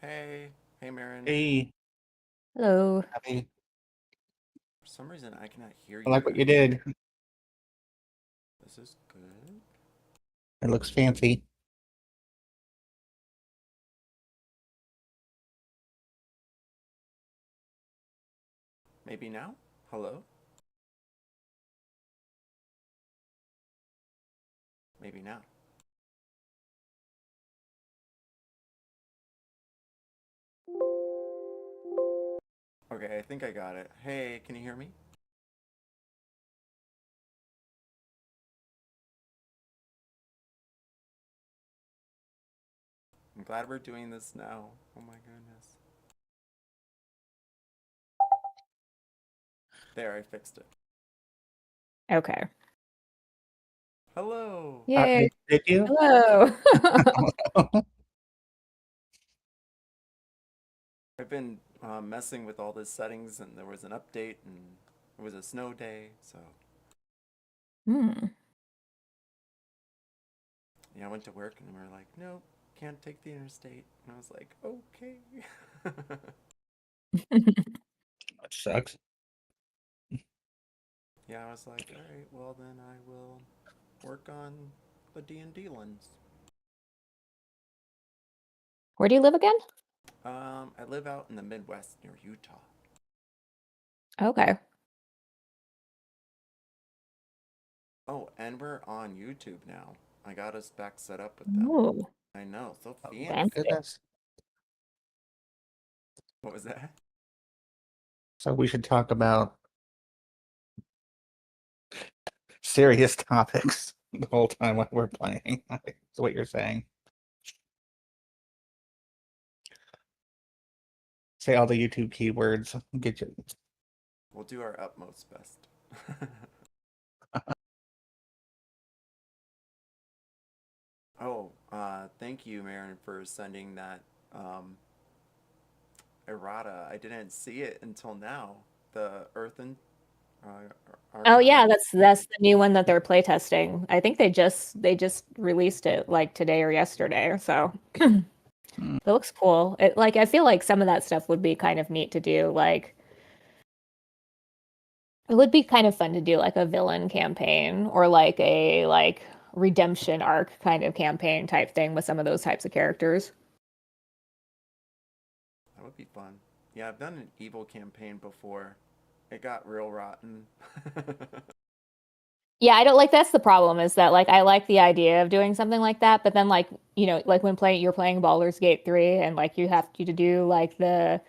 Hey, hey, Marin. Hey, Hello. happy. For some reason, I cannot hear I you like what you guys. did. This is good. It looks fancy. Maybe now? Hello? Maybe now. Okay, I think I got it. Hey, can you hear me? I'm glad we're doing this now. Oh my goodness. There, I fixed it. Okay. Hello! Yay. Did you? Hello. I've been messing with all the settings, and there was an update, and it was a snow day, so Hmm. yeah, I went to work, and we were like, nope, can't take the interstate. And I was like, okay. That sucks. Yeah, I was like, all right, well then I will work on the D&D lens. Where do you live again? I live out in the Midwest near Utah. Okay. Oh, and we're on YouTube now. I got us back set up with them. Ooh, I know, so Oh my fancy. fancy. goodness. What was that? So we should talk about serious topics the whole time while we're playing. That's what you're saying. Say all the YouTube keywords. Get you. We'll do our utmost best. Oh, thank you, Marin, for sending that errata. I didn't see it until now. The Earthen Oh yeah, Archon. that's the new one that they're playtesting. I think they just released it like today or yesterday. So it Hmm. looks cool. It like I feel like some of that stuff would be kind of neat to do. Like it would be kind of fun to do like a villain campaign or like a redemption arc kind of campaign type thing with some of those types of characters. That would be fun. Yeah, I've done an evil campaign before. It got real rotten. Yeah, I don't like that's the problem is that like I like the idea of doing something like that, but then like, like when you're playing Baldur's Gate 3 and like you have to do like the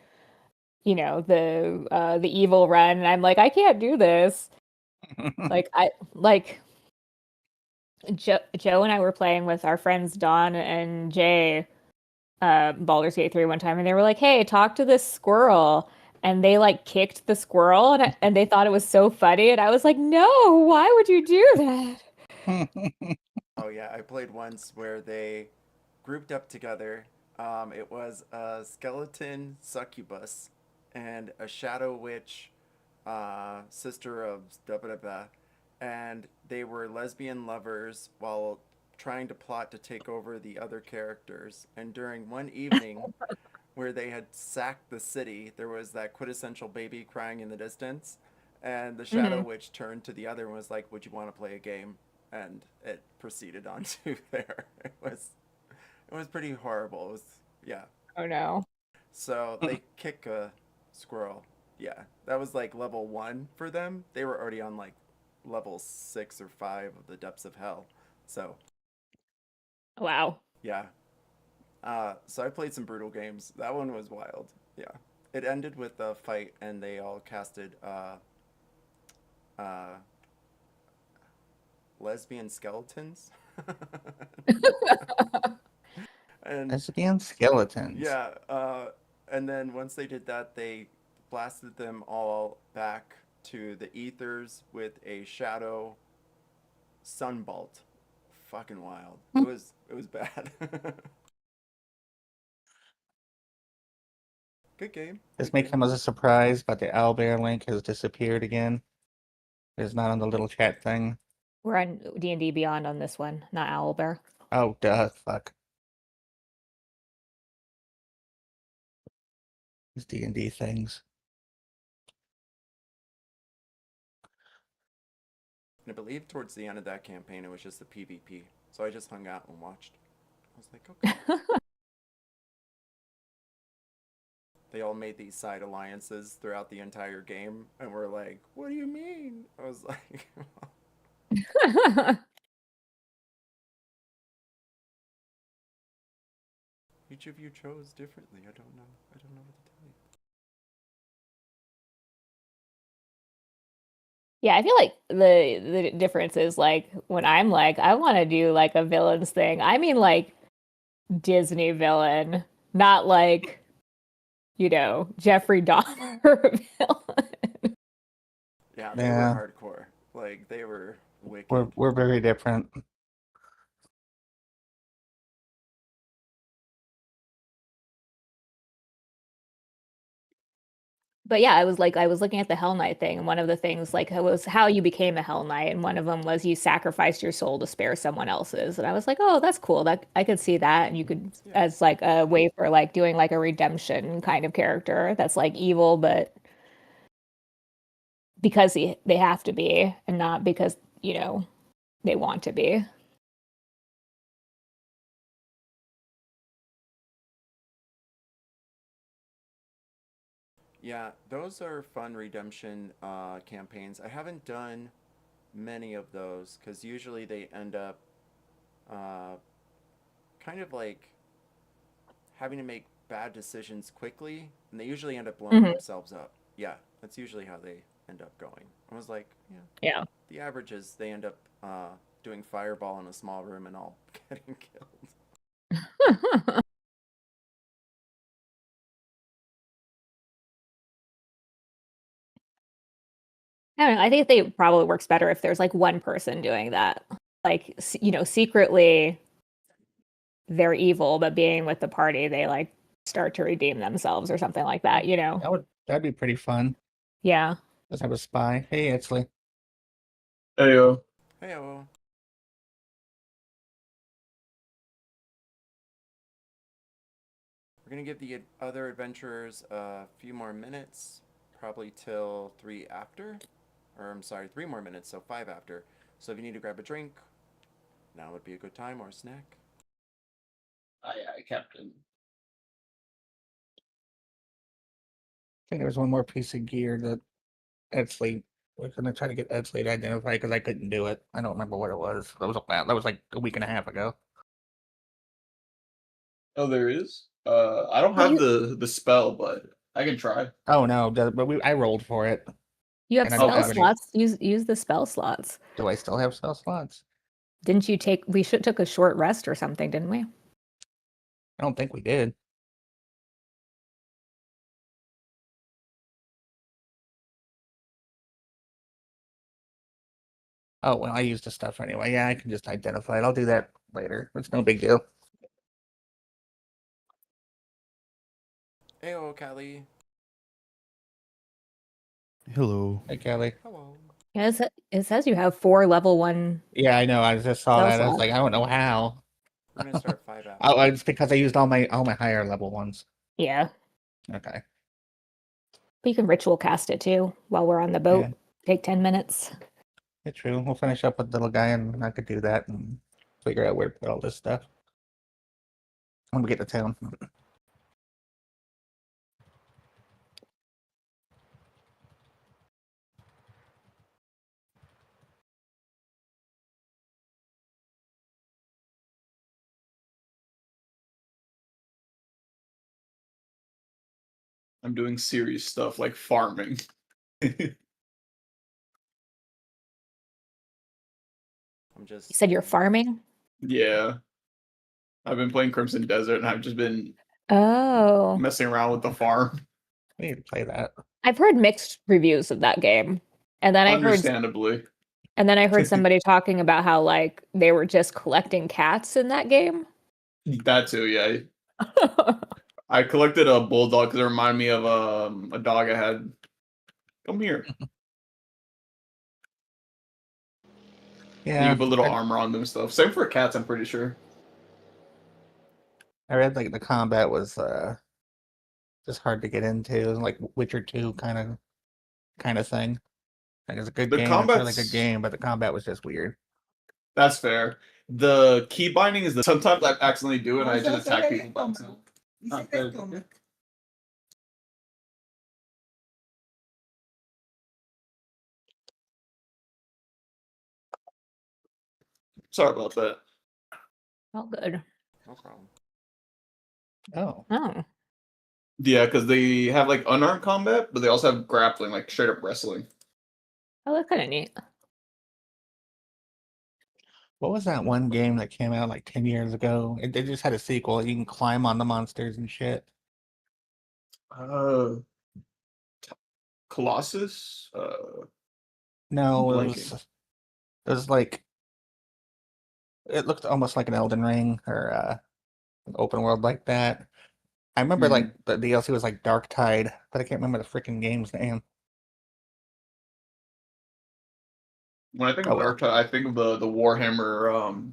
evil run and I'm like I can't do this. Like I like Joe and I were playing with our friends Don and Jay Baldur's Gate 3 one time and they were like, "Hey, talk to this squirrel." And they like kicked the squirrel and they thought it was so funny and I was like, "No, why would you do that?" Oh yeah, I played once where they grouped up together. It was a skeleton succubus and a shadow witch, sister of da da da, and they were lesbian lovers while trying to plot to take over the other characters. And during one evening, where they had sacked the city, there was that quintessential baby crying in the distance, and the Shadow Hmm. Witch turned to the other and was like, "Would you want to play a game?" And it proceeded on to there. It was pretty horrible. It was yeah. Oh no. So they kick a squirrel. Yeah, that was like level 1 for them. They were already on like level 6 or 5 of the depths of hell. So Wow. yeah, so I played some brutal games. That one was wild. Yeah. It ended with a fight, and they all casted uh, lesbian skeletons. And Lesbian skeletons. yeah, and then once they did that, they blasted them all back to the ethers with a shadow sunbolt. Fucking wild. It was bad. Good game. This Good may game. come as a surprise, but the owlbear link has disappeared again. It's not on the little chat thing. We're on D&D Beyond on this one, not Owlbear. Oh, duh, fuck. These D&D things. And I believe towards the end of that campaign, it was just the PvP. So I just hung out and watched. I was like, okay. They all made these side alliances throughout the entire game, and we're like, what do you mean? I was like, each of you chose differently. I don't know. I don't know what to tell you. Yeah, I feel like the difference is like when I'm like I want to do like a villains thing. I mean like Disney villain, not like Jeffrey Dahmer villain. Yeah, they were Yeah, hardcore. Like, they were wicked. we're very different. But yeah, I was looking at the Hell Knight thing, and one of the things like was how you became a Hell Knight, and one of them was you sacrificed your soul to spare someone else's. And I was like, oh, that's cool. That I could see that, and you could Yeah. as like a way for like doing like a redemption kind of character that's like evil, but because they have to be, and not because they want to be. Yeah, those are fun redemption campaigns. I haven't done many of those because usually they end up uh, kind of like having to make bad decisions quickly, and they usually end up blowing Hmm. themselves up. Yeah, that's usually how they end up going. I was like, yeah, Yeah. the average is they end up doing fireball in a small room and all getting killed. I don't know. I think they probably works better if there's like one person doing that. Like, secretly they're evil, but being with the party, they like start to redeem themselves or something like that. That'd be pretty fun. Yeah. Let's have a spy. Hey, Exley. Heyo. Hey, well, we're gonna give the other adventurers a few more minutes, probably till 3 after. Or I'm sorry, 3 more minutes, so 5 after. So if you need to grab a drink, now would be a good time, or a snack. Aye, aye, Captain. I think there was one more piece of gear that Exley we're gonna try to get Exley to identify because I couldn't do it. I don't remember what it was. That was like a week and a half ago. Oh, there is. I don't Well, have the spell, but I can try. Oh no, but I rolled for it, you have and I don't spell Okay. have any. slots. Use the spell slots. Do I still have spell slots? Didn't you take? We should took a short rest or something, didn't we? I don't think we did. Oh well, I used the stuff anyway. Yeah, I can just identify it. I'll do that later. It's no big deal. Heyo, Callie. Hello. Hey, Kelly. Hello. Yeah, it says you have 4 level 1 Yeah, I know. I just saw spell that. I was slots. like, I don't know how. We're gonna start 5 after. Oh, it's because I used all my higher level ones. Yeah. Okay. But you can ritual cast it too while we're on the boat. Yeah. Take 10 minutes. It's true. We'll finish up with the little guy, and I could do that and figure out where to put all this stuff when we get to town. I'm doing serious stuff like farming. I'm just. You said you're farming? Yeah. I've been playing Crimson Desert and I've just been Oh. messing around with the farm. We need to play that. I've heard mixed reviews of that game. And then Understandably. I heard somebody talking about how like they were just collecting cats in that game. That too, yeah. I collected a bulldog because it reminded me of a dog I had. Come here. Yeah. You can put little armor on them and stuff. Same for cats, I'm pretty sure. I read like the combat was just hard to get into, like Witcher 2 kind of thing. Like it's a good The game, it's a really good combat's game, but the combat was just weird. That's fair. The key binding is the sometimes I accidentally do it and I just attack people by accident. Sorry about that. All good. No problem. Oh. Oh. Yeah, because they have like unarmed combat, but they also have grappling, like straight up wrestling. Oh, that's kind of neat. What was that one game that came out like 10 years ago? They just had a sequel. You can climb on the monsters and shit. Colossus? No, Blanking. it was like it looked almost like an Elden Ring or an open world like that. I remember like the DLC was like Dark Tide, but I can't remember the freaking game's name. When I think Oh of well, Dark Tide, I think of the Warhammer,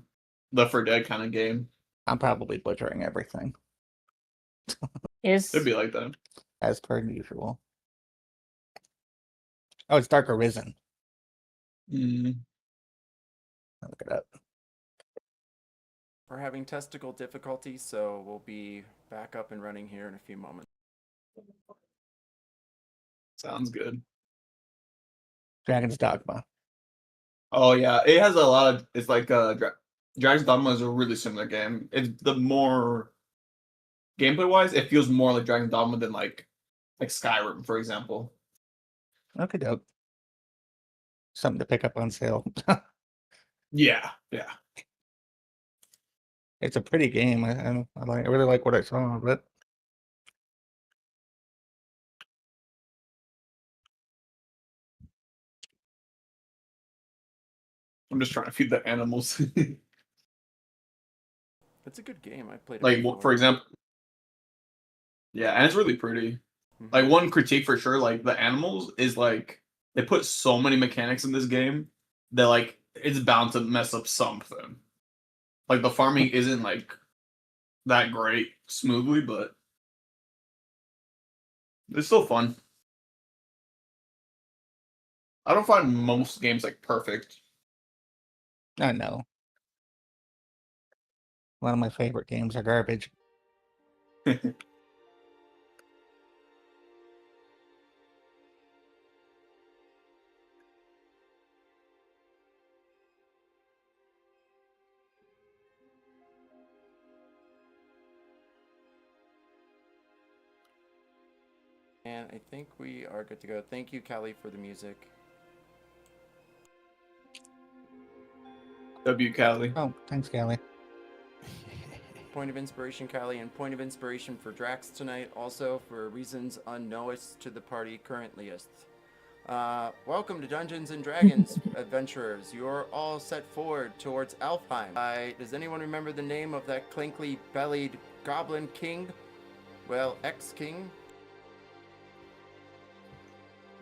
Left 4 Dead kind of game. I'm probably butchering everything It'd be like that. as per usual. Oh, it's Dark Arisen. I'll look it up. We're having testicle difficulty, so we'll be back up and running here in a few moments. Sounds good. Dragon's Dogma. Oh yeah, it has a lot of. It's like Dragon's Dogma is a really similar game. It's the more gameplay wise, it feels more like Dragon's Dogma than like Skyrim, for example. Okay, dope. Something to pick up on sale. Yeah. It's a pretty game. I really like what I saw of it. I'm just trying to feed the animals. It's a good game. I played it Like before. for example, yeah, and it's really pretty. Like one critique for sure, like the animals is like they put so many mechanics in this game that like it's bound to mess up something. Like the farming isn't like that great smoothly, but it's still fun. I don't find most games like perfect. I know. One of my favorite games are garbage. And I think we are good to go. Thank you, Callie, for the music. W. Cali. Oh, thanks, Callie. Point of inspiration, Callie, and point of inspiration for Drax tonight, also for reasons unknowest to the party currentliest. Welcome to Dungeons and Dragons, adventurers. You're all set forward towards Alfhiem. Does anyone remember the name of that clinkly-bellied goblin king? Well, ex-king?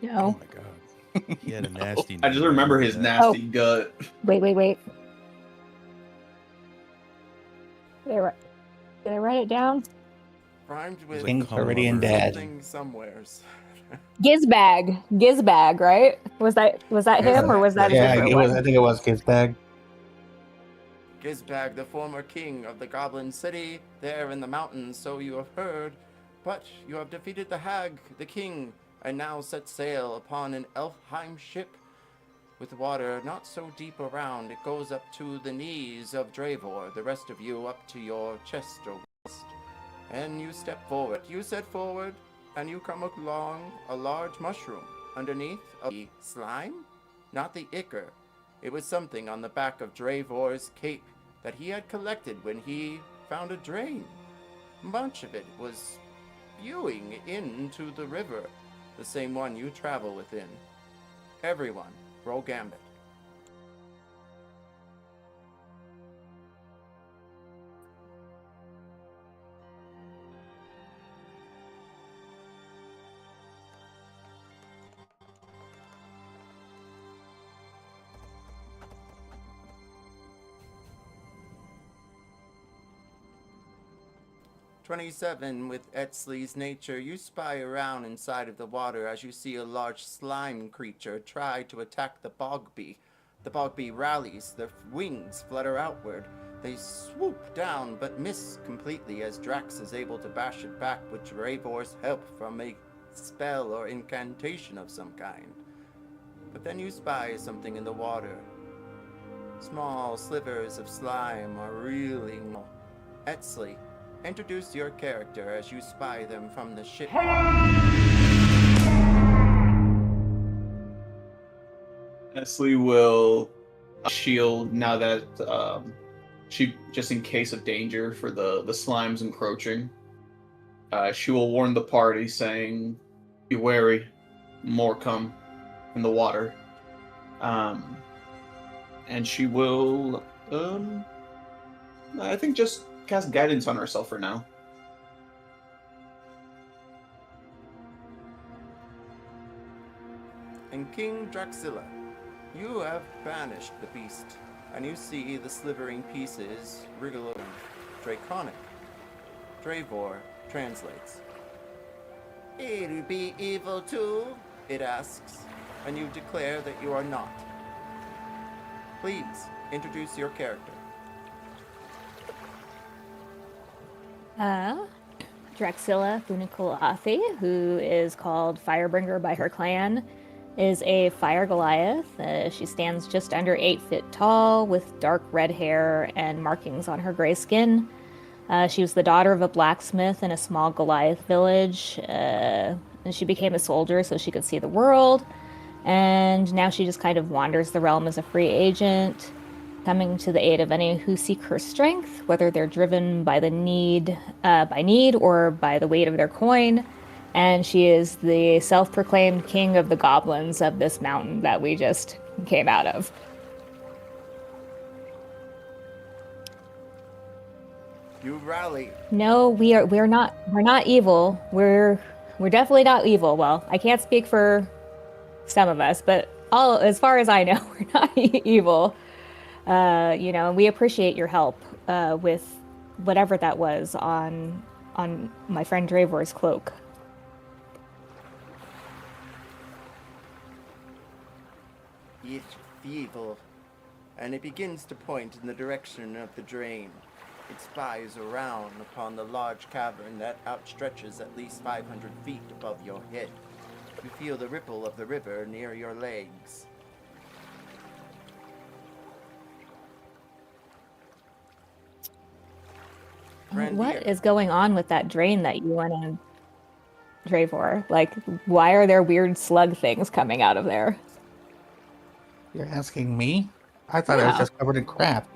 No. Oh my god. He had a nasty I just name, remember his that. nasty gut. Wait. Did I write it down? Rhymed with King cum Floridian lover. Dad. something somewheres. Gizbag, right? Was that him or was that a Yeah, different it was. one? I think it was Gizbag. Gizbag, the former king of the Goblin City, there in the mountains, so you have heard. But you have defeated the hag, the king, and now set sail upon an Alfhiem ship with water not so deep around. It goes up to the knees of Dravor, the rest of you up to your chest or waist. And you step forward. You set forward, and you come along a large mushroom. Underneath a slime? Not the ichor. It was something on the back of Dravor's cape that he had collected when he found a drain. Much of it was spewing into the river, the same one you travel within. Everyone, roll Gambit. 27 with Etzley's nature, you spy around inside of the water as you see a large slime creature try to attack the Bogby. The Bogby rallies, their wings flutter outward. They swoop down but miss completely as Drax is able to bash it back with Dravor's help from a spell or incantation of some kind. But then you spy something in the water. Small slivers of slime are really small. Etzley, introduce your character as you spy them from the ship. Nestle will shield now that she, just in case of danger for the slimes encroaching. She will warn the party, saying, "Be wary, more come in the water." And she will, I think, just cast guidance on herself for now. And King Draxilla, you have banished the beast, and you see the slivering pieces wriggle around. Draconic. Dravor translates. It'll be evil too, it asks, and you declare that you are not. Please, introduce your character. Draxilla Funiculathi, who is called Firebringer by her clan, is a fire Goliath. She stands just under 8 feet tall with dark red hair and markings on her gray skin. She was the daughter of a blacksmith in a small Goliath village, and she became a soldier so she could see the world. And now she just kind of wanders the realm as a free agent, coming to the aid of any who seek her strength, whether they're driven by need or by the weight of their coin. And she is the self-proclaimed king of the goblins of this mountain that we just came out of. You rally. No, we're not evil. We're definitely not evil. Well, I can't speak for some of us, but as far as I know, we're not evil. We appreciate your help with whatever that was on my friend Dravor's cloak. It's evil, and it begins to point in the direction of the drain. It spies around upon the large cavern that outstretches at least 500 feet above your head. You feel the ripple of the river near your legs. What is going on with that drain that you went in, Dravor? Like, why are there weird slug things coming out of there? You're asking me? I thought it was just covered in crap.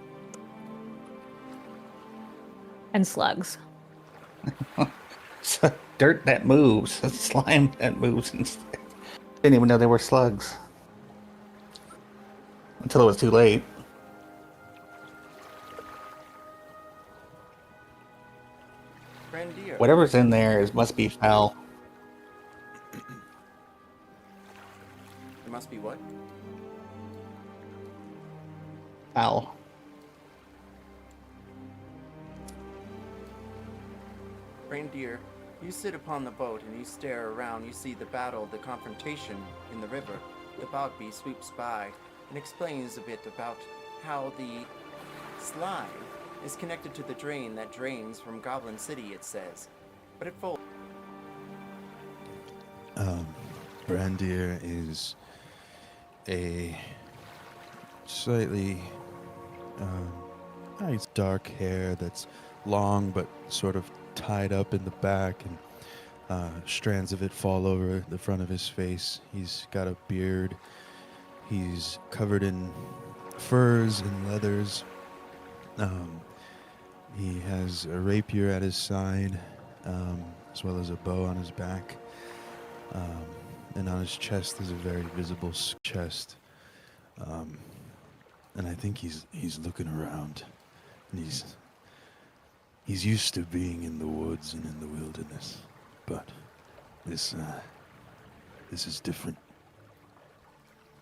And slugs. It's dirt that moves. It's slime that moves. Didn't even know they were slugs. Until it was too late. Brandir. Whatever's in there must be foul. It must be what? Foul. Reindeer, you sit upon the boat and you stare around. You see the battle, the confrontation in the river. The Bogby sweeps by and explains a bit about how the slime is connected to the drain that drains from Goblin City, it says. But it folds. Brandir is a slightly nice dark hair that's long but sort of tied up in the back, and strands of it fall over the front of his face. He's got a beard. He's covered in furs and leathers. He has a rapier at his side, as well as a bow on his back. And on his chest is a very visible chest. And I think he's looking around. And he's used to being in the woods and in the wilderness. But this is different.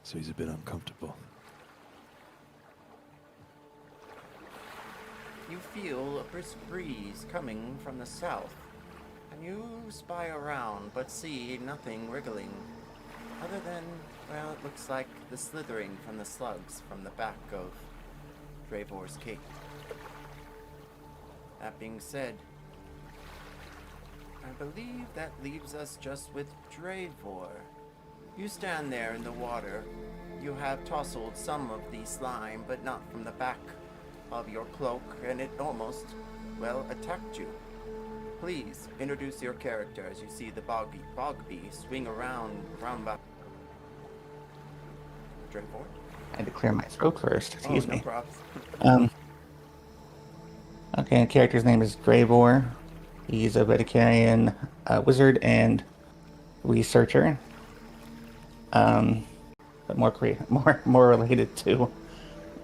So he's a bit uncomfortable. You feel a brisk breeze coming from the south, and you spy around but see nothing wriggling, other than, well, it looks like the slithering from the slugs from the back of Dravor's cape. That being said, I believe that leaves us just with Dravor. You stand there in the water. You have tousled some of the slime, but not from the back of your cloak, and it almost, well, attacked you. Please introduce your character as you see the Bogby swing around back. Dravor? I had to clear my throat first. Excuse no me. props. Okay, the character's name is Dravor. He's a Vegetarian wizard and researcher. But more related to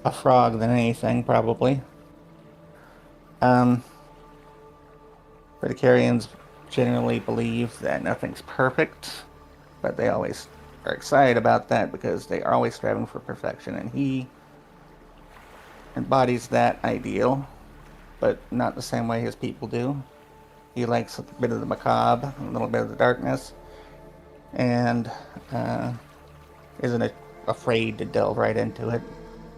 a frog than anything, probably. Vegetarians generally believe that nothing's perfect, but they always are excited about that because they are always striving for perfection, and he embodies that ideal, but not the same way his people do. He likes a bit of the macabre, a little bit of the darkness, and isn't afraid to delve right into it.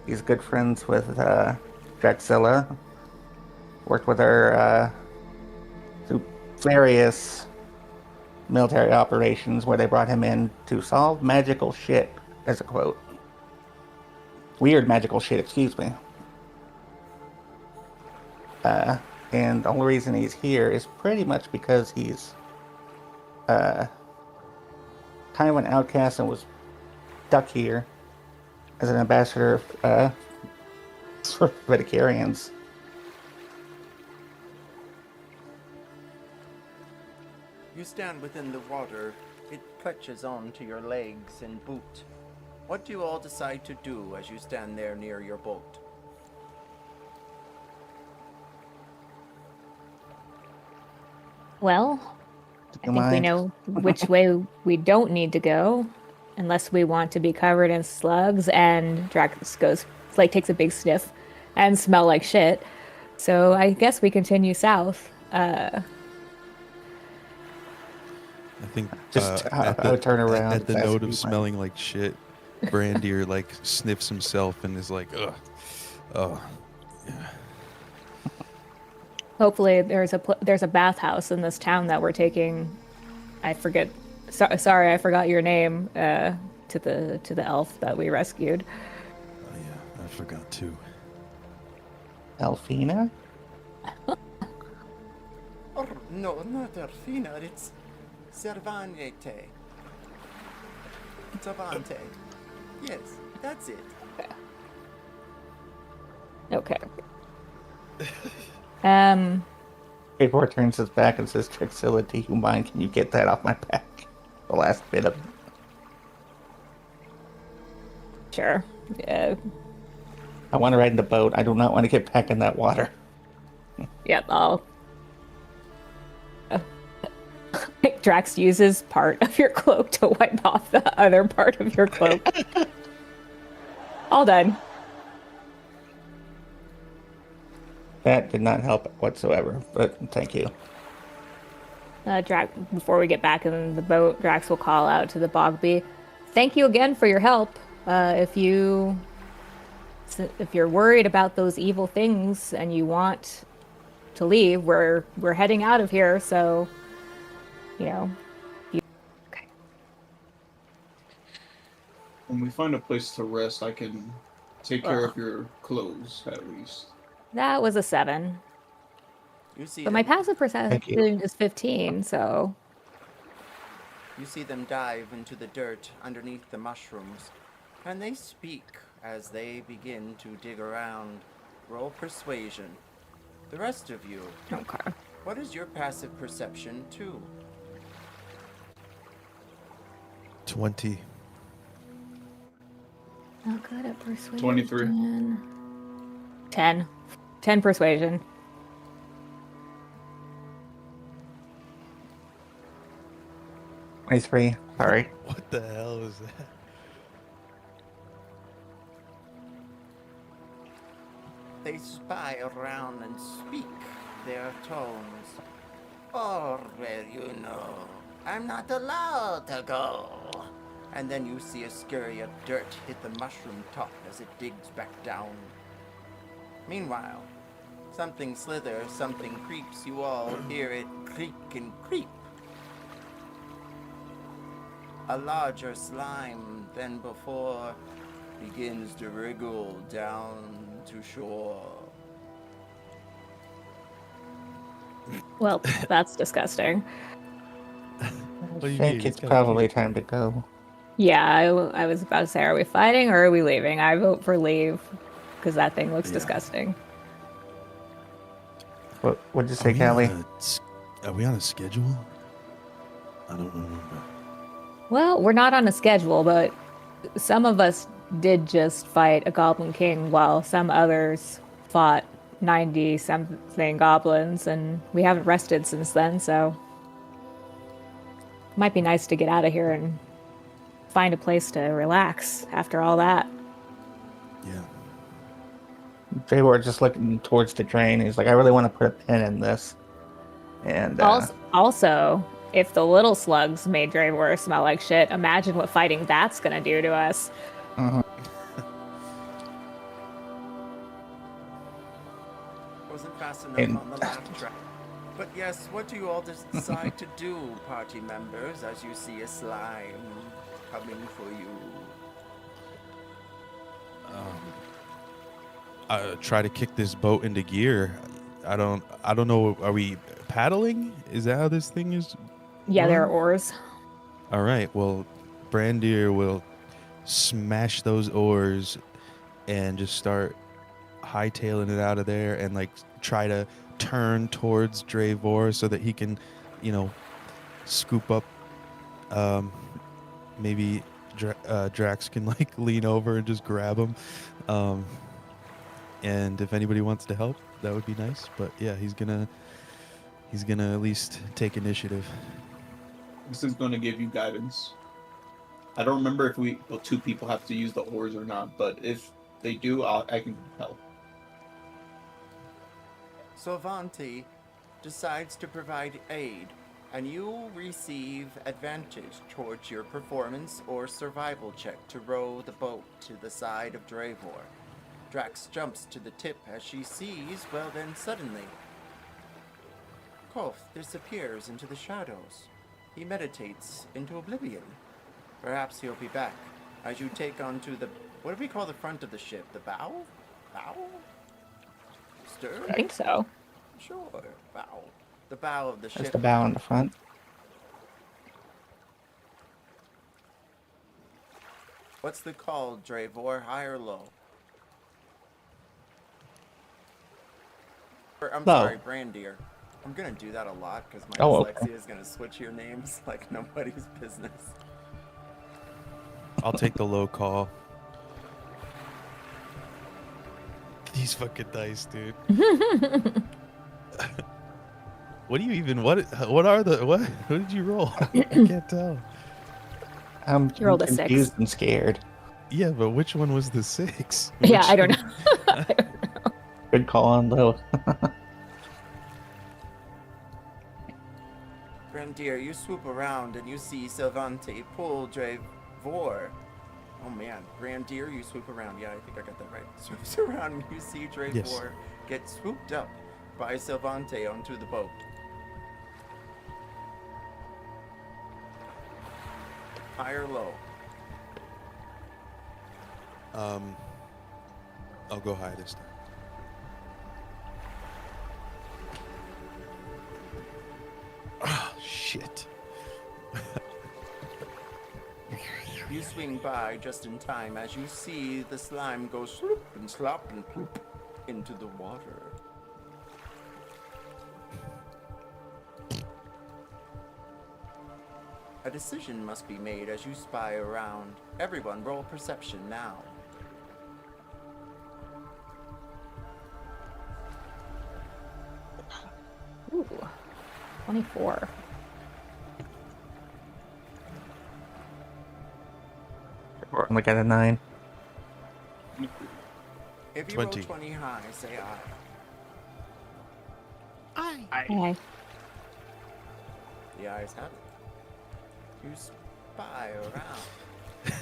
He's good friends with Drexilla. Worked with her through various military operations where they brought him in to solve magical shit, as a quote. Weird magical shit, excuse me. And the only reason he's here is pretty much because he's kind of an outcast and was stuck here as an ambassador for Vegetarians. You stand within the water. It clutches onto your legs and boot. What do you all decide to do as you stand there near your boat? Well, I think we mind? know which way we don't need to go, unless we want to be covered in slugs. And Drax goes, like, takes a big sniff and smell like shit. So I guess we continue south. I think Just I would turn around at the as fast note as of you smelling like shit. Brandier like sniffs himself and is like, ugh, oh, yeah. Hopefully, there's a bathhouse in this town that we're taking. I forget. Sorry, I forgot your name. To the elf that we rescued. Oh, yeah, I forgot too. Alfhiem? Oh, no, not Arfina, it's Cervanete. Cervante. Yes, that's it. Okay. Before it turns his back and says, Drexilla, do you mind? Can you get that off my back? The last bit of it. Sure. Yeah. I want to ride in the boat. I do not want to get back in that water. Yep. I'll. Drax uses part of your cloak to wipe off the other part of your cloak. All done. That did not help whatsoever, but thank you. Drax, before we get back in the boat, Drax will call out to the Bogby. Thank you again for your help. If you're worried about those evil things and you want to leave, we're heading out of here. So, okay. When we find a place to rest, I can take care of your clothes at least. That was a 7. You see But my them, passive perception is 15, so you see them dive into the dirt underneath the mushrooms, and they speak as they begin to dig around. Roll persuasion. The rest of you, okay. what is your passive perception too? 20. Not good at persuasion. 23. 10. 10 persuasion. Three. Sorry. What the hell is that? They spy around and speak their tones. Or, well, you know, I'm not allowed to go. And then you see a scurry of dirt hit the mushroom top as it digs back down. Meanwhile, something slithers, something creeps, you all hear it creak and creep. A larger slime than before begins to wriggle down to shore. Well, that's disgusting. What do I you think mean? it's kinda probably cute. time to go. Yeah, I was about to say, are we fighting or are we leaving? I vote for leave because that thing looks Yeah. disgusting. What'd you say, Callie? Are we on a schedule? I don't remember. Well, we're not on a schedule, but some of us did just fight a Goblin King while some others fought 90 something goblins, and we haven't rested since then, so it might be nice to get out of here and find a place to relax after all that. Yeah. They were just looking towards the drain. He's like, I really want to put a pin in this. And Also, if the little slugs made Dravor smell like shit, imagine what fighting that's gonna do to us. mhm. Wasn't fast enough And- on the laugh track. But yes, what do you all decide to do, party members, as you see a slime coming for you? Try to kick this boat into gear. I don't know. Are we paddling? Is that how this thing is? Yeah, there are run? oars. All right. Well, Brandir will smash those oars and just start hightailing it out of there and like try to turn towards Dravor so that he can, scoop up. Maybe Drax can like lean over and just grab him. And if anybody wants to help, that would be nice. But yeah, he's gonna at least take initiative. This is going to give you guidance. I don't remember if two people have to use the oars or not, but if they do, I can help. Sylvanti decides to provide aid, and you receive advantage towards your performance or survival check to row the boat to the side of Dravor. Drax jumps to the tip as she sees, well then suddenly, Koth disappears into the shadows. He meditates into oblivion. Perhaps he'll be back as you take onto the, what do we call the front of the ship? The bow? Bow? Stern? I think so. Sure, bow. The bow of the There's ship. the bow in the front. What's the call, Dravor? High or low? I'm Low. sorry, Brandir. I'm gonna do that a lot because my Oh, dyslexia okay. is gonna switch your names like nobody's business. I'll take the low call. These fucking dice, dude. What do you even what did you roll? I can't tell. I'm You rolled a 6. confused and scared. Yeah, but which one was the 6? Yeah, Which- I don't know. Good call on low. Brandir, you swoop around and you see Sylvante pull Dravor. Oh man, Brandir, you swoop around. Yeah, I think I got that right. Swoops around and you see Dravor Yes. get swooped up by Sylvante onto the boat. High or low? I'll go high this time. Oh, shit. You swing by just in time as you see the slime go sloop and slop and ploop into the water. A decision must be made as you spy around. Everyone roll perception now. Ooh, 24. I'm like at a 9. If you 20. roll 20 high, say aye. Okay. The eyes have it. You spy around.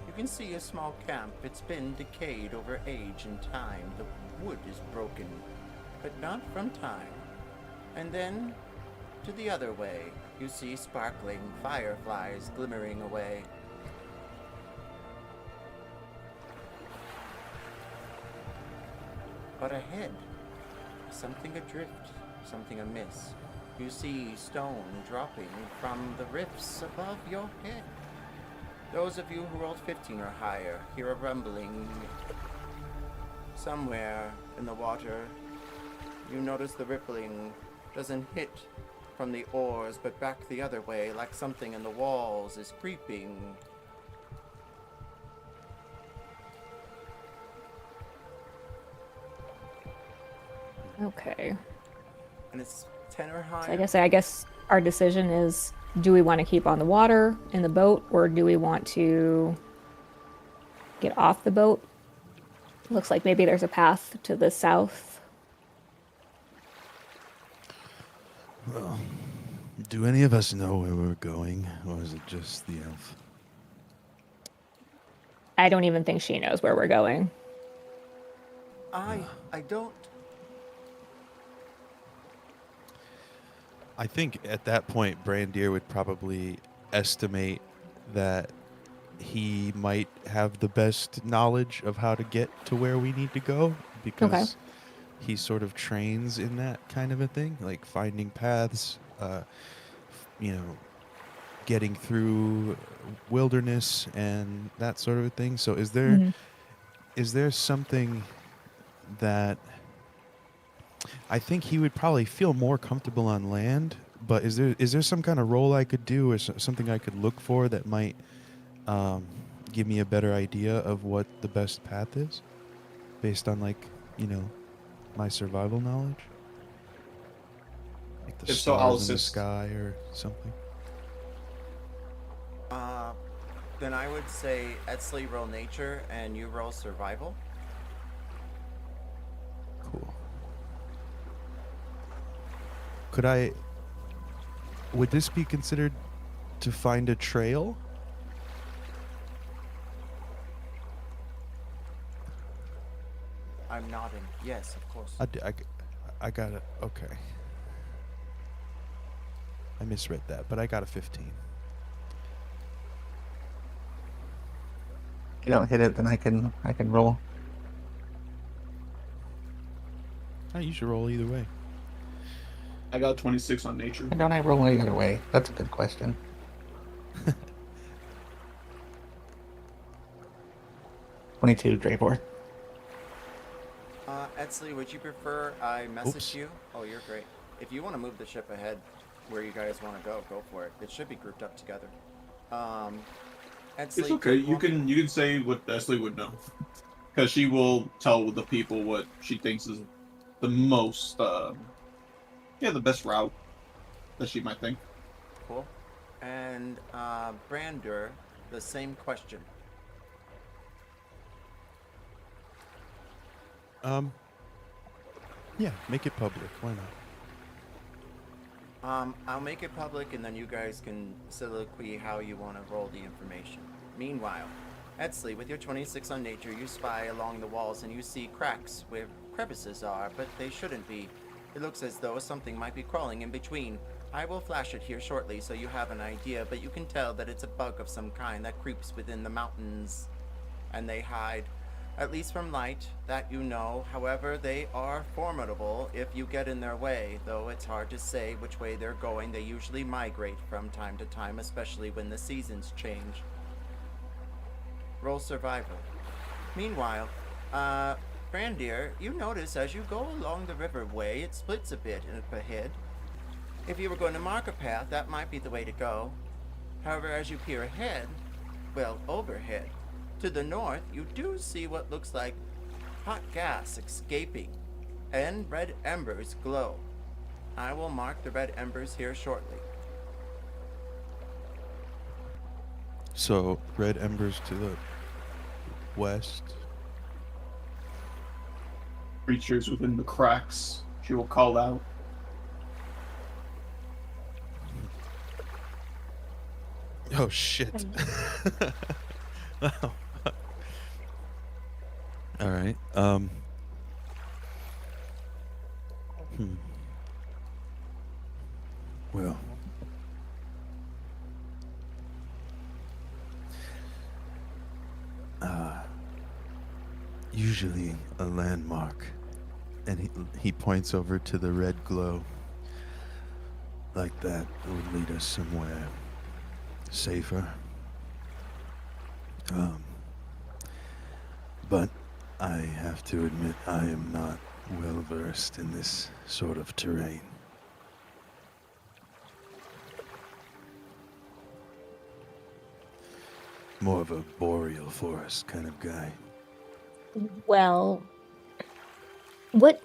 You can see a small camp. It's been decayed over age and time. The wood is broken, but not from time. And then, to the other way, you see sparkling fireflies glimmering away. But ahead, something adrift, something amiss. You see stone dropping from the rifts above your head. Those of you who rolled 15 or higher hear a rumbling somewhere in the water. You notice the rippling doesn't hit from the oars, but back the other way, like something in the walls is creeping. Okay. And it's 10 or So higher. I guess our decision is: do we want to keep on the water in the boat, or do we want to get off the boat? Looks like maybe there's a path to the south. Well, do any of us know where we're going, or is it just the elf? I don't even think she knows where we're going. I don't. I think at that point, Brandir would probably estimate that he might have the best knowledge of how to get to where we need to go, because he sort of trains in that kind of a thing, like finding paths, getting through wilderness and that sort of a thing. So is there something that I think he would probably feel more comfortable on land, but is there some kind of role I could do, or something I could look for that might give me a better idea of what the best path is, based on my survival knowledge, like the If so, stars I'll in the assist. sky or something? Then I would say Etzli roll nature and you roll survival. Cool. Would this be considered to find a trail? I'm nodding. Yes, of course. I got it. Okay. I misread that, but I got a 15. If you don't hit it, then I can roll. You should roll either way. I got 26 on nature. Why don't I roll the other way? That's a good question. 22, Drapor. Etzli, would you prefer I message Oops. you? Oh, you're great. If you want to move the ship ahead where you guys want to go for it. It should be grouped up together. Etzli, It's okay. You can say what Esley would know, because she will tell the people what she thinks is the most, the best route that she might think. Cool. And Brander, the same question. Yeah, make it public. Why not? I'll make it public, and then you guys can soliloquy how you want to roll the information. Meanwhile, Etzli, with your 26 on nature, you spy along the walls and you see cracks where crevices are, but they shouldn't be. It looks as though something might be crawling in between. I will flash it here shortly so you have an idea, but you can tell that it's a bug of some kind that creeps within the mountains, and they hide. At least from light, that you know. However, they are formidable if you get in their way, though it's hard to say which way they're going. They usually migrate from time to time, especially when the seasons change. Roll survival. Meanwhile, Brandir, you notice as you go along the riverway, it splits a bit up ahead. If you were going to mark a path, that might be the way to go. However, as you peer ahead, well, overhead, to the north, you do see what looks like hot gas escaping, and red embers glow. I will mark the red embers here shortly. So red embers to the west. Creatures within the cracks, she will call out. Oh shit. Oh. All right. Well. Usually a landmark, and he points over to the red glow. Like that would lead us somewhere safer. But I have to admit I am not well versed in this sort of terrain. More of a boreal forest kind of guy. Well, what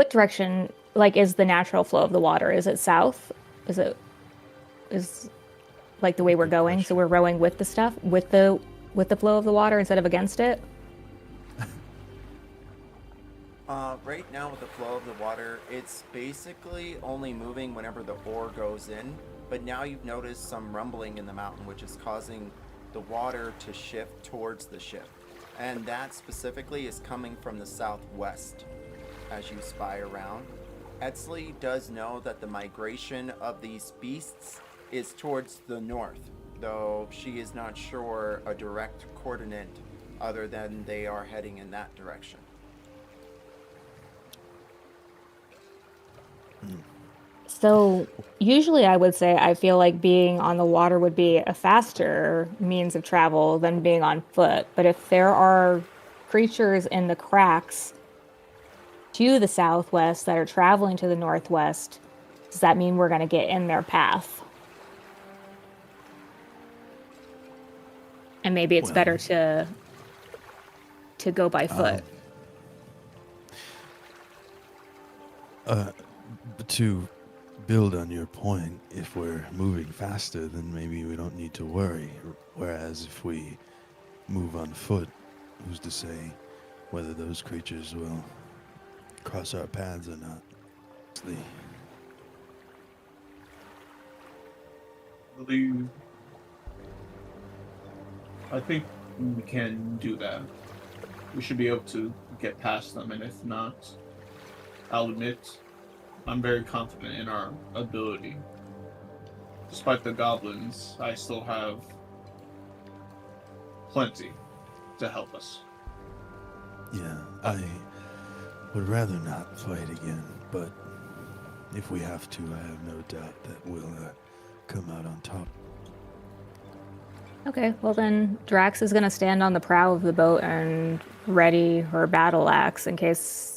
direction, like, is the natural flow of the water? Is it south? Is like the way we're Good going? So question. we're rowing with the stuff, with the flow of the water instead of against it? Right now with the flow of the water, it's basically only moving whenever the ore goes in, but now you've noticed some rumbling in the mountain, which is causing the water to shift towards the ship. And that specifically is coming from the southwest as you spy around. Etzley does know that the migration of these beasts is towards the north, though she is not sure a direct coordinate other than they are heading in that direction. So usually I would say I feel like being on the water would be a faster means of travel than being on foot. But if there are creatures in the cracks to the southwest that are traveling to the northwest, does that mean we're going to get in their path? And maybe it's better to go by foot. To build on your point, if we're moving faster, then maybe we don't need to worry. Whereas if we move on foot, who's to say whether those creatures will cross our paths or not? I think we can do that. We should be able to get past them, and if not, I'll admit I'm very confident in our ability. Despite the goblins, I still have plenty to help us. Yeah, I would rather not fight again, but if we have to, I have no doubt that we'll come out on top. Okay, well then Drax is going to stand on the prow of the boat and ready her battle axe in case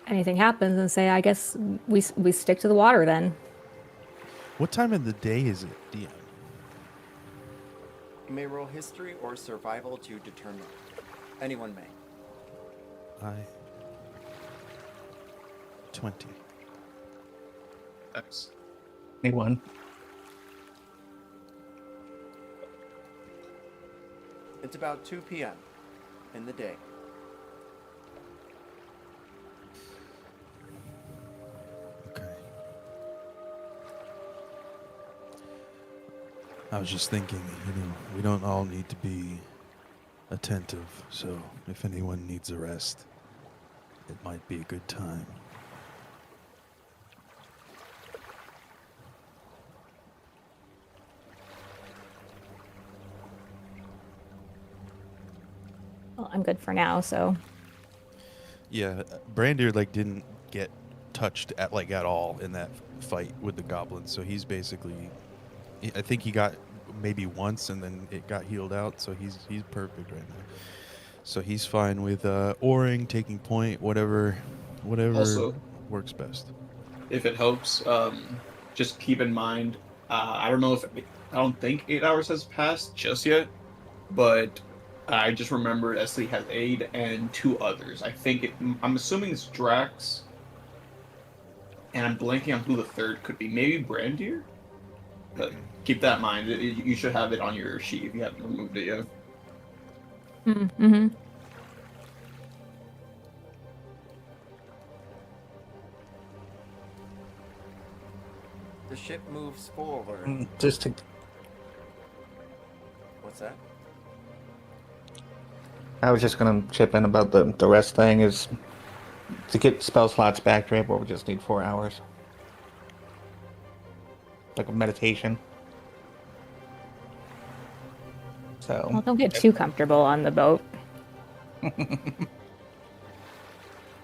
anything happens, and say, I guess we stick to the water then. What time of the day is it, DM? You may roll history or survival to determine. Anyone may. 20. Thanks. 21. It's about 2 p.m. in the day. Okay. I was just thinking, we don't all need to be attentive, so if anyone needs a rest, it might be a good time. Well, I'm good for now, so. Yeah, Brandir didn't get touched at all in that fight with the goblins, so he's basically, I think he got maybe once and then it got healed out, so he's perfect right now. So he's fine with oaring, taking point, whatever Also, works best. if it helps, just keep in mind, I don't think 8 hours has passed just yet, but I just remembered Esley has aid and 2 others. I'm assuming it's Drax, and I'm blanking on who the third could be. Maybe Brandir? But keep that in mind. You should have it on your sheet if you haven't removed it yet. Mm-hmm. The ship moves forward. Just to What's that? I was just gonna chip in about the rest thing is to get spell slots back, Draper, we just need 4 hours. Like a meditation. Well, So don't get too comfortable on the boat. I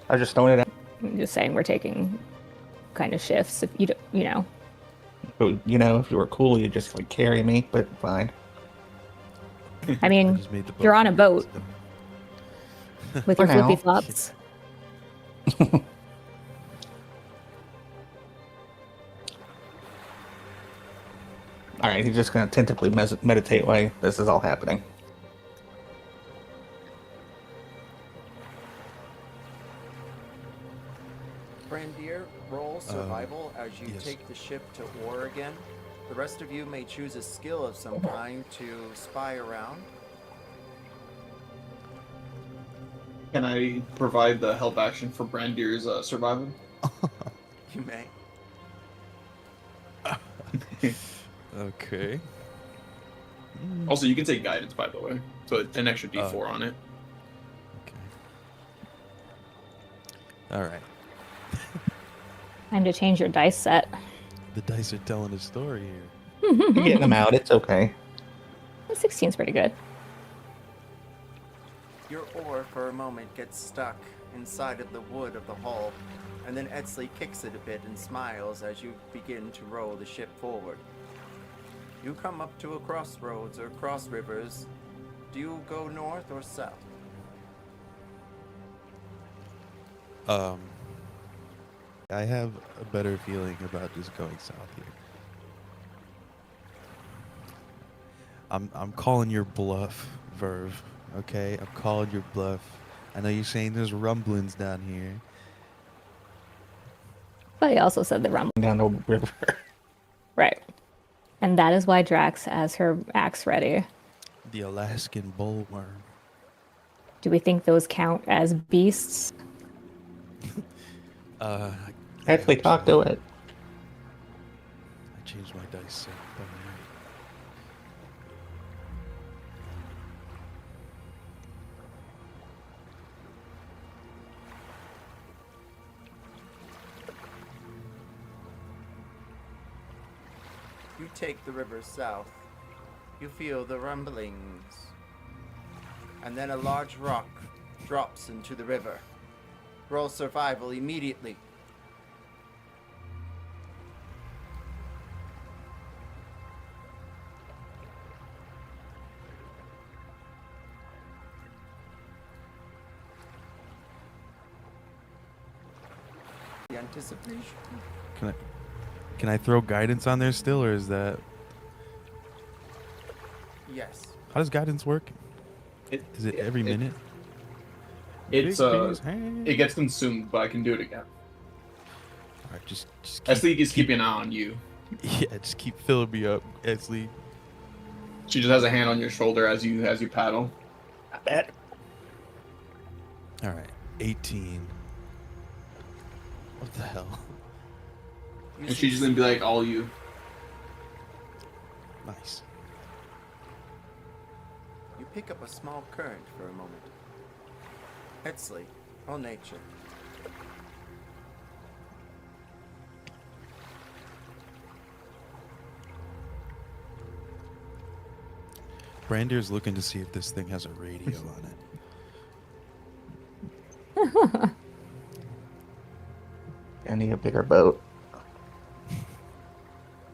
was just throwing it out. I'm just saying we're taking kind of shifts. If you don't, you know. You know, if you were cool, you'd just like carry me, but fine. I mean, just made the you're on a boat so- with For your flippy now. flops. All right, he's just gonna tentatively meditate while this is all happening. Brandir, roll survival as you yes. take the ship to Oregon. The rest of you may choose a skill of some kind to spy around. Can I provide the help action for Brandir's survival? You may. Okay. Also, you can take guidance, by the way, so an extra D4 on it. Okay. All right. Time to change your dice set. The dice are telling a story here. You're getting them out. It's okay. 16's pretty good. Your oar for a moment gets stuck inside of the wood of the hull, and then Edsley kicks it a bit and smiles as you begin to row the ship forward. You come up to a crossroads or cross rivers. Do you go north or south? I have a better feeling about just going south here. I'm calling your bluff, Verve. Okay, I'm calling your bluff. I know you're saying there's rumblings down here. But he also said the rumble. Down the river. Right. And that is why Drax has her axe ready. The Alaskan bullworm. Do we think those count as beasts? Actually, talk to it. I changed my dice set. By the way. You take the river south. You feel the rumblings. And then a large rock drops into the river. Roll survival immediately. The anticipation. Can I throw guidance on there still, or is that? Yes. How does guidance work? Is it every minute? It's Big hand. it gets consumed, but I can do it again. All right, just Esley is keeping an eye on you. Yeah, just keep filling me up, Esley. She just has a hand on your shoulder as you paddle. Not bad. All right, 18. What the hell? And she's just gonna be like, all you. Nice. You pick up a small current for a moment. Edsley, roll nature. Brandir's looking to see if this thing has a radio on it. I need a bigger boat.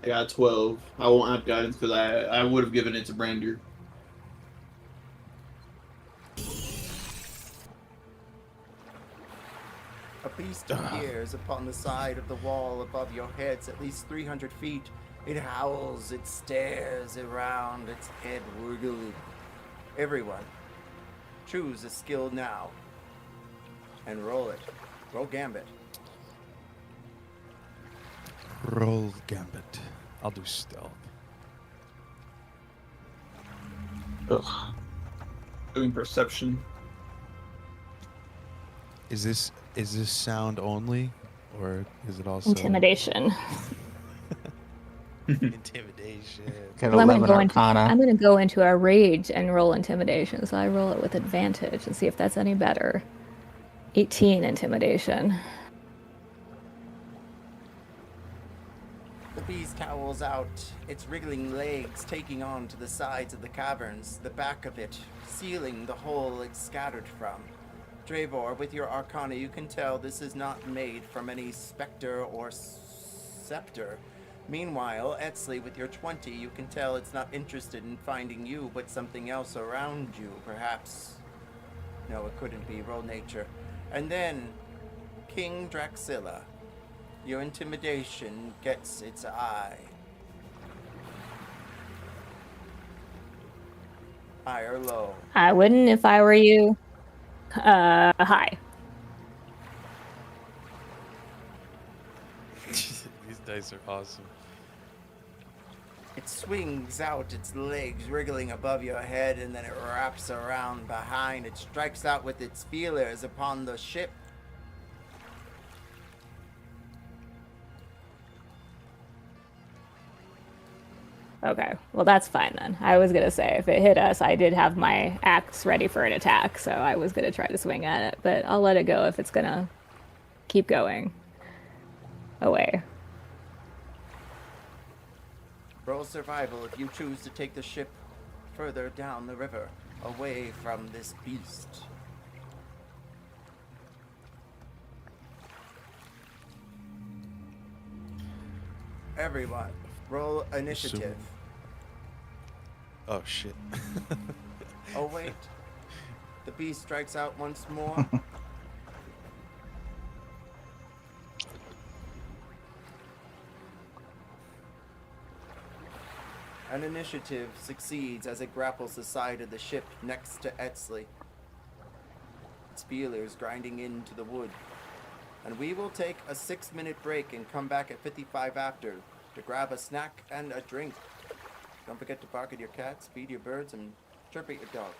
I got 12. I won't have guidance because I would have given it to Brandir. A beast appears upon the side of the wall above your heads at least 300 feet. It howls, it stares around, its head wiggling. Everyone, choose a skill now. And roll it. Roll Gambit. Roll Gambit. I'll do stealth. Ugh. Doing perception. Is this sound only, or is it also Intimidation. intimidation? Get Well, 11 Arcana. I'm gonna go into a rage and roll intimidation, so I roll it with advantage and see if that's any better. 18 intimidation. The beast howls out, its wriggling legs taking on to the sides of the caverns, the back of it sealing the hole it's scattered from. Dravor, with your arcana, you can tell this is not made from any specter or scepter. Meanwhile, Etzley, with your 20, you can tell it's not interested in finding you, but something else around you. Perhaps... No, it couldn't be. Roll nature. And then, King Draxilla. Your intimidation gets its eye. High or low? I wouldn't if I were you. High. These dice are awesome. It swings out, its legs wriggling above your head, and then it wraps around behind. It strikes out with its feelers upon the ship. Okay, well that's fine then. I was gonna say if it hit us, I did have my axe ready for an attack, so I was gonna try to swing at it, but I'll let it go if it's gonna keep going away. Roll survival if you choose to take the ship further down the river, away from this beast. Everyone, roll initiative. Oh shit. Oh wait, the beast strikes out once more. An initiative succeeds as it grapples the side of the ship next to Etzley. Its feelers grinding into the wood. And we will take a 6-minute break and come back at 55 after to grab a snack and a drink. Don't forget to bark at your cats, feed your birds, and chirp at your dogs.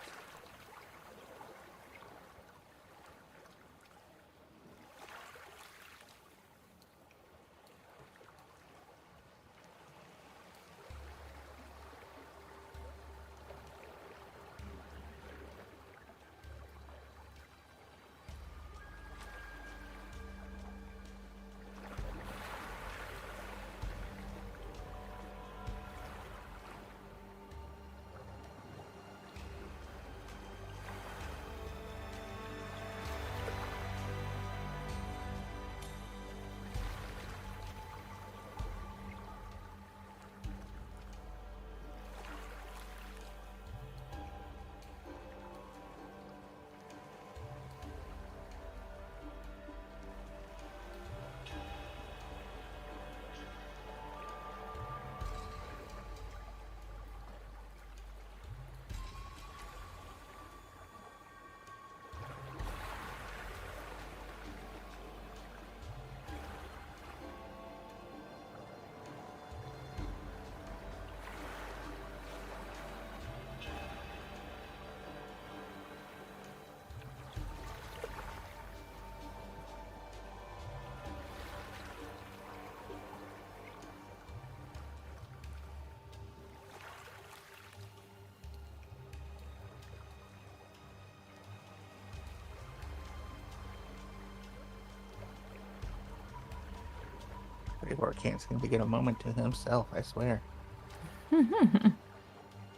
Trevor can't seem to get a moment to himself, I swear. Well,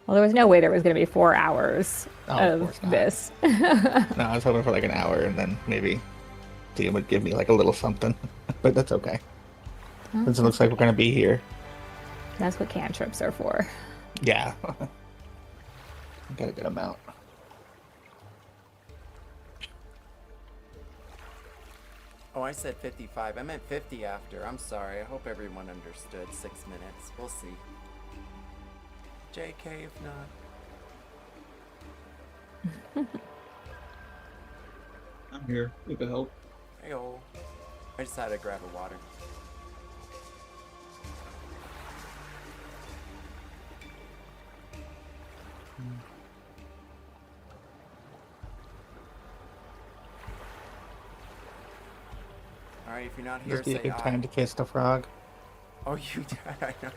there was no way there was going to be 4 hours Of of course not. this. No, I was hoping for like an hour and then maybe Tia would give me like a little something. But that's okay. Since it looks like we're going to be here. That's what cantrips are for. Yeah. Got a good amount. Oh, I said 55. I meant 50 after. I'm sorry. I hope everyone understood. 6 minutes. We'll see. JK if not. I'm here. You can help. Hey-oh. I just had to grab a water. right, if you're not here, Just be a say good aye. time to kiss the frog. Oh, you did. I know.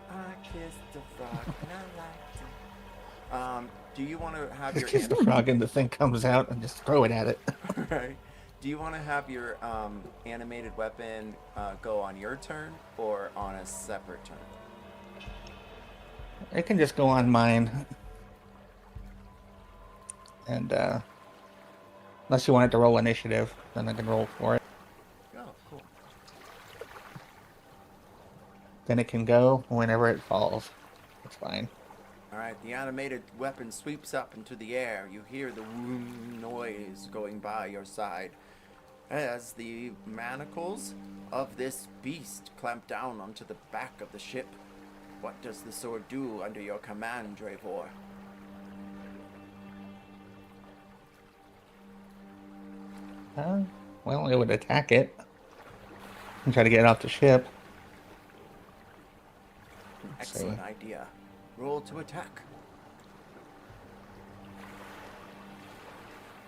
I kissed the frog and I liked it. Do you want to have Just your kiss the frog and the thing comes out and just throw it at it. right? Do you want to have your animated weapon go on your turn or on a separate turn? It can just go on mine. And unless you want it to roll initiative, then I can roll for it. Oh, cool. Then it can go whenever it falls. It's fine. All right, the animated weapon sweeps up into the air. You hear the whoom noise going by your side as the manacles of this beast clamp down onto the back of the ship. What does the sword do under your command, Dravor? Well, it would attack it and try to get it off the ship. Let's see. Excellent idea. Roll to attack.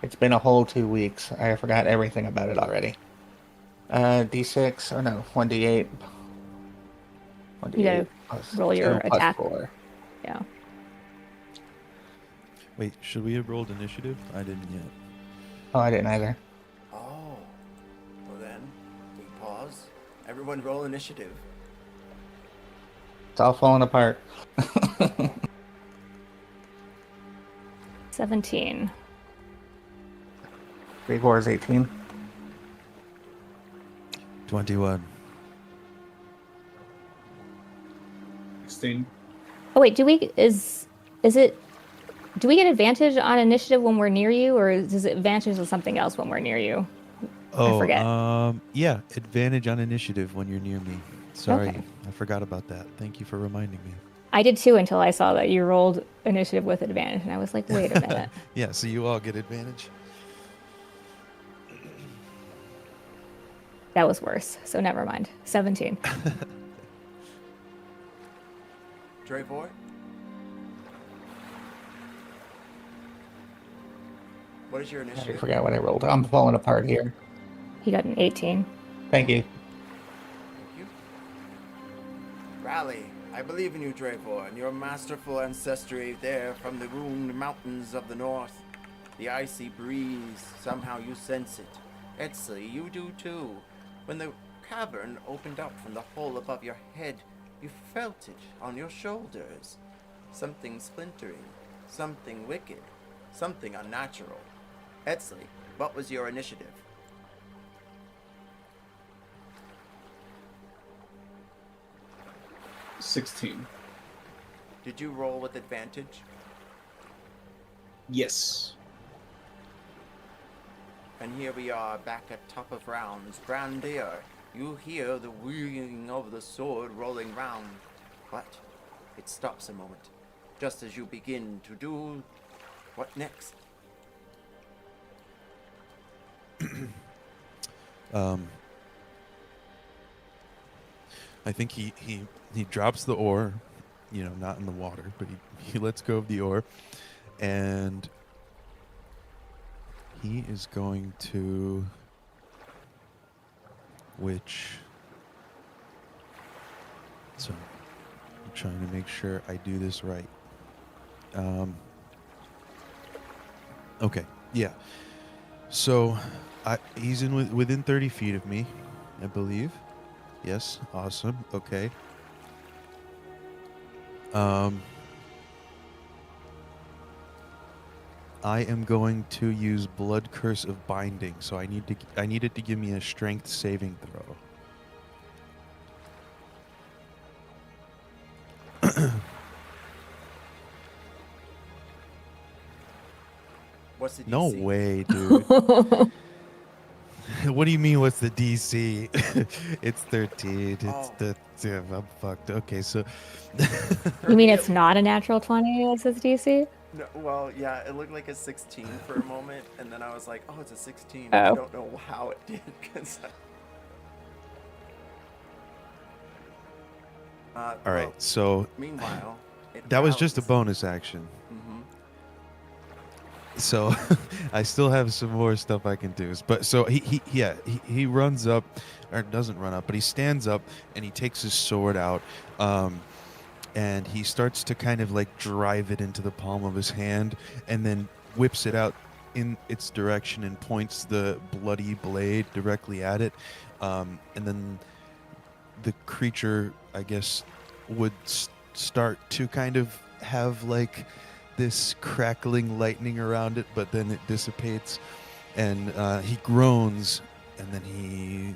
It's been a whole 2 weeks. I forgot everything about it already. D6, or no, 1d8. 1d8 You gotta plus roll your 2 plus attack. 4. Yeah. Wait, should we have rolled initiative? I didn't yet. Oh, I didn't either. Oh. Well then, we pause. Everyone roll initiative. It's all falling apart. 17. 3 4 is 18. 21. 16. Oh wait, do we get advantage on initiative when we're near you, or does it advantage on something else when we're near you? Oh, forget. Yeah, advantage on initiative when you're near me. Sorry, Okay. I forgot about that. Thank you for reminding me. I did too until I saw that you rolled initiative with advantage, and I was like, wait a minute. Yeah, so you all get advantage. That was worse. So never mind. 17. Dravor? What is your I initiative? forgot what I rolled. I'm falling apart here. He got an 18. Thank you. Thank you. Rally. I believe in you, Dravor, and your masterful ancestry there from the ruined mountains of the north. The icy breeze, somehow you sense it. Etsley, you do too. When the cavern opened up from the hole above your head, you felt it on your shoulders. Something splintering, something wicked, something unnatural. Etsley, what was your initiative? – 16. Did you roll with advantage? Yes. And here we are back at top of rounds. Brandir, you hear the wheeling of the sword rolling round. But it stops a moment, just as you begin to do what next? I think he drops the oar, not in the water, but he lets go of the oar, and he is going to, so I'm trying to make sure I do this right. Okay, yeah. So he's within 30 feet of me, I believe. Yes, awesome. Okay. I am going to use Blood Curse of Binding, so I need it to give me a Strength saving throw. What's the DC? No way, dude. What do you mean? What's the DC? It's 13. I'm fucked. Okay, so You mean it's not a natural 20 as his DC? No, well, yeah, it looked like a 16 for a moment, and then I was like, oh, it's a 16. Oh. I don't know how it did, because all right. So meanwhile, that was just a rallies. bonus action. Mhm. So I still have some more stuff I can do. But so he runs up, or doesn't run up, but he stands up and he takes his sword out, and he starts to kind of like drive it into the palm of his hand, and then whips it out in its direction and points the bloody blade directly at it, and then the creature, I guess, would start to kind of have like this crackling lightning around it, but then it dissipates, and he groans, and then he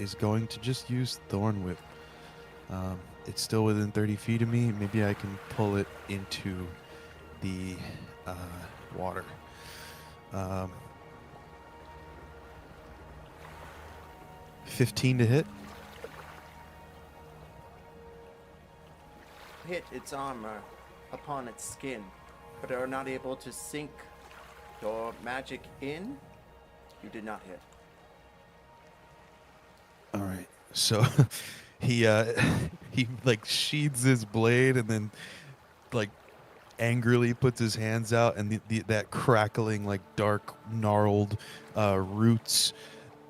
is going to just use Thorn Whip. It's still within 30 feet of me. Maybe I can pull it into the water. 15 to hit. Hit its armor upon its skin, but are not able to sink your magic in. You did not hit. All right. So he he like sheathes his blade and then like angrily puts his hands out, and that crackling like dark gnarled roots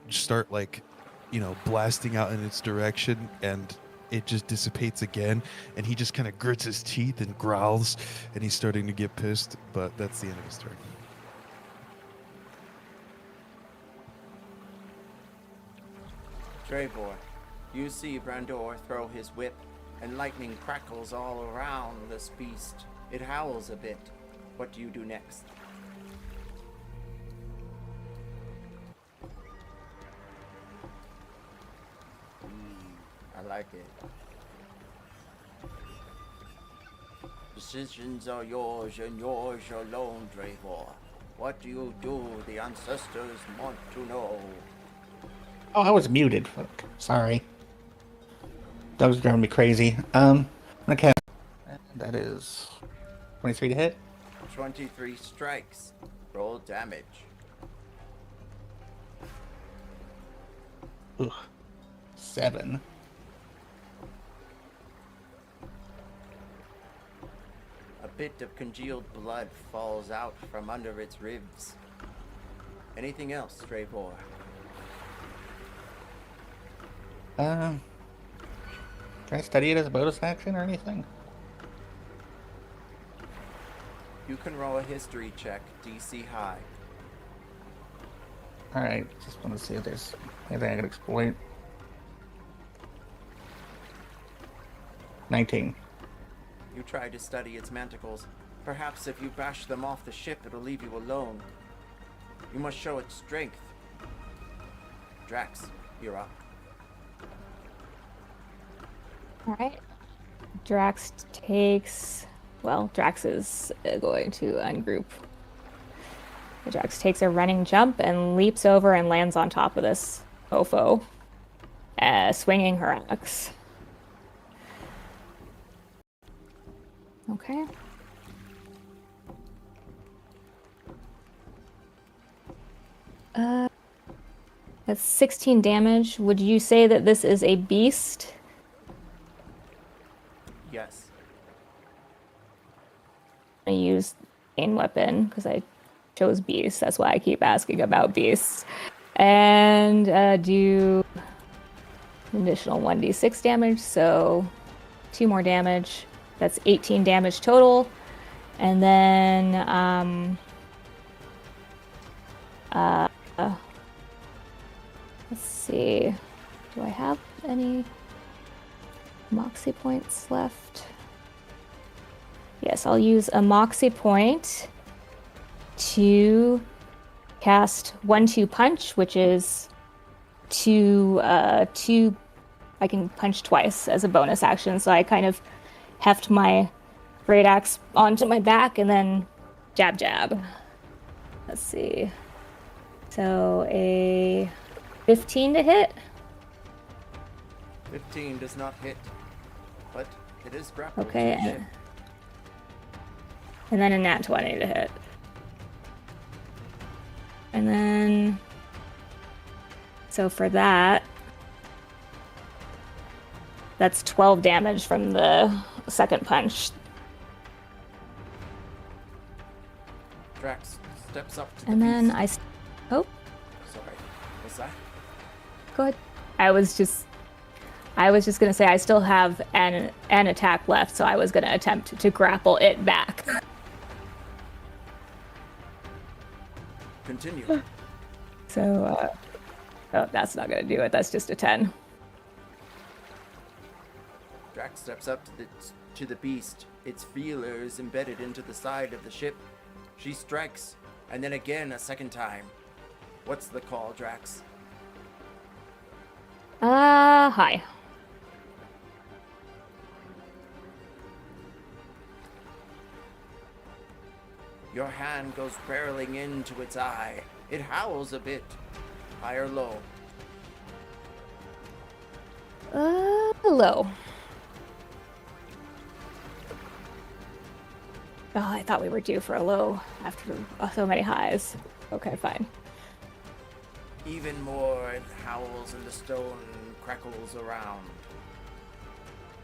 start like, you know, blasting out in its direction, and it just dissipates again, and he just kind of grits his teeth and growls, and he's starting to get pissed, but that's the end of his turn. Trevor, you see Brandor throw his whip, and lightning crackles all around this beast. It howls a bit. What do you do next? I like it. Decisions are yours and yours alone, Trevor. What do you do? The ancestors want to know. Oh, I was muted. Fuck. Sorry. That was driving me crazy. Okay. That is 23 to hit. 23 strikes. Roll damage. Ugh. 7. A bit of congealed blood falls out from under its ribs. Anything else, Trevor? Can I study it as a bonus action or anything? You can roll a history check, DC high. Alright, just want to see if there's anything I can exploit. 19. You try to study its manticles. Perhaps if you bash them off the ship, it'll leave you alone. You must show its strength. Drax, you're up. Alright. Drax takes... Well, Drax is going to ungroup. Drax takes a running jump and leaps over and lands on top of this mofo, swinging her axe. Okay. That's 16 damage. Would you say that this is a beast? Yes. I use main weapon because I chose beasts. That's why I keep asking about beasts. And do additional 1d6 damage, so 2 more damage. That's 18 damage total. And then let's see. Do I have any moxie points left? Yes, I'll use a moxie point to cast 1-2 punch, which is two. I can punch twice as a bonus action, so I kind of heft my great axe onto my back and then jab jab. Let's see. So a 15 to hit. 15 does not hit, but it is grappled. Okay. to the ship. And then a nat 20 to hit. And then, so for that, that's 12 damage from the second punch. Drax steps up to the And then beast. oh, Sorry. What's that? go ahead. I was just gonna say I still have an attack left, so I was gonna attempt to grapple it back. Continue. So, oh, that's not gonna do it. That's just a 10. Drax steps up to the beast, its feelers embedded into the side of the ship. She strikes, and then again a second time. What's the call, Drax? Hi. Your hand goes barreling into its eye. It howls a bit. High or low? Low. Oh, I thought we were due for a low after so many highs. Okay, fine. Even more, it howls and the stone crackles around.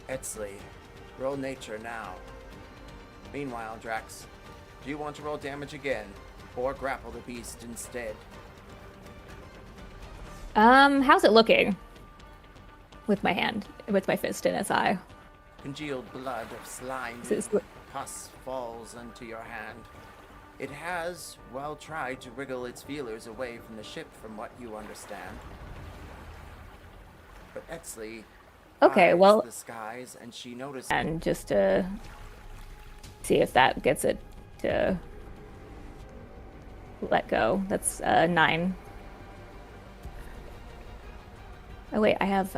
Etsley, roll nature now. Meanwhile, Drax, do you want to roll damage again, or grapple the beast instead? How's it looking? With my hand, with my fist in its eye. Congealed blood of slime pus falls into your hand. It has, well, tried to wriggle its feelers away from the ship, from what you understand. But Etsley Okay, eyes well, the skies, and she notices. and just to see if that gets it to let go. That's 9. Oh wait, I have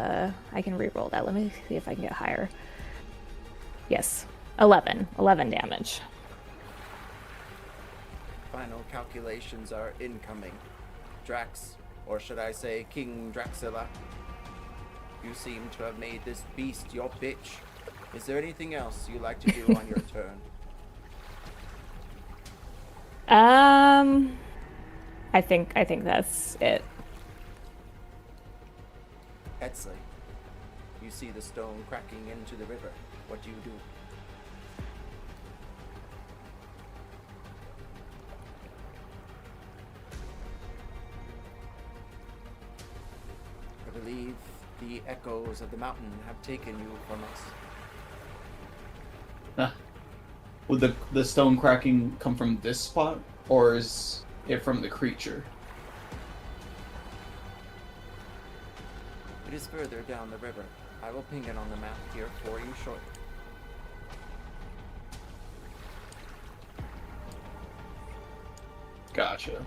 I can re-roll that. Let me see if I can get higher. Yes, 11 damage. Final calculations are incoming. Drax, or should I say King Draxilla, you seem to have made this beast your bitch. Is there anything else you like to do on your turn? I think that's it. Etsley, you see the stone cracking into the river. What do you do? I believe the echoes of the mountain have taken you from us. Would the stone cracking come from this spot, or is it from the creature? It is further down the river. I will ping it on the map here for you shortly. Gotcha.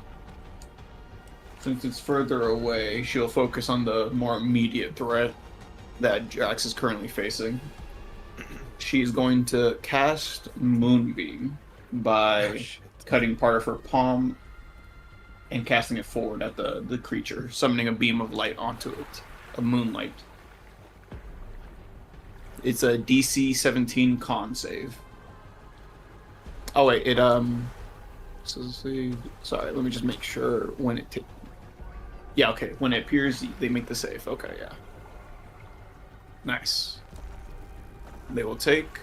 Since it's further away, she'll focus on the more immediate threat that Drax is currently facing. She's going to cast Moonbeam by cutting part of her palm and casting it forward at the creature, summoning a beam of light onto it, a moonlight. It's a DC 17 con save. Oh wait, it sorry, let me just make sure when it yeah, okay, when it appears they make the save. Okay, yeah. Nice. They will take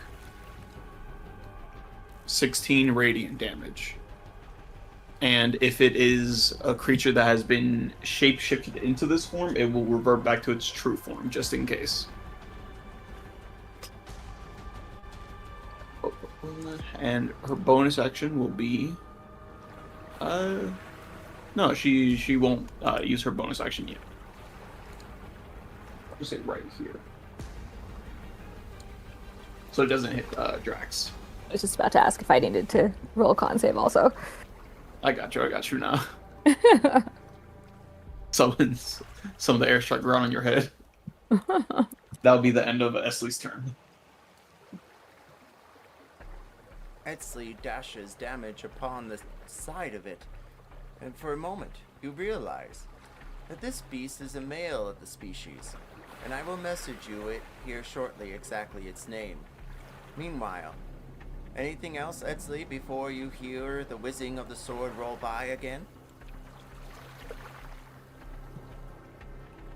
16 radiant damage. And if it is a creature that has been shape-shifted into this form, it will revert back to its true form, just in case. And her bonus action will be... no, she won't use her bonus action yet. I'll just say right here. So it doesn't hit Drax. I was just about to ask if I needed to roll a con save also. I got you now. Some of the airstrike ground on your head. That'll be the end of Esley's turn. Etsley dashes damage upon the side of it, and for a moment you realize that this beast is a male of the species, and I will message you it here shortly exactly its name. Meanwhile, anything else, Etsley, before you hear the whizzing of the sword roll by again?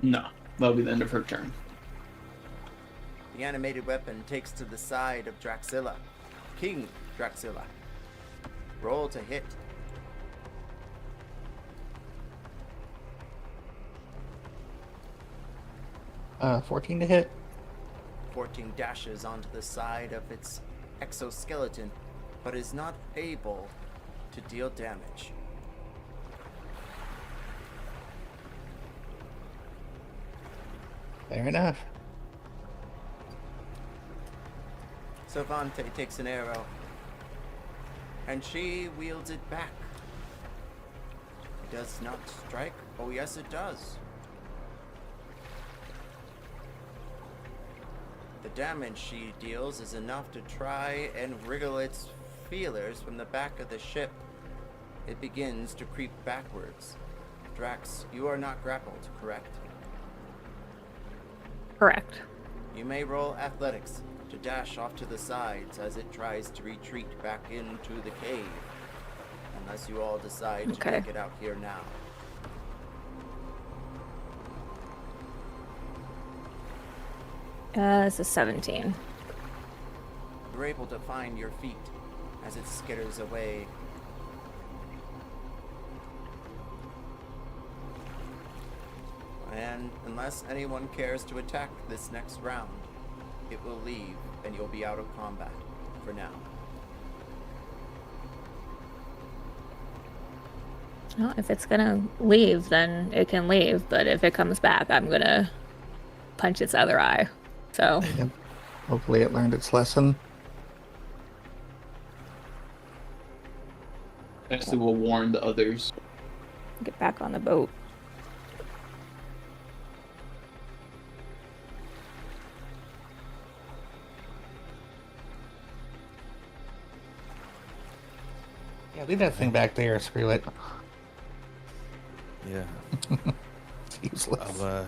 No, that'll be the end of her turn. The animated weapon takes to the side of Draxilla. King Draxilla. Roll to hit. 14 to hit. 14 dashes onto the side of its exoskeleton, but is not able to deal damage. Fair enough. Savante takes an arrow, and she wields it back. It does not strike. Oh, yes, it does. The damage she deals is enough to try and wriggle its feelers from the back of the ship. It begins to creep backwards. Drax, you are not grappled, correct? Correct. You may roll athletics to dash off to the sides as it tries to retreat back into the cave. Unless you all decide to take it out here now. This is 17. You're able to find your feet as it skitters away. And unless anyone cares to attack this next round, it will leave and you'll be out of combat for now. Well, if it's gonna leave, then it can leave. But if it comes back, I'm gonna punch its other eye. So Yep. Hopefully it learned its lesson. Actually, will warn the others. get back on the boat. Yeah, leave that thing back there. Screw it. Yeah. It's useless. I'll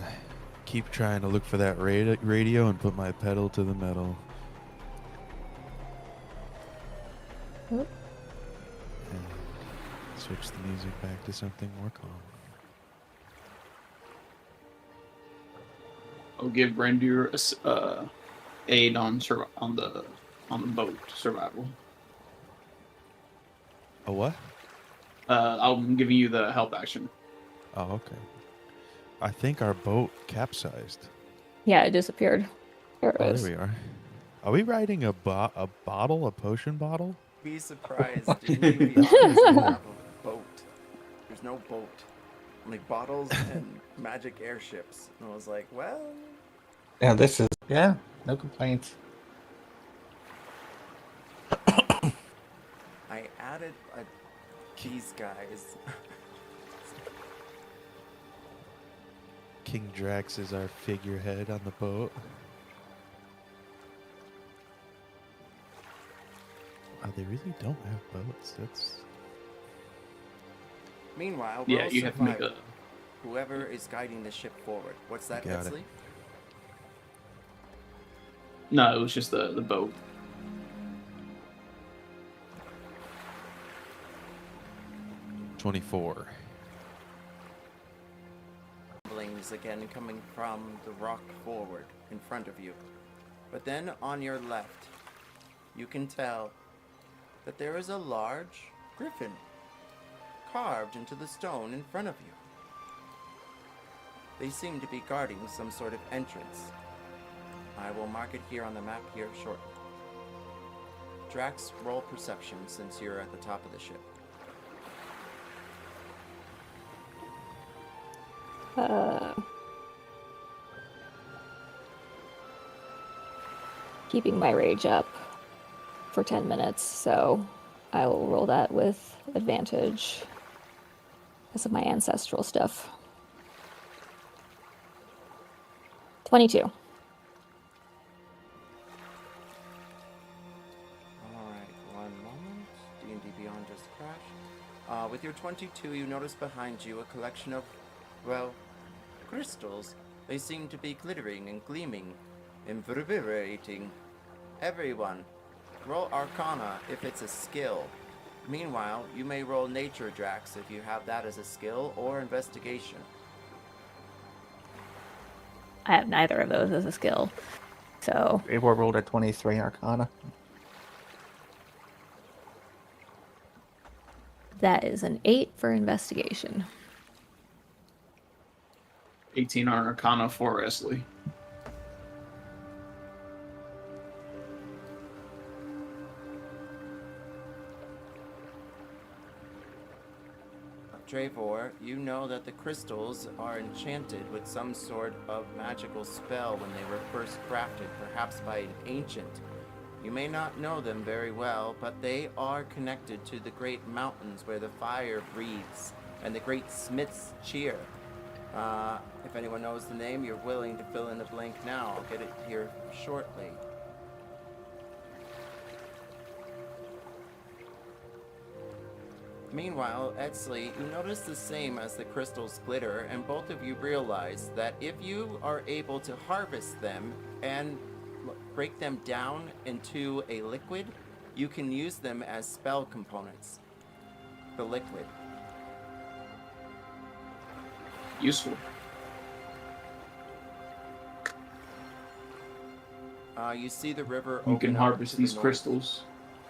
keep trying to look for that radio and put my pedal to the metal. Oop. And switch the music back to something more calm. I'll give Brandir aid on the boat survival. A what? I'm giving you the help action. Oh, okay. I think our boat capsized. Yeah, it disappeared. There it Oh, is. there we are. Are we riding a bottle, a potion bottle? Be surprised if you be honest and have a boat. There's no boat. Only bottles and magic airships. And I was like, well, Yeah, this is... Yeah, no complaints. I added these guys. King Drax is our figurehead on the boat. Oh, they really don't have boats. That's... Meanwhile, Yeah, roll you have to make survival. Whoever is guiding the ship forward. What's that, Got it. Edsley? No, it was just the boat. $24. Rumblings again coming from the rock forward in front of you. But then on your left, you can tell that there is a large griffin carved into the stone in front of you. They seem to be guarding some sort of entrance. I will mark it here on the map here shortly. Drax, roll perception since you're at the top of the ship. Keeping my rage up for 10 minutes, so I will roll that with advantage because of my ancestral stuff. 22. Alright, one moment. D&D Beyond just crashed. With your 22, you notice behind you a collection of, well, crystals. They seem to be glittering and gleaming and vibrating. Everyone, roll Arcana if it's a skill. Meanwhile, you may roll Nature, Drax, if you have that as a skill, or Investigation. I have neither of those as a skill, so Eivor rolled a 23 Arcana. that is an 8 for investigation. 18 on Arcana for Esley. Trevor, you know that the crystals are enchanted with some sort of magical spell when they were first crafted, perhaps by an ancient. You may not know them very well, but they are connected to the great mountains where the fire breathes and the great smiths cheer. If anyone knows the name, you're willing to fill in the blank now. I'll get it here shortly. Meanwhile, Edsley, you notice the same as the crystals glitter, and both of you realize that if you are able to harvest them and break them down into a liquid, you can use them as spell components. The liquid. Useful. You see the river You can open up harvest to the these north crystals.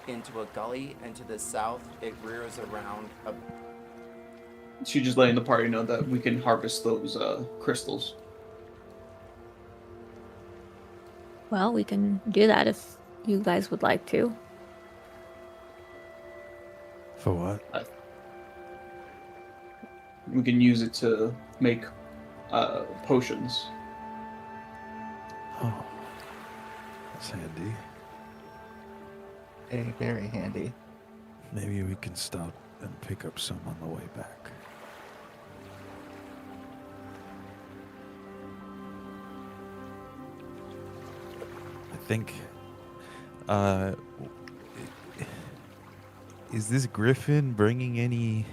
into a gully, and to the south it rears around a She's just letting the party know that we can harvest those crystals. Well, we can do that if you guys would like to. For what? We can use it to make potions. Oh, that's handy. Very, very handy. Maybe we can stop and pick up some on the way back. I think, is this griffin bringing any,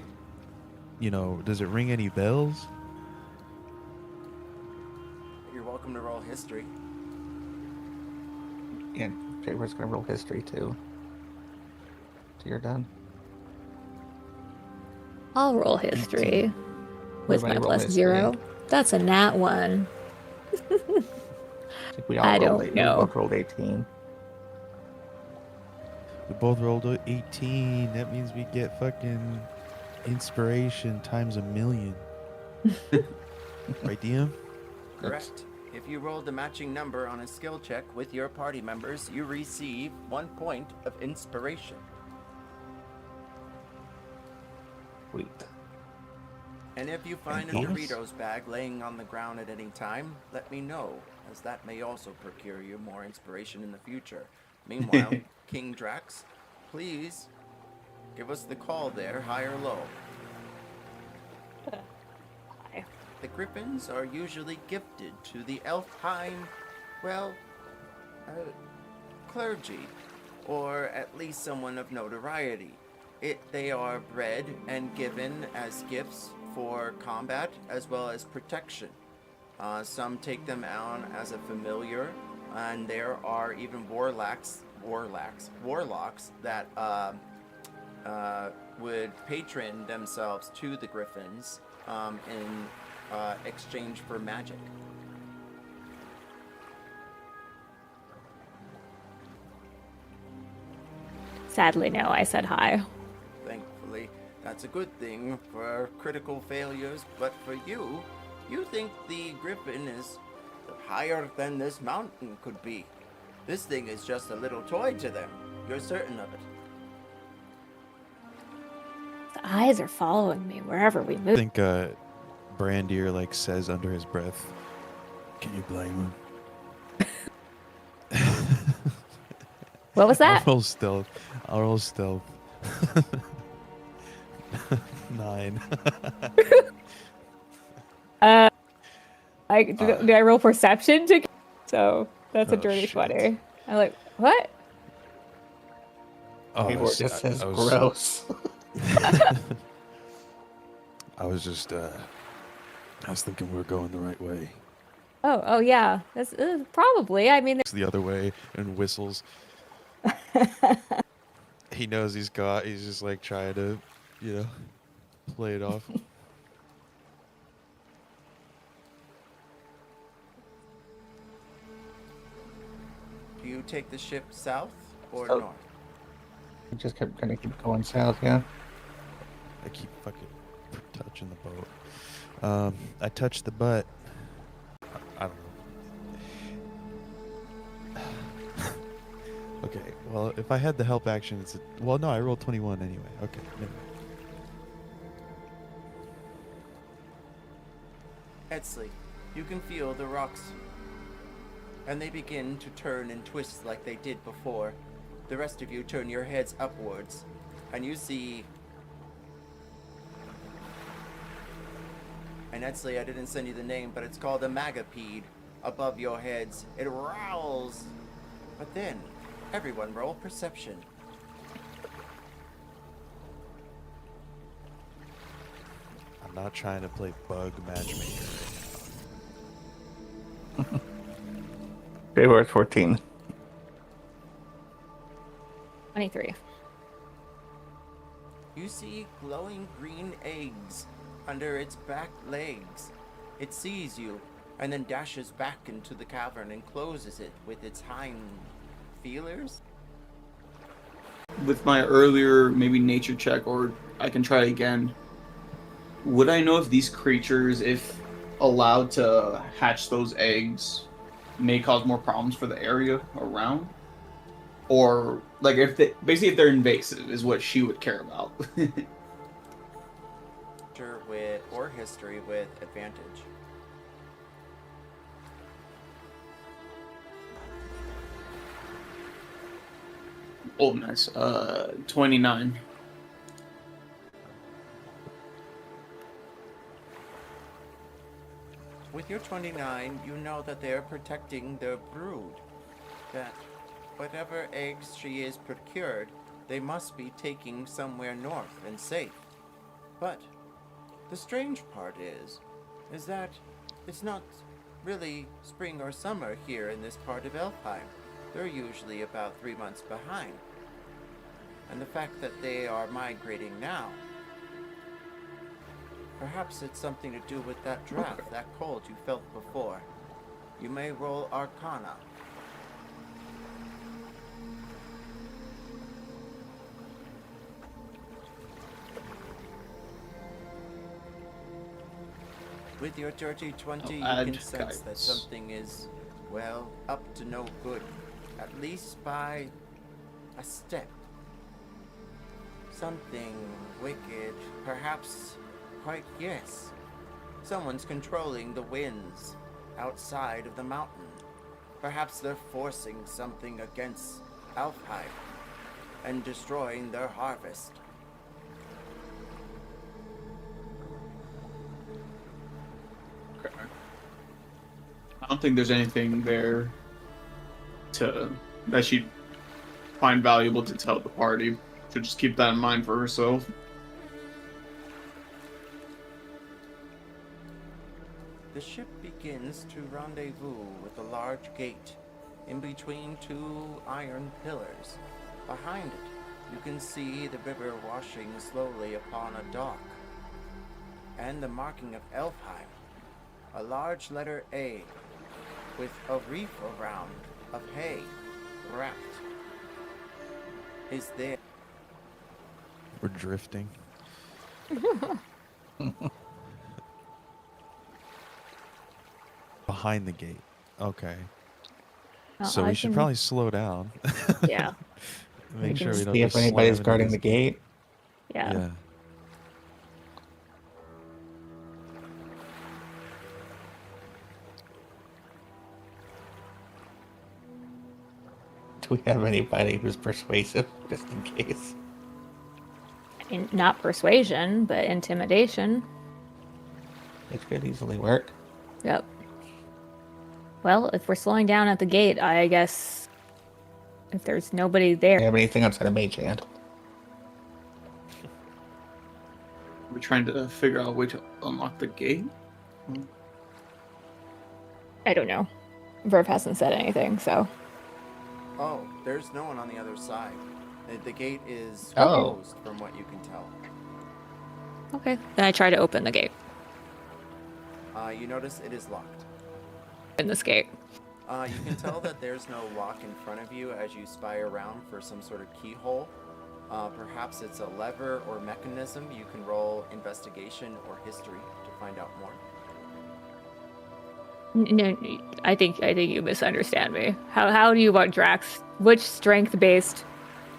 does it ring any bells? You're welcome to roll history. And Trevor's gonna roll history too. So you're done. I'll roll history with my Everybody roll plus history. 0. That's a nat 1. I think we all I rolled don't know. We both rolled 18. We both rolled a 18. That means we get fucking inspiration times 1,000,000. Right, DM? Correct. If you roll the matching number on a skill check with your party members, you receive 1 point of inspiration. Sweet. And if you find a Yes. Doritos bag laying on the ground at any time, let me know, as that may also procure you more inspiration in the future. Meanwhile, King Drax, please give us the call there, high or low. Hi. The griffins are usually gifted to the Alfhiem, clergy, or at least someone of notoriety. They are bred and given as gifts for combat as well as protection. Some take them on as a familiar, and there are even warlocks that would patron themselves to the griffins in exchange for magic. Sadly, no, I said hi. Thankfully, that's a good thing for critical failures, but for you think the griffin is higher than this mountain could be. This thing is just a little toy to them. You're certain of it. The eyes are following me wherever we I move. think Brandier says under his breath, "Can you blame him?" What was that? I'll roll stealth. 9. Do I roll perception to? So that's a Oh, dirty shit. 20. I'm like, what? Oh, Trevor just says I was- gross. I was just, I was thinking we were going the right way. Oh yeah. That's probably. I mean, It's the other way and whistles. He knows he's just trying to, play it off. Do you take the ship south or Oh. north? We just gonna keep going south, yeah. I keep fucking touching the boat. I touched the butt. I don't know. Okay, well, if I had the help action, no, I rolled 21 anyway. Okay, never mind. Edsley, you can feel the rocks, and they begin to turn and twist like they did before. The rest of you turn your heads upwards, and you see... And Edsley, I didn't send you the name, but it's called a magapede. Above your heads, it growls. But then, everyone roll perception. I'm not trying to play bug matchmaker right now. Favor 14. 23. You see glowing green eggs under its back legs. It sees you, and then dashes back into the cavern and closes it with its hind feelers. With my earlier maybe nature check, or I can try again, would I know if these creatures, if allowed to hatch those eggs, may cause more problems for the area around? Or, like, if they, basically if they're invasive is what she would care about. With or history with advantage. Oh, nice. 29. With your 29, you know that they are protecting their brood. That whatever eggs she is procured, they must be taking somewhere north and safe. But the strange part is that it's not really spring or summer here in this part of Alfhiem. They're usually about 3 months behind. And the fact that they are migrating now, perhaps it's something to do with that draft, that cold you felt before. You may roll Arcana. With your dirty 20, you can sense that something is, well, up to no good. At least by a step. Something wicked, perhaps quite yes. Someone's controlling the winds outside of the mountain. Perhaps they're forcing something against Alfhiem and destroying their harvest. Okay. I don't think there's anything there that she'd find valuable to tell the party. She'll just keep that in mind for herself. The ship begins to rendezvous with a large gate in between two iron pillars. Behind it, you can see the river washing slowly upon a dock, and the marking of Alfhiem, a large letter A, with a reef around of hay wrapped, is there. We're drifting. Behind the gate. Okay. So we should probably slow down. Yeah. Make sure we don't see if just anybody's slam into guarding this the gate. Yeah. Do we have anybody who's persuasive, just in case? Not persuasion, but intimidation. It could easily work. Yep. Well, if we're slowing down at the gate, I guess if there's nobody Do there. you have anything outside of Mage Hand? We're trying to figure out a way to unlock the gate. I don't know. Verve hasn't said anything, so. Oh, there's no one on the other side. The gate is Oh. closed from what you can tell. Okay. Then I try to open the gate You notice it is locked. in this gate. You can tell that there's no lock in front of you as you spy around for some sort of keyhole. Perhaps it's a lever or mechanism. You can roll investigation or history to find out more. No, I think you misunderstand me. How do you want Drax? Which strength-based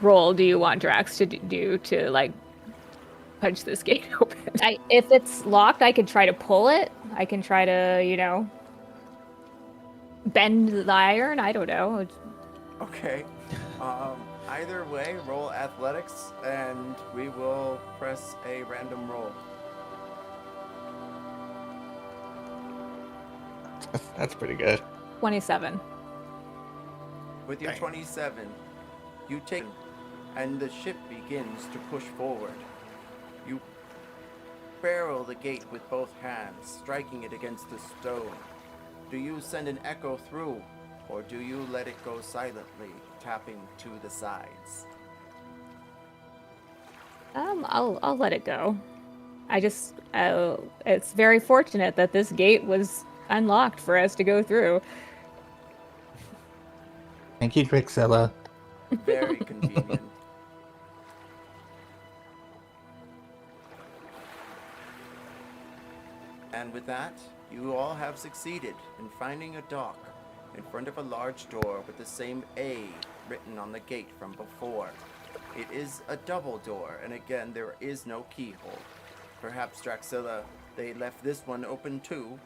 role do you want Drax to do to like punch this gate open. If it's locked, I could try to pull it. I can try to, bend the iron. I don't know. Okay. Either way, roll athletics, and we will press a random roll. That's pretty good. 27. With your Dang. 27, you take, and the ship begins to push forward. You barrel the gate with both hands, striking it against the stone. Do you send an echo through, or do you let it go silently, tapping to the sides? I'll let it go. It's very fortunate that this gate was unlocked for us to go through. Thank you, Drixella. Very convenient. And with that, you all have succeeded in finding a dock in front of a large door with the same A written on the gate from before. It is a double door, and again, there is no keyhole. Perhaps, Draxilla, they left this one open too.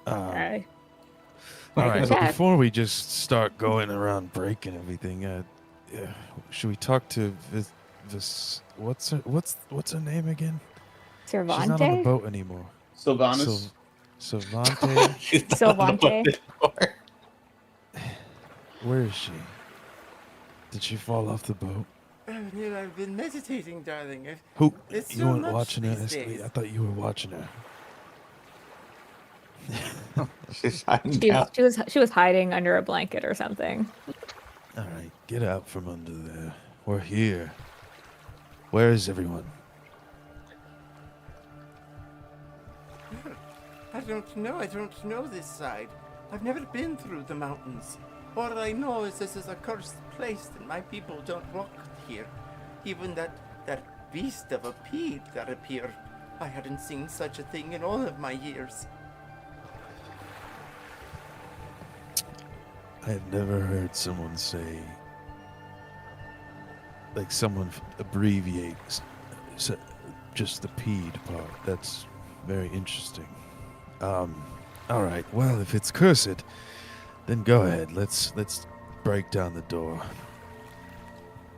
Okay. All I right, can but check. before we just start going around breaking everything, should we talk to this? What's her name again? She's not on the Cervante? boat anymore. Sylvanas. Savante. She's not on the Sylvante? boat anymore. Where is she? Did she fall off the boat? I've been meditating, darling. Who? It's You so weren't much watching her, these Estelle? days. I thought you were watching her. She's hiding down. She was hiding under a blanket or something. All right, get out from under there. We're here. Where is everyone? I don't know. I don't know this side. I've never been through the mountains. All I know is this is a cursed place and my people don't walk here. Even that beast of a pig that appeared. I hadn't seen such a thing in all of my years. I've never heard someone say, like someone abbreviate just the peed part. That's very interesting. All right. Well, if it's cursed, then go ahead. Let's break down the door.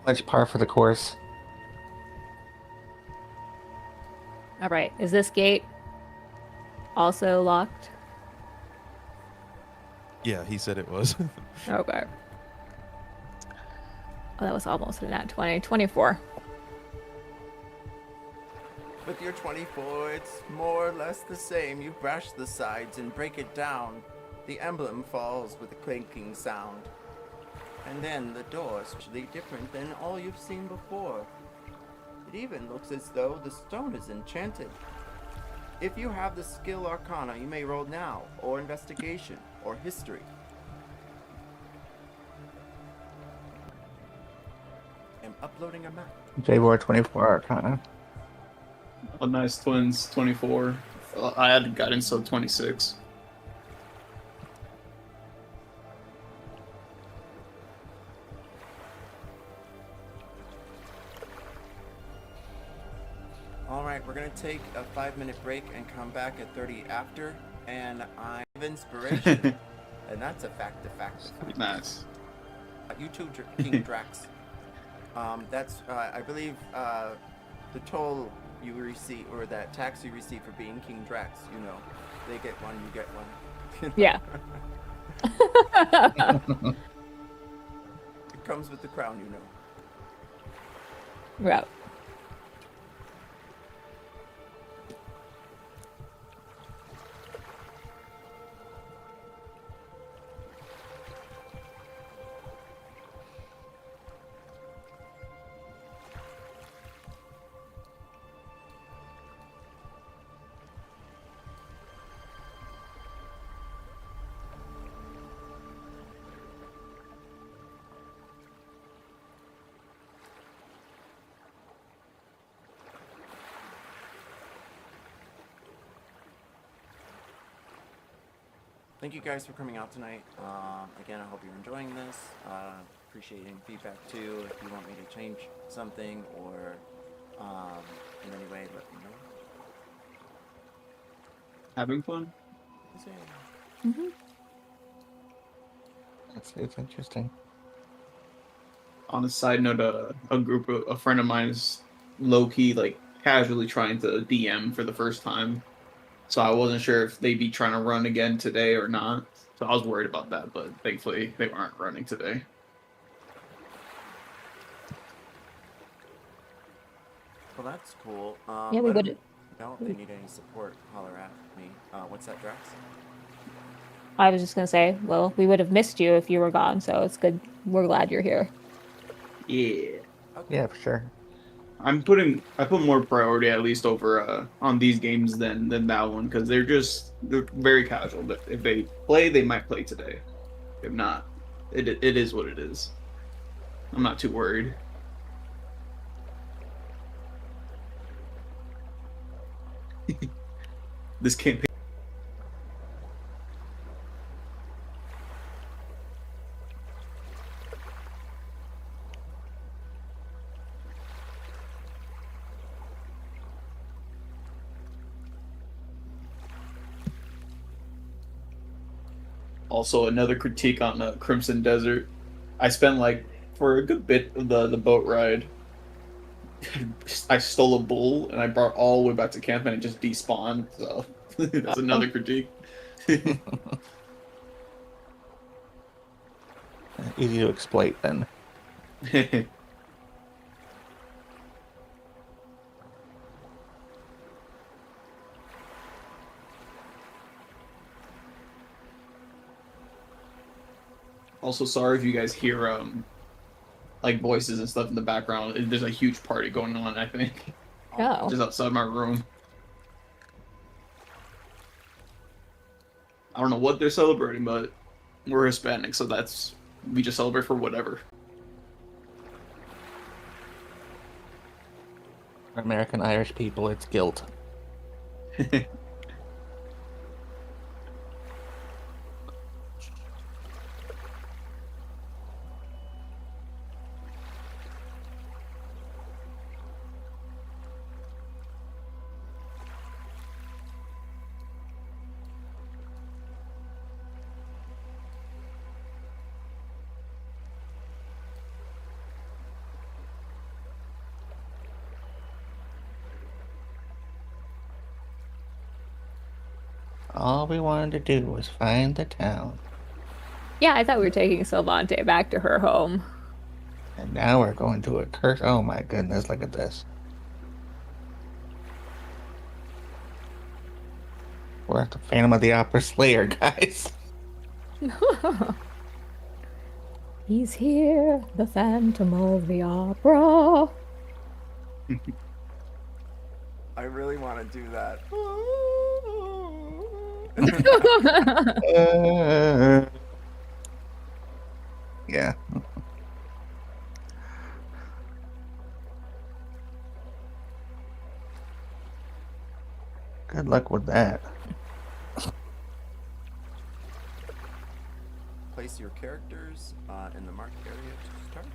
Much par for the course. All right. Is this gate also locked? Yeah, he said it was. Okay. Oh, that was almost a nat 20. 24. With your 24, it's more or less the same. You brush the sides and break it down. The emblem falls with a clinking sound. And then the door is actually different than all you've seen before. It even looks as though the stone is enchanted. If you have the skill Arcana, you may roll now, or Investigation, or History. I'm uploading a map. J-War 24 Arcana. Oh, nice twins. 24. I had guidance of 26. Alright, we're going to take a 5-minute break and come back at 30 after. And I have inspiration. And that's a fact. Nice. You too, King Drax. That's, I believe, the toll you receive, or that tax you receive for being King Drax. You know, they get one, you get one. Yeah. It comes with the crown, you know. Right. Thank you guys for coming out tonight. Again, I hope you're enjoying this. appreciate any feedback too. If you want me to change something or in any way, let me know. Having fun? So, Mm-hmm. It's interesting. On a side note, a friend of mine is low key like casually trying to DM for the first time. So I wasn't sure if they'd be trying to run again today or not. So I was worried about that, but thankfully they weren't running today. well, that's cool. Yeah, we let would. 'em know if they need any support. Holler at me. What's that, Drax? I was just gonna say, well, we would have missed you if you were gone, so it's good. We're glad you're here. Yeah. Okay. Yeah, for sure. I put more priority at least over on these games than that one because they're very casual. But if they play, they might play today. If not, it is what it is. I'm not too worried. This campaign. Also, another critique on Crimson Desert. I spent like for a good bit of the boat ride. I stole a bull and I brought all the way back to camp and it just despawned. So that's another critique. Easy to exploit then. Also, sorry if you guys hear like voices and stuff in the background. There's a huge party going on, I think, Oh. just outside my room. I don't know what they're celebrating, but we're Hispanic, so we just celebrate for whatever. For American Irish people, it's guilt. All we wanted to do was find the town. Yeah, I thought we were taking Silvante back to her home. And now we're going to a curse. Oh my goodness, look at this. We're at the Phantom of the Opera Slayer, guys. He's here, the Phantom of the Opera. I really want to do that. Yeah. Good luck with that. Place your characters in the marked area to start.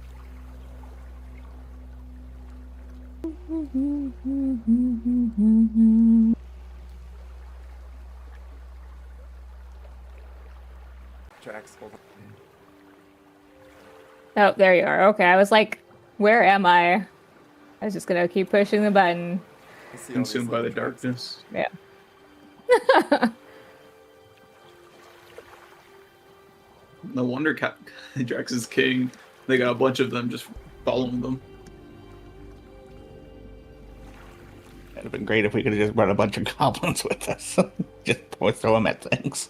Drax, hold on. Oh, there you are. Okay, I was like, where am I? I was just gonna keep pushing the button. I see all these Consumed by the little Drax. darkness. Yeah. No wonder Drax is king. They got a bunch of them just following them. It'd have been great if we could have just brought a bunch of goblins with us. Just throw them at things.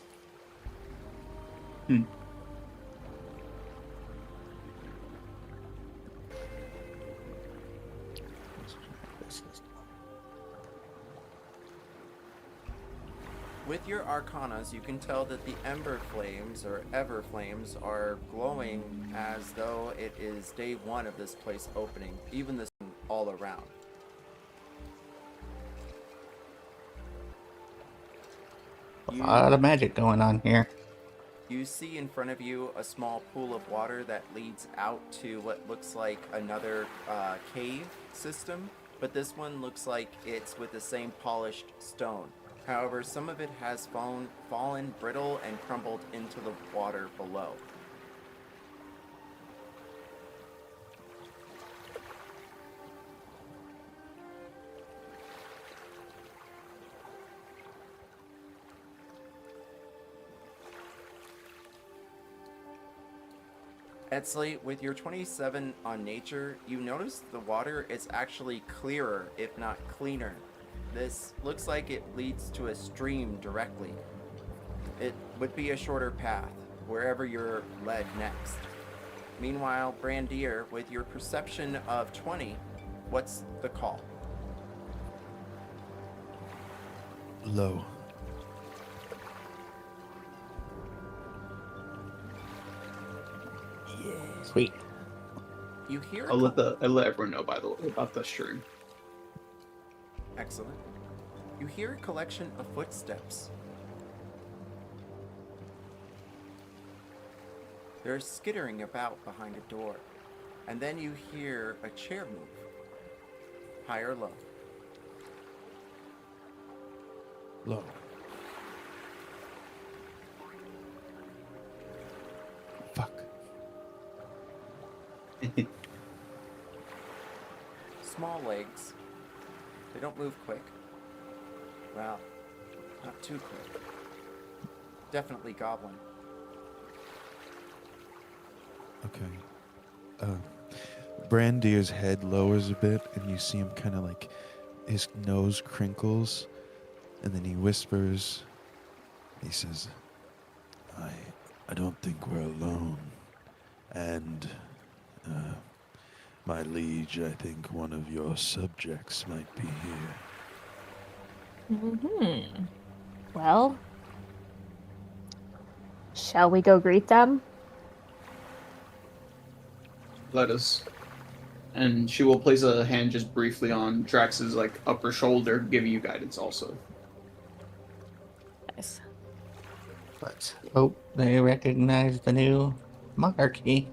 With your arcanas, you can tell that the ember flames or ever flames are glowing as though it is day one of this place opening, even this all around. A lot of magic going on here. You see in front of you a small pool of water that leads out to what looks like another cave system, but this one looks like it's with the same polished stone. However, some of it has fallen brittle and crumbled into the water below. Edsley, with your 27 on nature, you notice the water is actually clearer, if not cleaner. This looks like it leads to a stream directly. It would be a shorter path, wherever you're led next. Meanwhile, Brandier, with your perception of 20, what's the call? Low. Sweet. You hear I'll let everyone know, by the way, about the stream. Excellent. You hear a collection of footsteps. They're skittering about behind a door, and then you hear a chair move. High or low? Low. Fuck. Small legs. They don't move quick. Well, not too quick. Definitely goblin. Okay. Brandier's head lowers a bit, and you see him kind of like his nose crinkles, and then he whispers. He says, I don't think we're alone. And, my liege, I think one of your subjects might be here. Well, shall we go greet them? Let us. And she will place a hand just briefly on Drax's like upper shoulder, giving you guidance also. Nice. Let's hope they recognize the new monarchy.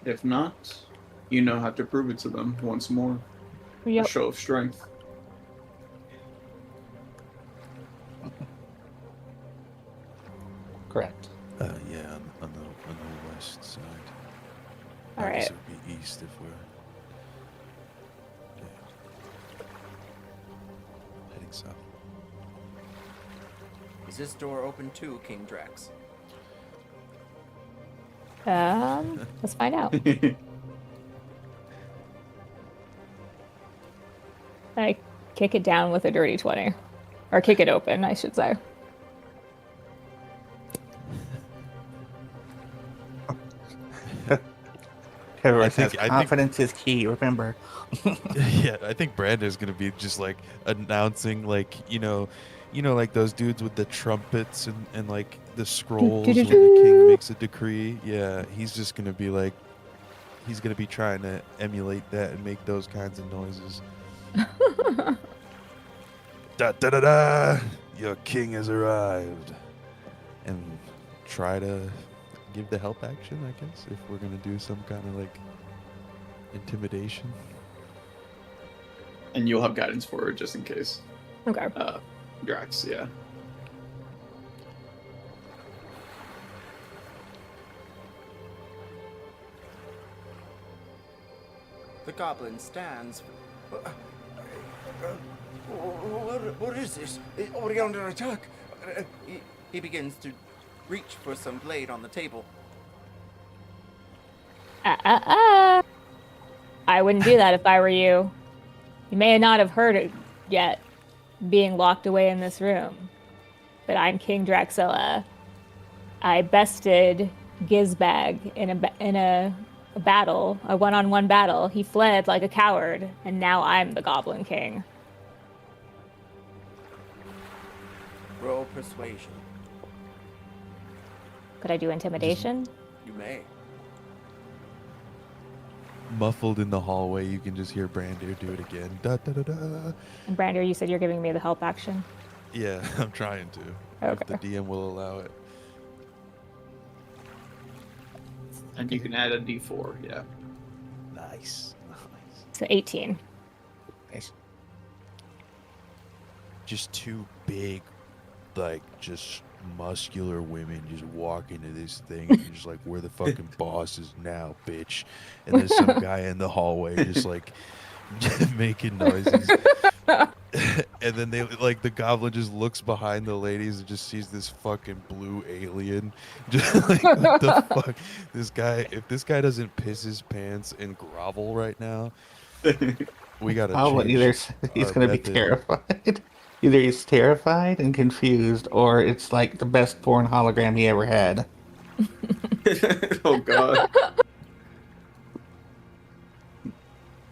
If not, you know how to prove it to them once more. Yep. A show of strength. Correct. Yeah, on the west side. All I guess right. it would be east if we're heading south. Is this door open too, King Drax? Let's find out. I kick it down with a dirty 20. Or kick it open, I should say. Everyone think- says I think- confidence is key, remember. Yeah, I think Brandon's gonna be just like announcing, like like those dudes with the trumpets and like the scrolls when the king makes a decree. Yeah, he's just gonna be like, he's gonna be trying to emulate that and make those kinds of noises. Da da da da! Your king has arrived, and try to give the help action, I guess, if we're gonna do some kind of like intimidation. And you'll have guidance for her just in case. Okay. Drax, yeah. The goblin stands. What is this? Are we under attack? He begins to reach for some blade on the table. I wouldn't do that if I were you. You may not have heard it yet, being locked away in this room. But I'm King Draxilla. I bested Gizbag in a battle, a one-on-one battle. He fled like a coward, and now I'm the Goblin King. Roll persuasion. Could I do intimidation? You may. muffled in the hallway. You can just hear Brandir do it again. Da, da, da, da. And Brander, you said you're giving me the help action. Yeah, I'm trying to. If the Okay. DM will allow it. And you can add a D4, yeah. Nice. So 18. Nice. Just two big, like, just muscular women just walk into this thing and just like, we're the fucking bosses now, bitch. And there's some guy in the hallway just like making noises. And then they like the goblin just looks behind the ladies and just sees this fucking blue alien. Just like, what the fuck? This guy, if this guy doesn't piss his pants and grovel right now, we gotta Oh, change either he's our gonna be method. terrified. Either he's terrified and confused, or it's like the best porn hologram he ever had. Oh god.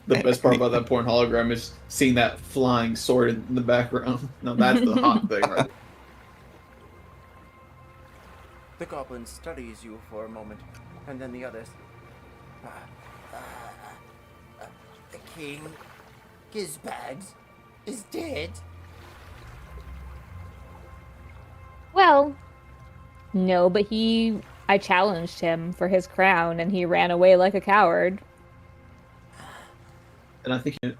The best part about that porn hologram is seeing that flying sword in the background. No, that's the hot thing, right? The goblin studies you for a moment, and then the others. The king, his bags, is dead. Well, no, but I challenged him for his crown and he ran away like a coward. And I think, or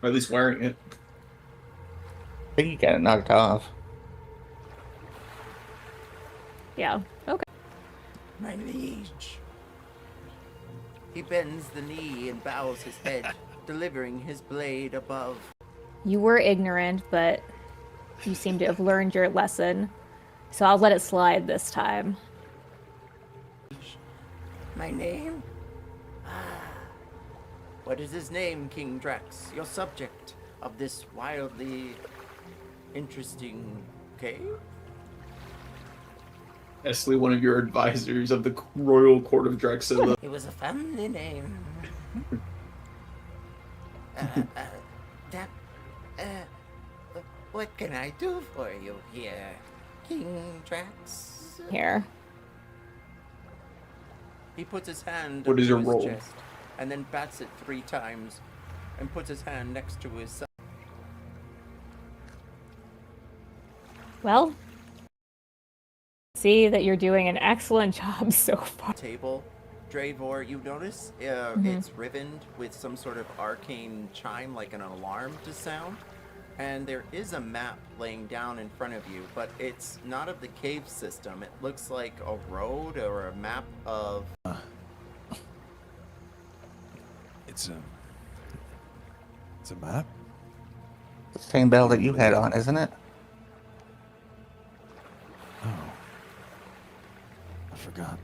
at least wearing it. I think he got it knocked off. Yeah. Okay. My liege. He bends the knee and bows his head, delivering his blade above. You were ignorant, but you seem to have learned your lesson. So I'll let it slide this time. My name? What is his name, King Drax? Your subject of this wildly interesting cave? Esley, one of your advisors of the Royal Court of Drexilla. It was a family name. What can I do for you here, King Drax? Here. He puts his hand What up is to your his role? chest and then bats it 3 times and puts his hand next to his Well, see that you're doing an excellent job so far. table. Dravor, you notice it's ribboned with some sort of arcane chime, like an alarm to sound. And there is a map laying down in front of you, but it's not of the cave system. It looks like a road or a map of... It's a map? The same bell that you had on, isn't it? Oh. I forgot.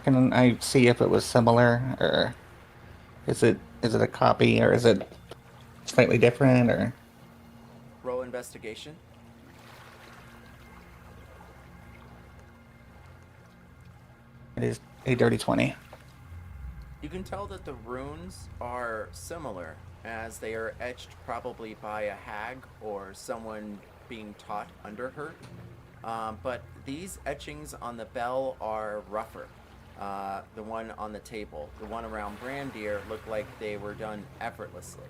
Can I see if it was similar, or is it a copy, or is it slightly different, or? Roll investigation. It is a dirty 20. You can tell that the runes are similar, as they are etched probably by a hag or someone being taught under her. But these etchings on the bell are rougher. The one on the table, the one around Brandir, looked like they were done effortlessly.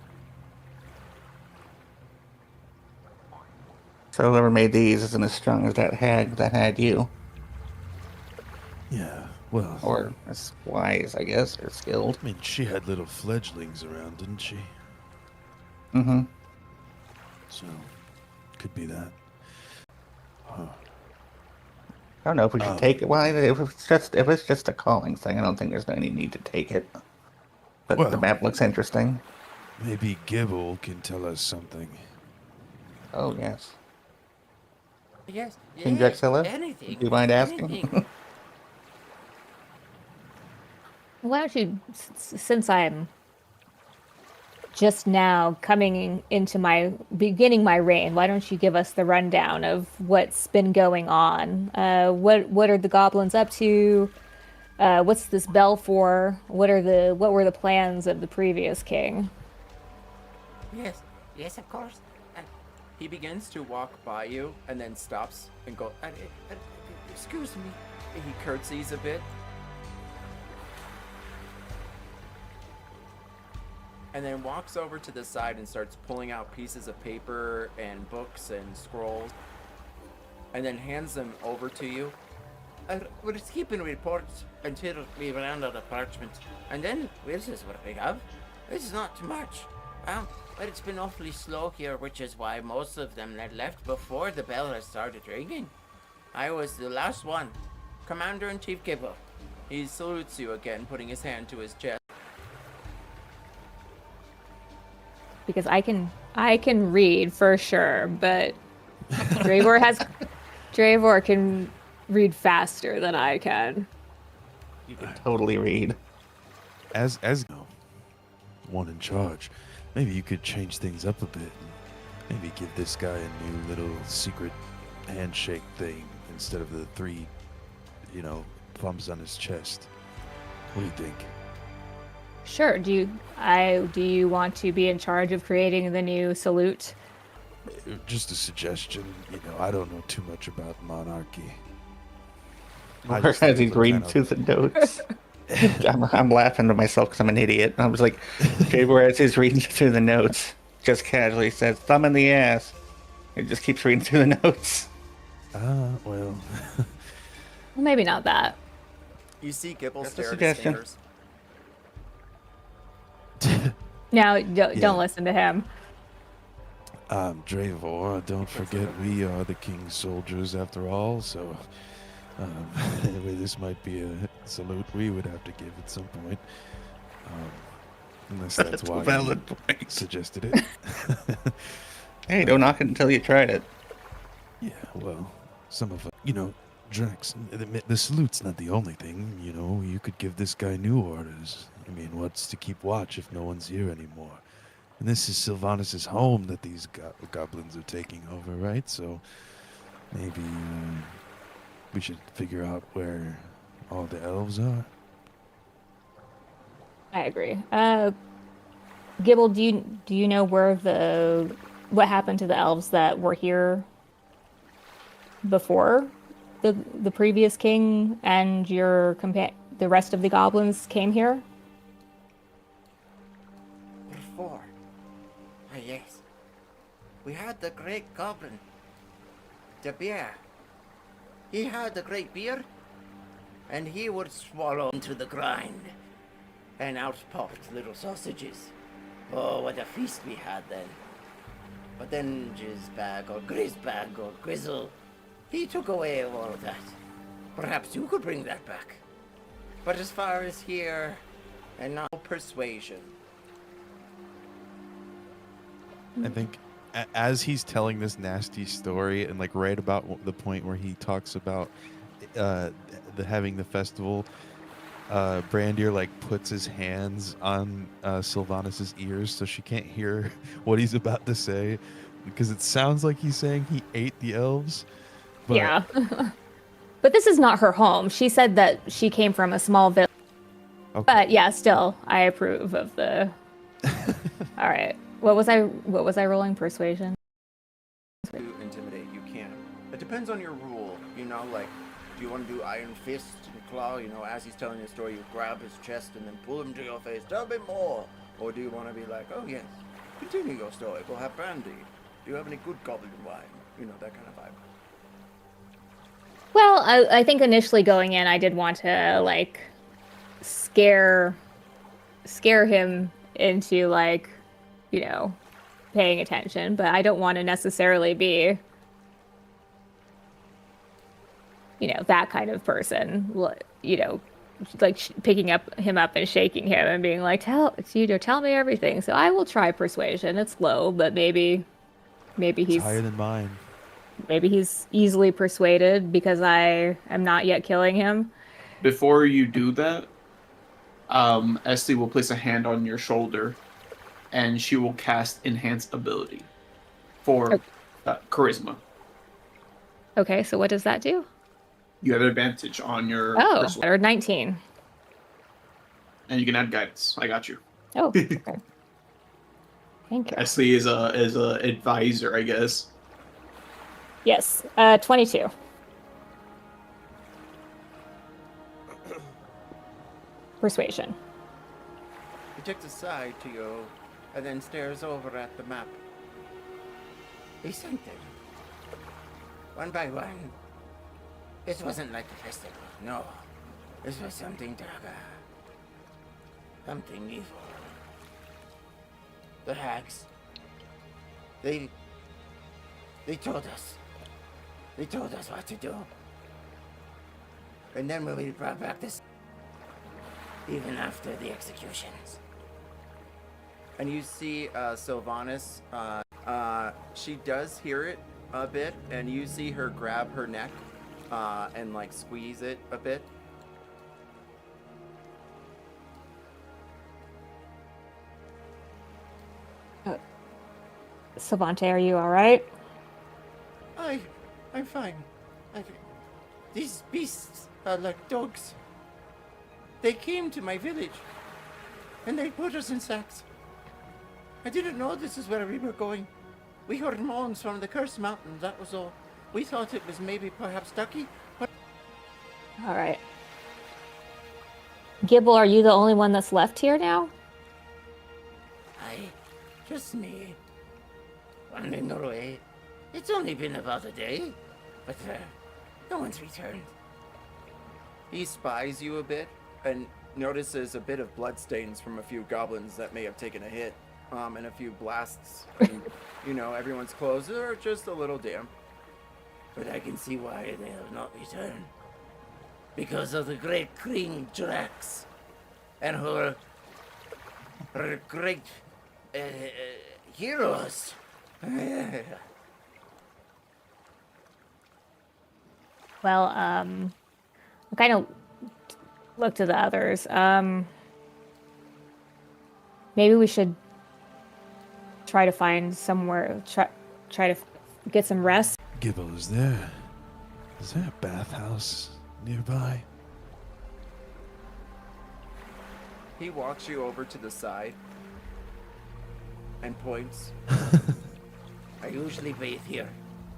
So whoever made these isn't as strong as that hag that had you, Yeah, well. or as wise, I guess, or skilled. I mean, she had little fledglings around, didn't she? Mm-hmm. So, could be that. Huh. I don't know if we should take it. Well, if it's just a calling thing, I don't think there's any need to take it. But the Well- map looks interesting. Maybe Gibble can tell us something. Oh yes. Yes, King Drexilla? anything. Do you mind asking? anything. Why don't you, since I'm just now beginning my reign, why don't you give us the rundown of what's been going on? What are the goblins up to? What's this bell for? What were the plans of the previous king? Yes, of course. He begins to walk by you and then stops and go, Excuse me. He curtsies a bit. And then walks over to the side and starts pulling out pieces of paper and books and scrolls. And then hands them over to you. We're keeping reports until we run out of parchment. And then, this is what we have. This is not too much. But it's been awfully slow here, which is why most of them had left before the bell had started ringing. I was the last one. Commander-in-Chief Gibble. He salutes you again, putting his hand to his chest. Because I can read for sure, but Dravor can read faster than I can. You can totally read. As no, one in charge, maybe you could change things up a bit. Maybe give this guy a new little secret handshake thing instead of the 3, thumbs on his chest. What do you think? Sure. Do you want to be in charge of creating the new salute? Just a suggestion. I don't know too much about monarchy. Or as he's reading through the notes. I'm laughing to myself because I'm an idiot. I was like, Dravor, as he's reading through the notes, just casually says, thumb in the ass. He just keeps reading through the notes. Well. Well, maybe not that. You see Gibble That's a stare at his suggestion. fingers. No, don't listen to him. Dravor, don't forget we are the king's soldiers after all, so anyway, this might be a salute we would have to give at some point. Unless that's why valid you suggested it. Hey, don't knock it until you tried it. Yeah, well, some of us, Drax, the salute's not the only thing, you could give this guy new orders. I mean, what's to keep watch if no one's here anymore? And this is Sylvanas' home that these goblins are taking over, right? So maybe we should figure out where all the elves are. I agree. Gibble, do you know what happened to the elves that were here before the previous king and the rest of the goblins came here? Before. Yes. We had the great goblin. The bear. He had the great beard, and he would swallow into the grind. And out popped little sausages. Oh, what a feast we had then. But then Jizzbag or Grizzbag or Grizzle, he took away all of that. Perhaps you could bring that back. But as far as here, and now persuasion. I think as he's telling this nasty story and right about the point where he talks about having the festival, Brandir puts his hands on Sylvanas' ears so she can't hear what he's about to say, because it sounds like he's saying he ate the elves. But... Yeah. But this is not her home. She said that she came from a small village. Okay. But yeah, still, I approve of the... All right. What was I rolling? Persuasion? To intimidate, you can. It depends on your rule. Do you want to do Iron Fist and Claw? As he's telling the story, you grab his chest and then pull him to your face. Tell me more. Or do you want to be like, oh yes, continue your story. We'll have brandy. Do you have any good goblin wine? That kind of vibe. Well, I think initially going in, I did want to scare him into paying attention, but I don't want to necessarily be that kind of person, picking him up and shaking him and being like, tell me everything. So I will try persuasion. It's low, but maybe it's he's higher than mine. Maybe he's easily persuaded because I am not yet killing him. Before you do that, Esty will place a hand on your shoulder, and she will cast Enhance Ability for Charisma. Okay, so what does that do? You have advantage on your or 19. And you can add Guidance. I got you. Oh, okay. Thank you. Esty is a advisor, I guess. Yes, 22. persuasion. He takes a side to you and then stares over at the map. He sent them. One by one. This wasn't like a festival, no. This was something darker. Something evil. The hags. They told us. They told us what to do. And then when we brought back this, even after the executions. And you see Sylvanas, she does hear it a bit, and you see her grab her neck and like squeeze it a bit. Savante, are you all right? I'm fine. These beasts are like dogs. They came to my village, and they put us in sacks. I didn't know this is where we were going. We heard moans from the Cursed Mountains, that was all. We thought it was maybe perhaps Ducky, but... All right. Gibble, are you the only one that's left here now? Just me. I'm in Norway. It's only been about a day, but no one's returned. He spies you a bit and notices a bit of bloodstains from a few goblins that may have taken a hit, and a few blasts. And, you know, everyone's clothes are just a little damp. But I can see why they have not returned. Because of the great Queen Drax and her great heroes. Well, I kind of look to the others. Maybe we should try to find somewhere, try to get some rest. Gibble, is there a bathhouse nearby? He walks you over to the side and points. I usually bathe here.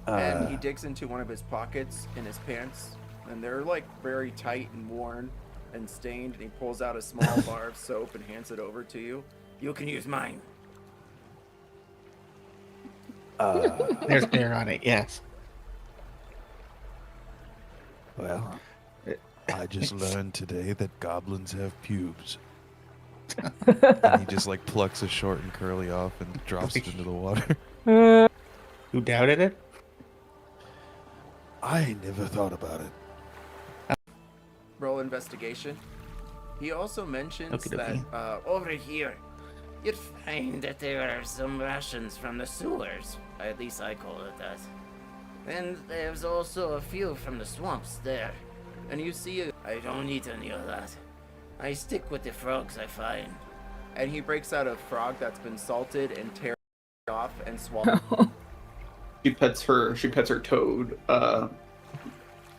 And he digs into one of his pockets in his pants, and they're like very tight and worn and stained, and he pulls out a small bar of soap and hands it over to you. You can use mine. There's beer on it, yes. Well, I just learned today that goblins have pubes. And he just like plucks a short and curly off and drops it into the water. Who doubted it? I never thought about it. Roll investigation. He also mentions Okie dokie. that over here, you'd find that there are some rations from the sewers. At least I call it that. And there's also a few from the swamps there. And you see, I don't eat any of that. I stick with the frogs I find. And he breaks out a frog that's been salted and tears it off and swallowed. She pets her toad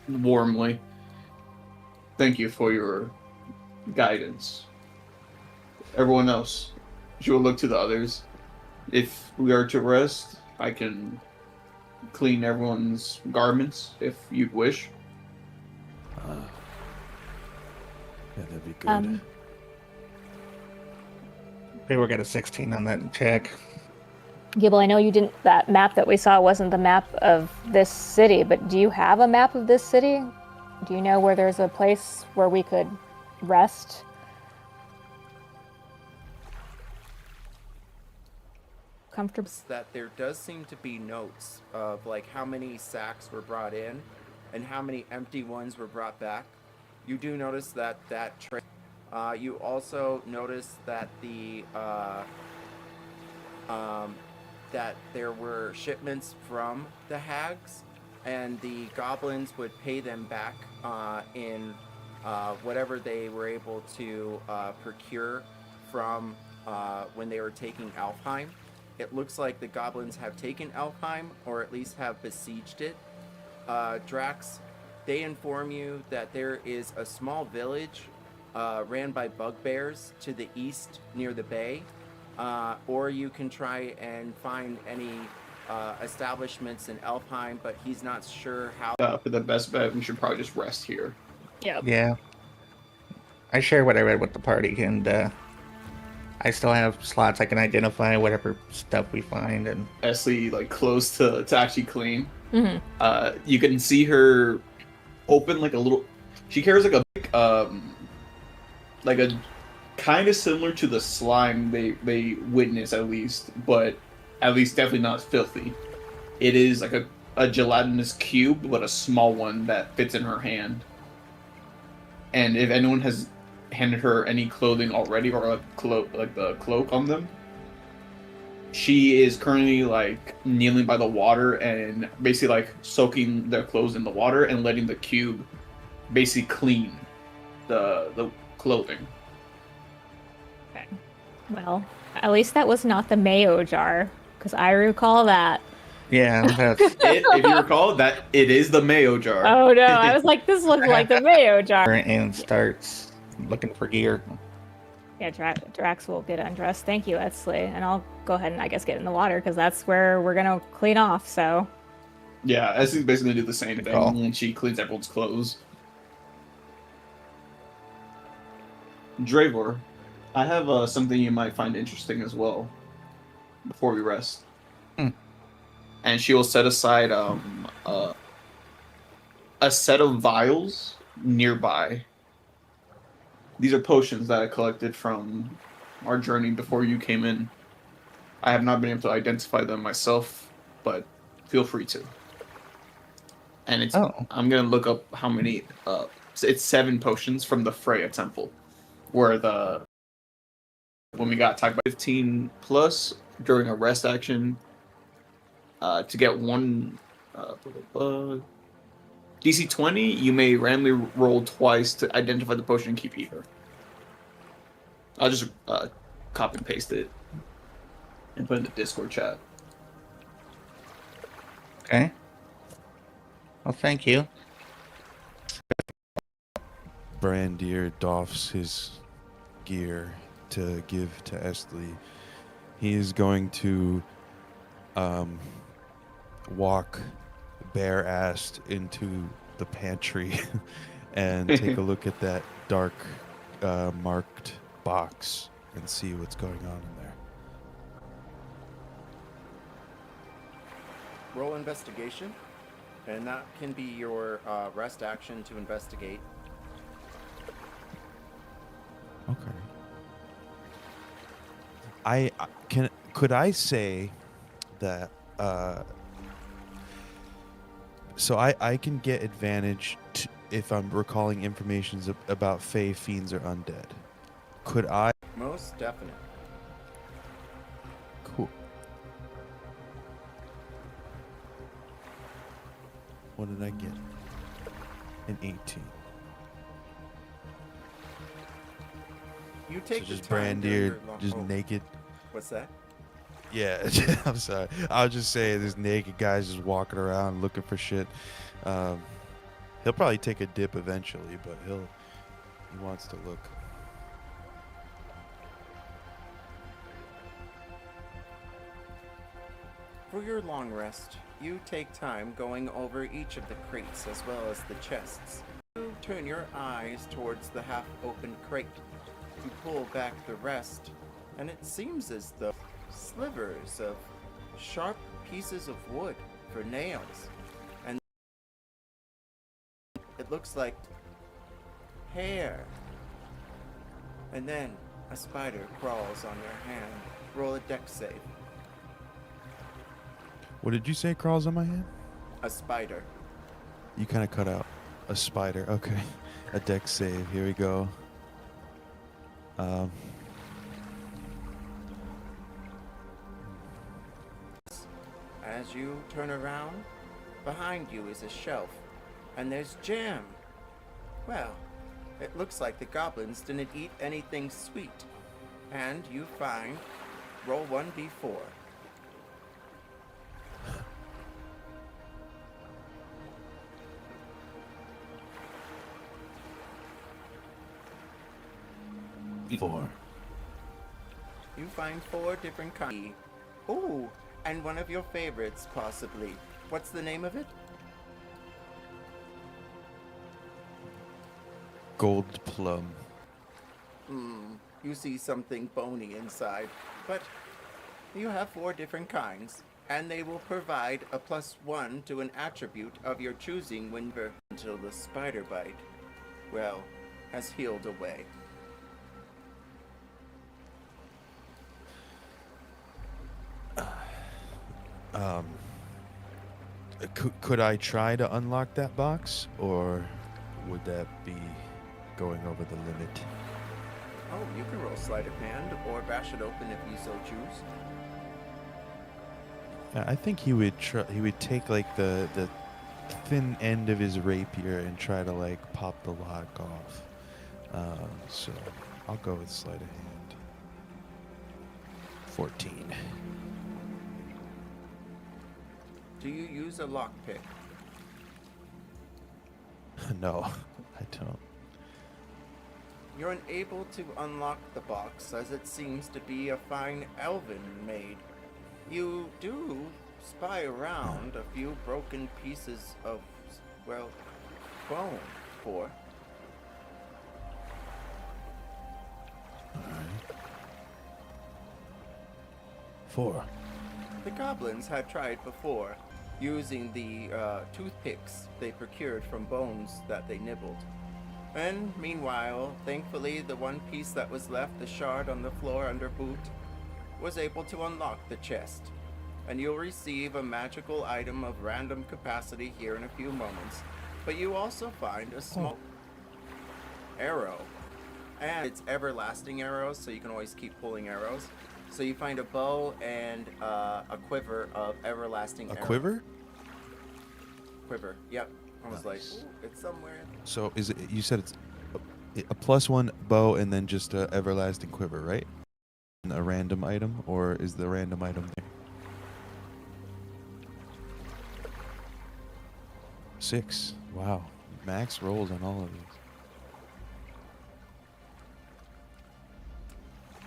warmly. Thank you for your guidance. Everyone else, she will look to the others. If we are to rest, I can clean everyone's garments if you'd wish. Yeah, that'd be good. They were get a 16 on that check. Gibble, I know you didn't. That map that we saw wasn't the map of this city, but do you have a map of this city? Do you know where there's a place where we could rest? Comfortable. That there does seem to be notes of like how many sacks were brought in and how many empty ones were brought back. You do notice that you also notice that the that there were shipments from the hags, and the goblins would pay them back in whatever they were able to procure from when they were taking Alfhiem. It looks like the goblins have taken Alfhiem, or at least have besieged it. Drax, they inform you that there is a small village ran by bugbears to the east near the bay, or you can try and find any establishments in Alfhiem, but he's not sure how. For the best bet, we should probably just rest here. Yeah. Yeah. I share what I read with the party, and I still have slots I can identify whatever stuff we find, and Esley like close to actually clean. Mhm. You can see her open like a little. She carries like a kind of similar to the slime they witness at least, but at least definitely not filthy. It is like a gelatinous cube, but a small one that fits in her hand. And if anyone has handed her any clothing already or a like the cloak on them, she is currently like kneeling by the water and basically like soaking their clothes in the water and letting the cube basically clean the clothing. Okay. Well, at least that was not the mayo jar, because I recall that. yeah, that's If you recall, that it is the mayo jar. Oh no, I was like, this looks like the mayo jar. and starts looking for gear. Yeah, Drax will get undressed. Thank you, Esley. And I'll go ahead and I guess get in the water, because that's where we're going to clean off, so. Yeah, Esley's basically gonna do the same thing Oh. when she cleans everyone's clothes. Dravor, I have something you might find interesting as well before we rest. And she will set aside a set of vials nearby. These are potions that I collected from our journey before you came in. I have not been able to identify them myself, but feel free to. And it's I'm gonna look up how many. It's 7 potions from the Freya Temple, where when we got talked about 15 plus during a rest action. To get one DC 20, you may randomly roll twice to identify the potion and keep either. I'll just copy and paste it and put it in the Discord chat. Okay. Well, thank you. Brandir doffs his gear to give to Esley. He is going to walk bare-assed into the pantry and take a look at that dark marked box and see what's going on in there. Roll investigation, and that can be your rest action to investigate. Okay. Could I say that so I can get advantage if I'm recalling information about Fey, Fiends, or Undead. Could I? Most definite. Cool. What did I get? An 18. You take So just the time during your Brandir, just naked. What's that? Yeah, I'm sorry. I'll just say this naked guy's just walking around looking for shit. He'll probably take a dip eventually, but he wants to look. For your long rest, you take time going over each of the crates as well as the chests. You turn your eyes towards the half-open crate. You pull back the rest, and it seems as though slivers of sharp pieces of wood for nails. And it looks like hair. And then a spider crawls on your hand. Roll a dex save. What did you say crawls on my hand? A spider. You kind of cut out. A spider. Okay. A dex save. Here we go. As you turn around, behind you is a shelf, and there's jam. Well, it looks like the goblins didn't eat anything sweet. And you find, roll 1d4. Four. You find 4 different kinds. Ooh, and one of your favorites, possibly. What's the name of it? Gold plum. you see something bony inside, but you have 4 different kinds, and they will provide a +1 to an attribute of your choosing until the spider bite, well, has healed away. Could I try to unlock that box, or would that be going over the limit? Oh, you can roll sleight of hand or bash it open if you so choose. I think he would take like the thin end of his rapier and try to like pop the lock off. So I'll go with sleight of hand. 14. Do you use a lockpick? No, I don't. You're unable to unlock the box as it seems to be a fine elven made. You do spy around a few broken pieces of, well, bone. 4. Alright. 4. The goblins had tried before, using the toothpicks they procured from bones that they nibbled. And meanwhile, thankfully, the one piece that was left, the shard on the floor under boot, was able to unlock the chest. And you'll receive a magical item of random capacity here in a few moments. But you also find a small arrow. And it's everlasting arrows, so you can always keep pulling arrows. So you find a bow and a quiver of everlasting arrows. A quiver? Quiver, yep. I was like, Nice. ooh, it's somewhere. So is it? You said it's a +1 bow and then just a everlasting quiver, right? And a random item, or is the random item there? 6. Wow. Max rolls on all of these.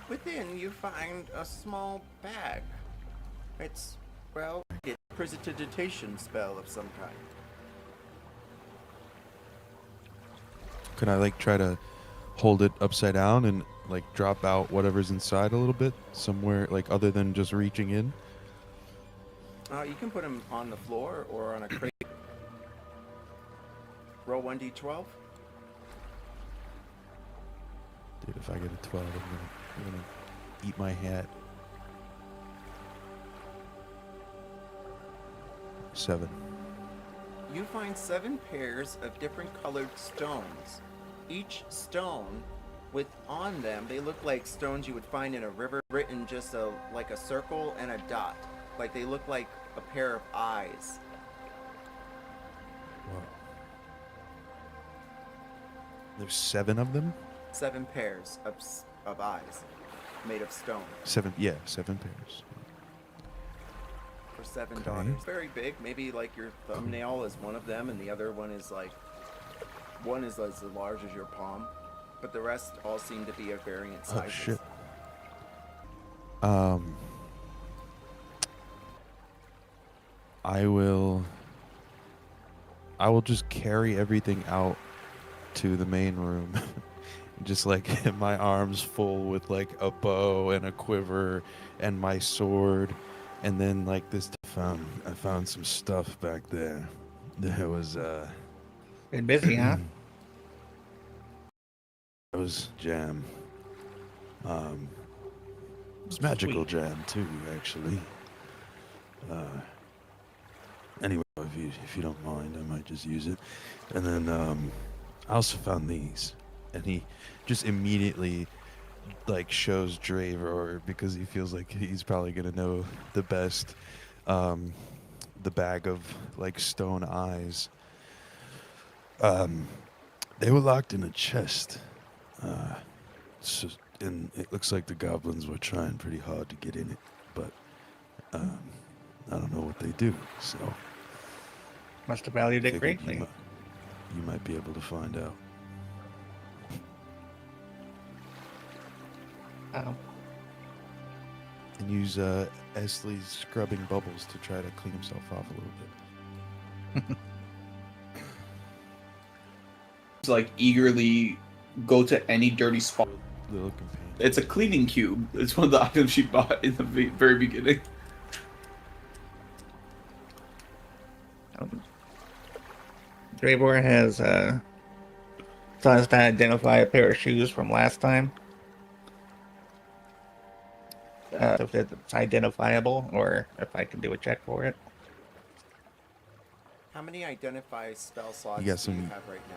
Within, you find a small bag. It's, well, a precipitation spell of some kind. Can I like try to hold it upside down and like drop out whatever's inside a little bit somewhere, like other than just reaching in? You can put them on the floor or on a crate. Roll 1d12. Dude, if I get a 12, I'm gonna eat my hat. 7. You find 7 pairs of different colored stones. Each stone, with on them, they look like stones you would find in a river, written just like a circle and a dot. Like they look like a pair of eyes. Wow. There's 7 of them? 7 pairs of eyes made of stone 7 pairs. for 7 Okay. daughters. Very big. Maybe like your thumbnail is one of them, and the other one is like as large as your palm. But the rest all seem to be of variant sizes. Oh shit. I will just carry everything out to the main room. Just like my arms full with like a bow and a quiver and my sword, and then like this I found some stuff back there. There was Been busy, huh? it was jam. It's magical Sweet. jam too, actually. Anyway, if you don't mind, I might just use it. And then I also found these, and he just immediately like shows Draver because he feels like he's probably gonna know the best. The bag of like stone eyes. They were locked in a chest. And it looks like the goblins were trying pretty hard to get in it, but I don't know what they do. So Must have valued it figured greatly. you might be able to find out. Oh. And use Esley's scrubbing bubbles to try to clean himself off a little bit. To like eagerly go to any dirty spot little companion. It's a cleaning cube. It's one of the items she bought in the very beginning. Dravor has so as to identify a pair of shoes from last time. If it's identifiable, or if I can do a check for it. How many identify spell slots You do got some- you have right now?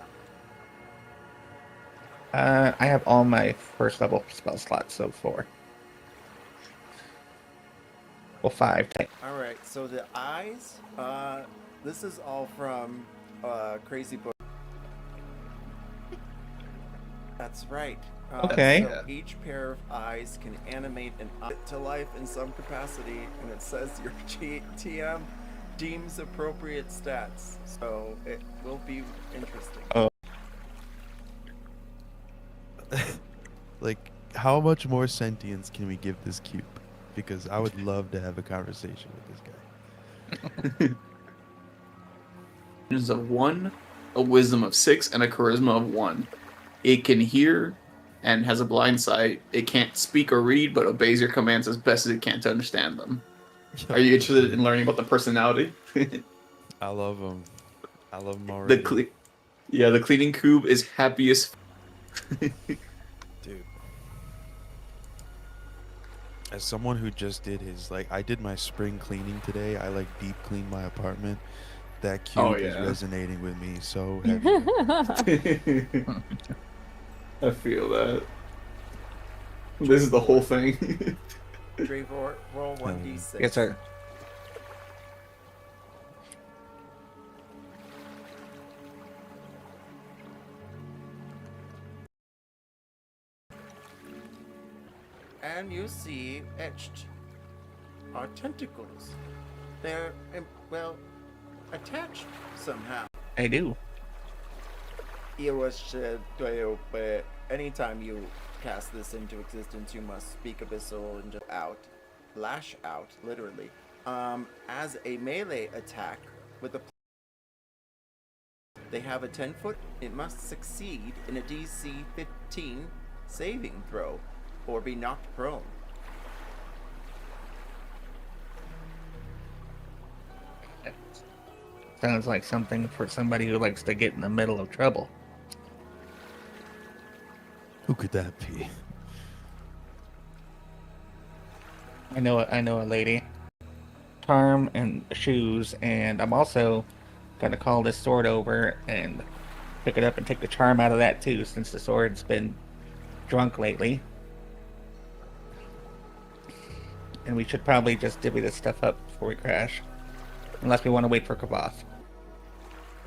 I have all my first level spell slots, so 4. Well, 5. All right, so the eyes, this is all from Crazy Book. That's right. Okay. So each pair of eyes can animate an eye to life in some capacity, and it says your TM deems appropriate stats. So it will be interesting. Oh. Like, how much more sentience can we give this cube? Because I would love to have a conversation with this guy. There's a 1, a wisdom of 6, and a charisma of 1. It can hear and has a blind sight. It can't speak or read, but obeys your commands as best as it can to understand them. Are you interested in learning about the personality? I love him. I love him already. The cleaning cube is happiest. Dude. As someone who just did I did my spring cleaning today. I deep cleaned my apartment. That cube is resonating with me so heavy. I feel that. This is the whole thing. Dravor, roll 1d6. Yes, sir. And you see etched are tentacles. They're, well, attached somehow. I do. Anytime you cast this into existence, you must speak abyssal and just lash out, literally. As a melee attack with a, they have a 10-foot. It must succeed in a DC 15 saving throw, or be knocked prone. Sounds like something for somebody who likes to get in the middle of trouble. Who could that be? I know a lady. Charm and shoes, and I'm also gonna call this sword over and pick it up and take the charm out of that too, since the sword's been drunk lately. And we should probably just divvy this stuff up before we crash. Unless we want to wait for Kavath.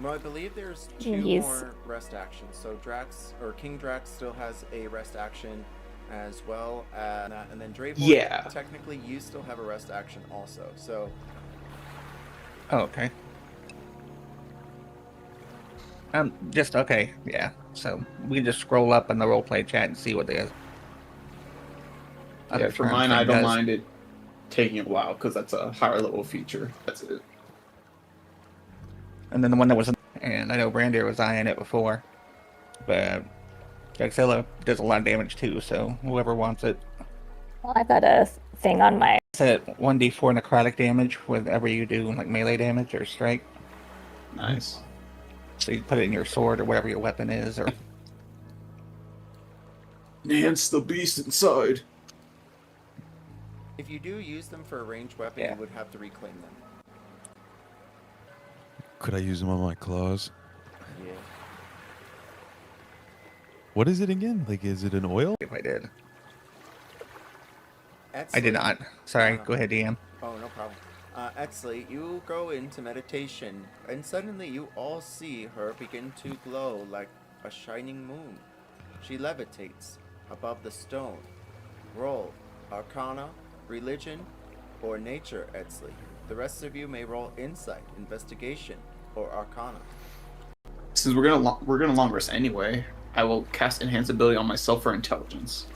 Well, I believe there's 2 He's- more rest actions. So Drax, or King Drax, still has a rest action as well. And then Dravor, Yeah. technically you still have a rest action also. So Oh, okay. Just okay, yeah. So we can just scroll up in the roleplay chat and see what the Yeah, for charm mine, thing I don't does. mind it taking a while because that's a higher level feature. That's it. And then the one that was, and I know Brandir was eyeing it before, but Godzilla does a lot of damage too. So whoever wants it, Well, I've got a thing on my. it's at 1d4 necrotic damage whenever you do like melee damage or strike. Nice. So you put it in your sword or whatever your weapon is, or Enhance the beast inside. if you do use them for a ranged weapon, Yeah. you would have to reclaim them. Could I use them on my claws? Yeah. What is it again? Is it an oil? if I did. I Etsley- did not. Sorry, go ahead, DM. Oh, no problem. Etsley, you go into meditation, and suddenly you all see her begin to glow like a shining moon. She levitates above the stone. Roll Arcana, Religion, or Nature, Etsley. The rest of you may roll Insight, Investigation, or Arcana. Since we're gonna long rest anyway, I will cast Enhance ability on myself for intelligence.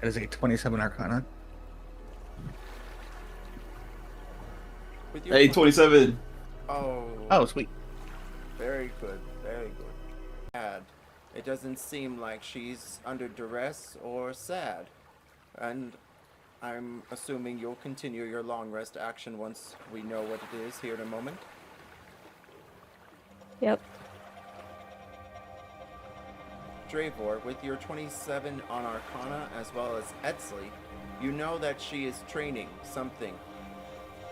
That is a 27 Arcana. With your Hey, 27. Oh. Oh, sweet. Very good, very good. It doesn't seem like she's under duress or sad. And I'm assuming you'll continue your long rest action once we know what it is here in a moment. Yep. Dravor, with your 27 on Arcana as well as Etzli, you know that she is training something,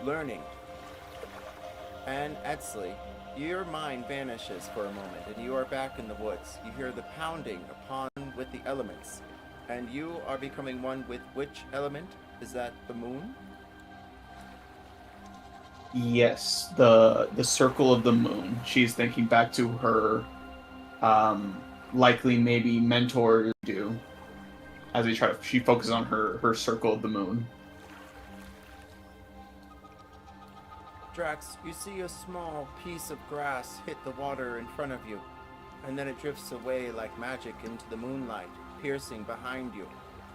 learning. And Etzli, your mind vanishes for a moment and you are back in the woods. You hear the pounding upon with the elements. And you are becoming one with which element? Is that the moon? Yes, the circle of the moon. She's thinking back to her likely maybe mentor do as she focuses on her circle of the moon. Drax, you see a small piece of grass hit the water in front of you, and then it drifts away like magic into the moonlight, piercing behind you,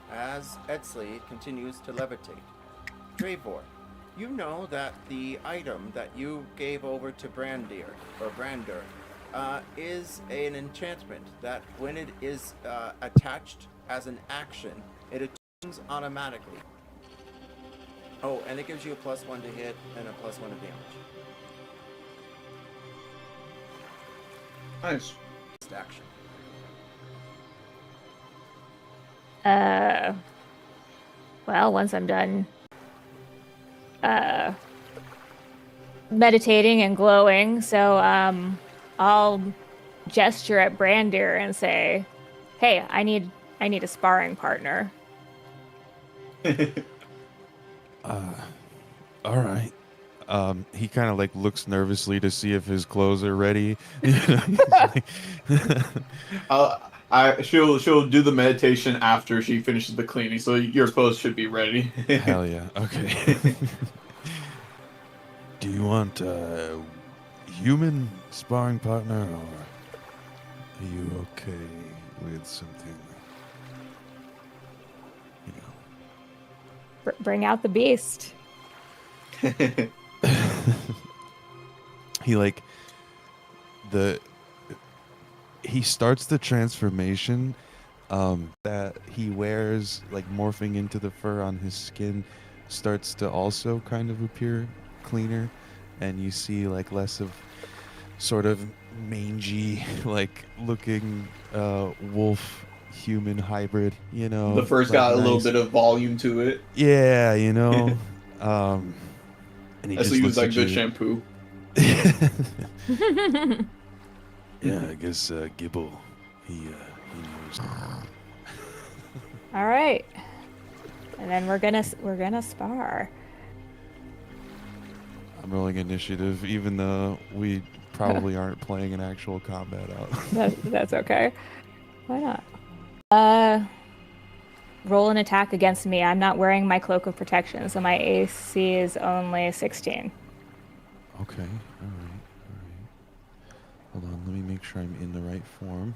as Etzli continues to levitate. Dravor, you know that the item that you gave over to Brander is an enchantment that when it is attached as an action, it attunes automatically. Oh, and it gives you a +1 to hit and a +1 to damage. Nice. Action. Well, once I'm done meditating and glowing, so I'll gesture at Brander and say, "Hey, I need a sparring partner." All right. He kind of like looks nervously to see if his clothes are ready. She'll do the meditation after she finishes the cleaning, so your clothes should be ready. Hell yeah. Okay. Do you want a human sparring partner, or are you okay with something, you know? Bring out the beast. He starts the transformation that he wears, like morphing into the fur on his skin, starts to also kind of appear cleaner, and you see like less of sort of mangy like looking wolf human hybrid, you know. The fur's like got a little nice- bit of volume to it. Yeah, you know. And he That's just use looks like at good you. shampoo. Yeah, I guess Gibble, he knows. All right, and then we're gonna spar. I'm rolling initiative, even though we probably aren't playing an actual combat out. That's okay. Why not? Roll an attack against me. I'm not wearing my cloak of protection, so my AC is only 16. Okay, all right. Hold on, let me make sure I'm in the right form.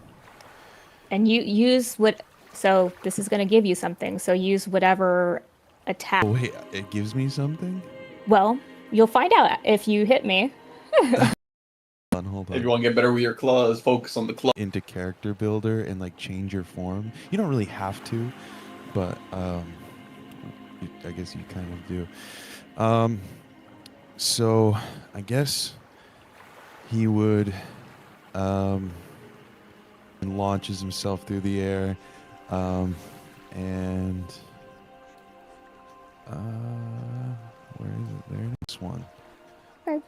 And you use what? So this is going to give you something. So use whatever attack. Oh wait, it gives me something? Well, you'll find out if you hit me. Hold on. If you want to get better with your claws, focus on the claw. Into character builder and like change your form. You don't really have to, but I guess you kind of do. So I guess he would and launches himself through the air, and where is it? There, next one. Okay.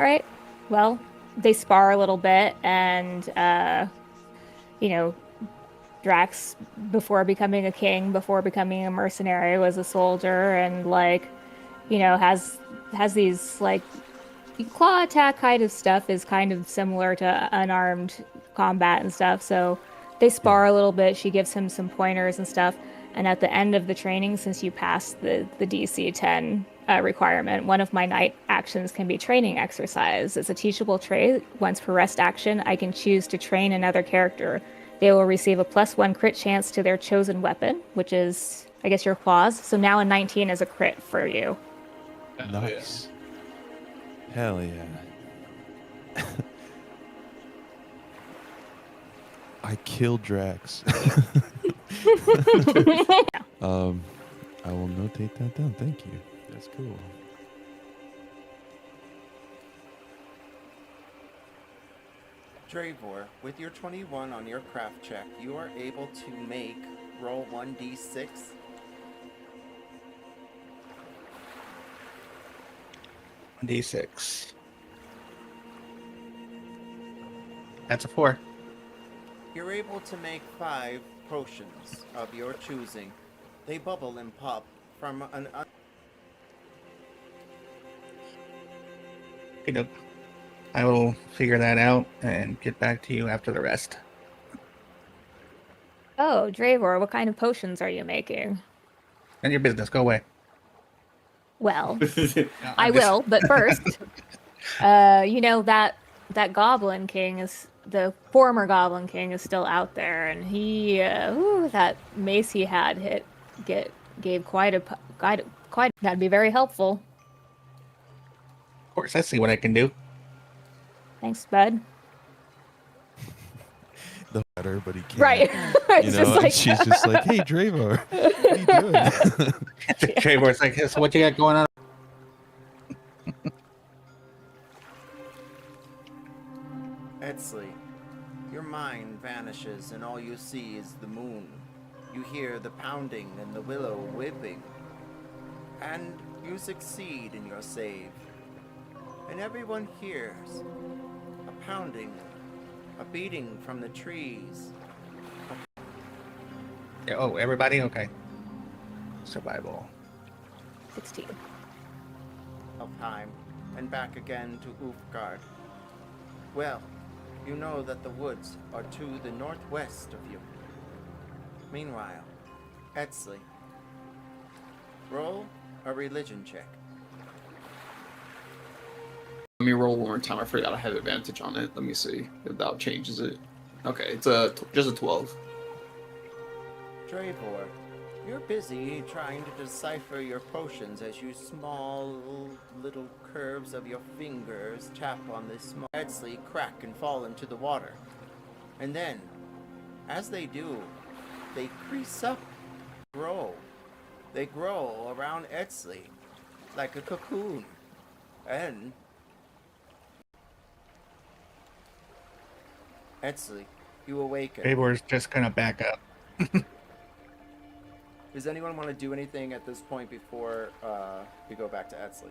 All right. Well, they spar a little bit, and Drax, before becoming a king, before becoming a mercenary, was a soldier, and has these like claw attack kind of stuff is kind of similar to unarmed combat and stuff. So they spar a little bit. She gives him some pointers and stuff. And at the end of the training, since you passed the DC 10 requirement, one of my night actions can be training exercise. It's a teachable trait. Once per rest action, I can choose to train another character. They will receive a +1 crit chance to their chosen weapon, which is, I guess, your claws. So now a 19 is a crit for you. Nice. Hell yeah. I killed Drax. I will notate that down. Thank you. That's cool. Dravor, with your 21 on your craft check, you are able to make roll 1d6. D6. That's a 4. You're able to make 5 potions of your choosing. They bubble and pop from an Okay, doke. I will figure that out and get back to you after the rest. Oh, Dravor, what kind of potions are you making? None of your business. Go away. Well, No, I I'm just- will, but first, you know that Goblin King is the former Goblin King is still out there, and he, that mace he had gave quite that'd be very helpful. Of course, I see what I can do. Thanks, bud. The better, but he can't. Right. You know, and she's just like, "Hey, Dravor, what are you doing?" Travor's like, so what you got going on? Edsley, your mind vanishes and all you see is the moon. You hear the pounding and the willow whipping. And you succeed in your save. And everyone hears a pounding, a beating from the trees. Oh, everybody? Okay. Survival. 16. Alfhiem, and back again to Ulfgard. Well, you know that the woods are to the northwest of you. Meanwhile, Edsley, roll a religion check. Let me roll one more time. I forgot I have advantage on it. Let me see if that changes it. Okay, it's just a 12. Dravor, you're busy trying to decipher your potions as you small little curves of your fingers tap on this small Edsley crack and fall into the water. And then, as they do, they crease up, grow. They grow around Edsley like a cocoon. And Edsley, you awaken. Travor's just gonna back up. Does anyone want to do anything at this point before we go back to Edsley?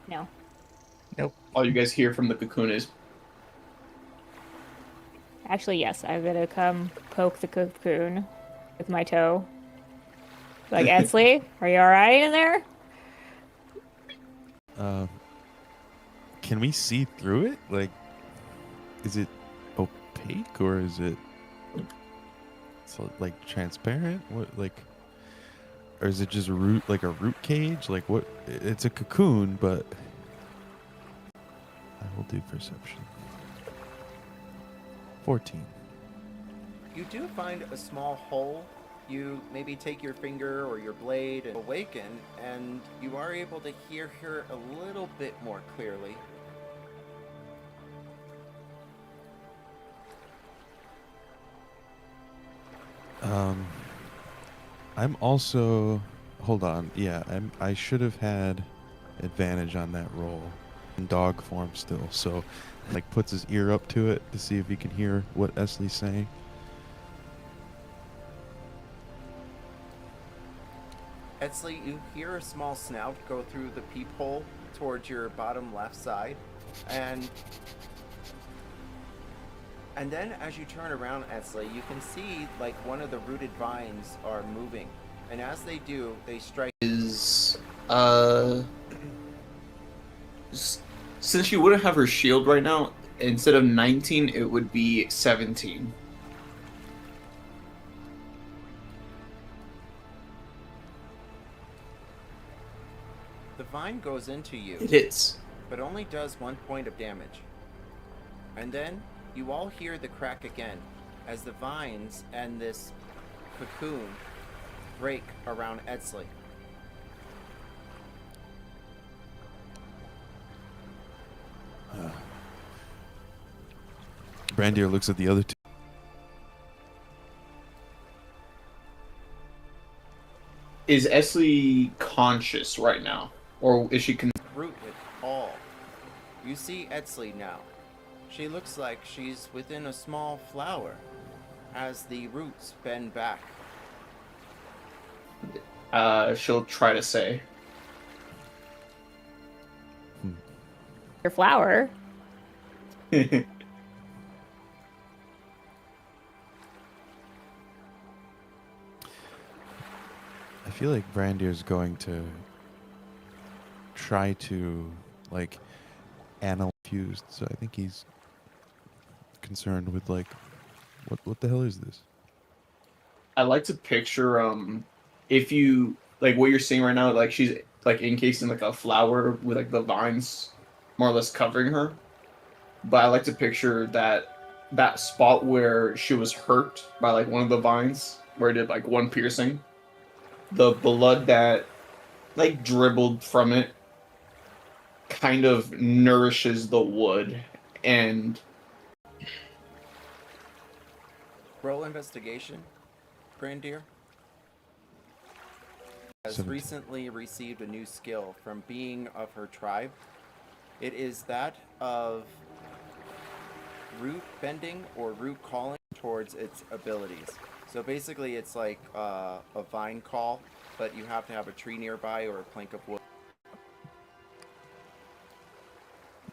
No. Nope. All you guys hear from the cocoon is, Actually, yes, I'm gonna come poke the cocoon with my toe. Like, Edsley, are you alright in there? Can we see through it? Like, is it opaque or is it like transparent? What, like, or is it just root cage? Like, what? It's a cocoon, but I will do perception. 14. You do find a small hole. You maybe take your finger or your blade and awaken, and you are able to hear her a little bit more clearly. I'm also. Hold on. Yeah, I should have had advantage on that roll. In dog form still, so like puts his ear up to it to see if he can hear what Esley's saying. Edsley, you hear a small snout go through the peephole towards your bottom left side, and then as you turn around, Edsley, you can see like one of the rooted vines are moving, and as they do, they strike. Since she wouldn't have her shield right now, instead of 19, it would be 17. The vine goes into you. It hits. But only does 1 point of damage. And then you all hear the crack again as the vines and this cocoon break around Edsley. Brandir looks at the other two. Is Esley conscious right now? Or is she Root it all. You see Etsley now. She looks like she's within a small flower, as the roots bend back. she'll try to say. Your flower. I feel like Brandir's going to try to, like, analyze fused, so I think he's concerned with, like, what the hell is this? I like to picture if you like what you're seeing right now, like she's like encased in like a flower with like the vines more or less covering her. But I like to picture that spot where she was hurt by like one of the vines, where it did like one piercing. The blood that like dribbled from it kind of nourishes the wood, and Roll investigation, Brandir has 17. recently received a new skill from being of her tribe. It is that of root bending or root calling towards its abilities. So basically it's like a vine call, but you have to have a tree nearby or a plank of wood.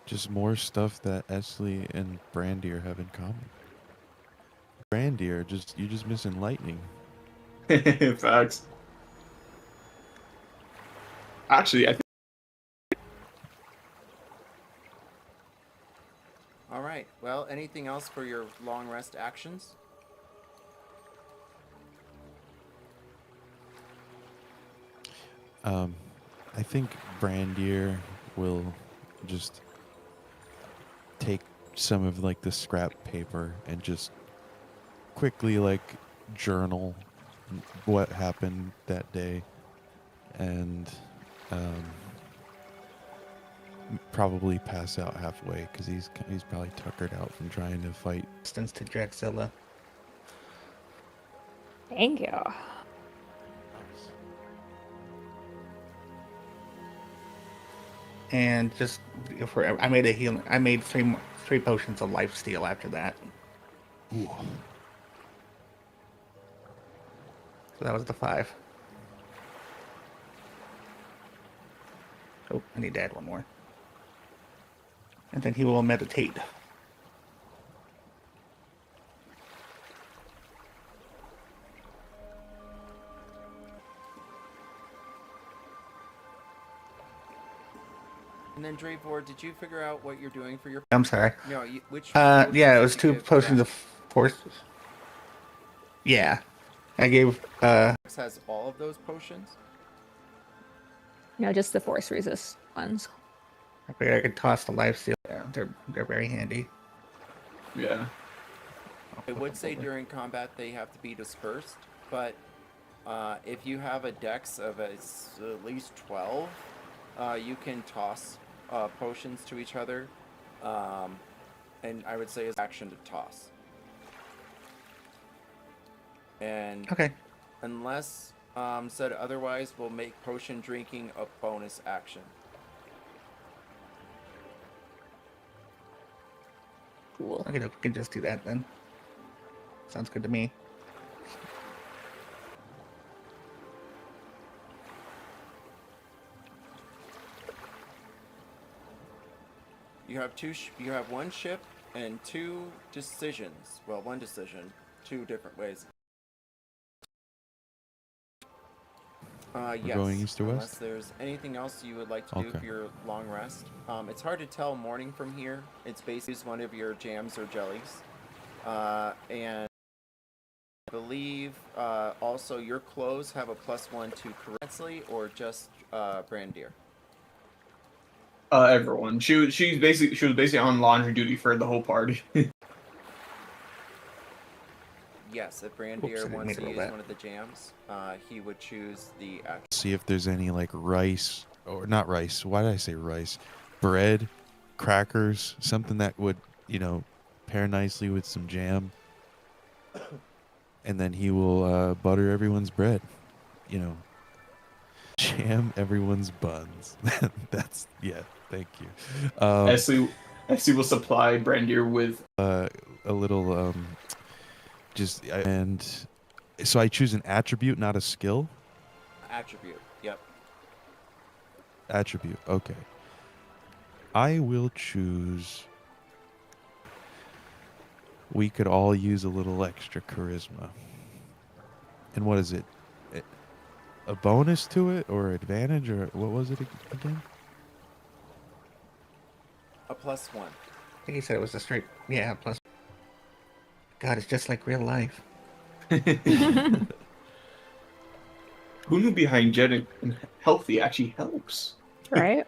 Just more stuff that Esley and Brandir have in common. Brandir, you're just missing lightning. facts. Actually, I think Alright, well, anything else for your long rest actions? I think Brandir will just take some of like the scrap paper and just quickly like journal what happened that day, and probably pass out halfway because he's probably tuckered out from trying to fight. Distance to Drexilla. Thank you. And just I made a healing. I made three potions of life steal after that. Ooh. So that was the 5. Oh, I need to add one more. And then he will meditate. And then Drayvor, did you figure out what you're doing for your... I'm sorry. No, which... Yeah, it was potions did you 2 give potions back? of force. Yeah. I gave, Has all of those potions? No, just the force resist ones. I figured I could toss the life steal. Yeah, they're very handy. yeah. I would say during combat they have to be dispersed, but if you have a dex of at least 12, you can toss potions to each other, and I would say it's action to toss. And Okay. unless said otherwise, we'll make potion drinking a bonus action. Cool. Okay, we can just do that then. Sounds good to me. You have you have one ship and 2 decisions. Well, one decision, 2 different ways. Yes. going east or Unless west? there's anything else you would like to do Okay. for your long rest. It's hard to tell morning from here. It's basically one of your jams or jellies. And I believe also your clothes have a +1 to correctly, or just Brandir. Everyone. She was basically on laundry duty for the whole party. Yes, if Oops, I Brandir didn't wants mean to to roll use that. one of the jams, he would choose the action. See if there's any like rice, or not rice. Why did I say rice? Bread, crackers, something that would, pair nicely with some jam, and then he will butter everyone's bread. You know, jam everyone's buns. That's Thank you. Essie will supply Brandir with A little and so I choose an attribute, not a skill. Attribute. Yep. Attribute. Okay. I will choose. We could all use a little extra charisma. And what is it? A bonus to it or advantage or what was it again? A +1. I think he said it was a straight, yeah, plus. God, it's just like real life. who knew being hygienic and healthy actually helps. Right?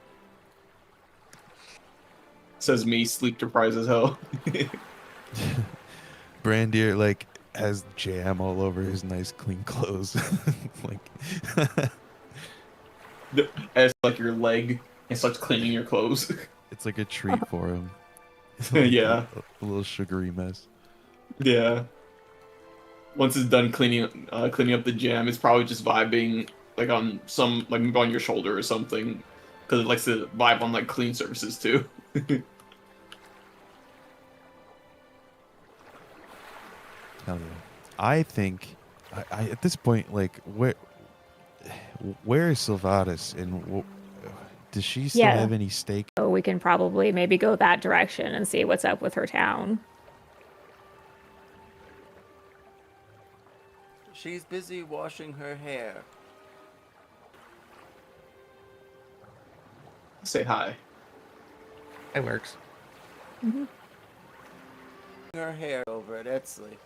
Says me, sleep deprived as hell. Brandir like has jam all over his nice clean clothes. Like As like your leg and starts cleaning your clothes. it's like a treat for him. Yeah. A little sugary mess. Yeah. Once it's done cleaning up the jam, it's probably just vibing like on some like on your shoulder or something, because it likes to vibe on like clean surfaces too. Hell yeah. I think I at this point like where is Sylvanas and does she still Yeah. have any stake? So we can probably maybe go that direction and see what's up with her town. She's busy washing her hair. Say hi. It works. Her hair over at Etsley.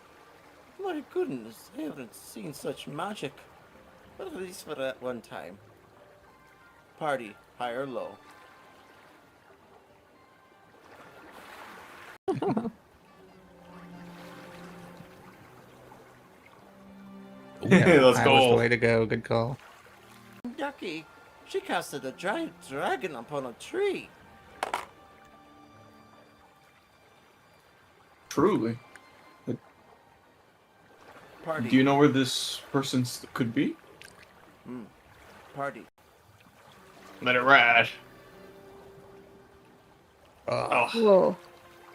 My goodness, I haven't seen such magic. But at least for that one time. Party, high or low. Yeah, Let's that go. was the way to go. Good call. Ducky, she casted a giant dragon upon a tree. Truly. Party. Do you know where this person could be? Party. Let it ride. Oh, Whoa.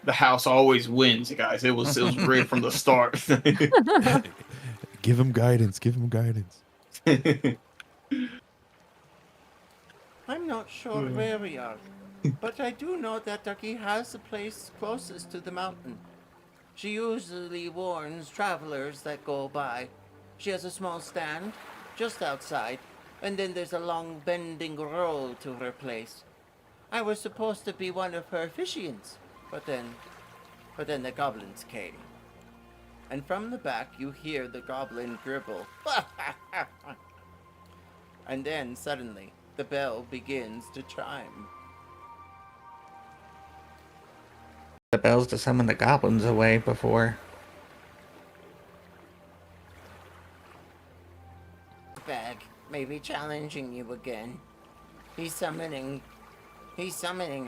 The house always wins, guys. It was rigged from the start. Give him guidance. Give him guidance. I'm not sure where we are, but I do know that Ducky has the place closest to the mountain. She usually warns travelers that go by. She has a small stand just outside, and then there's a long bending road to her place. I was supposed to be one of her officiants, but then the goblins came. And from the back you hear the goblin gribble. And then suddenly the bell begins to chime. the bells to summon the goblins away before. Bag may be challenging you again. He's summoning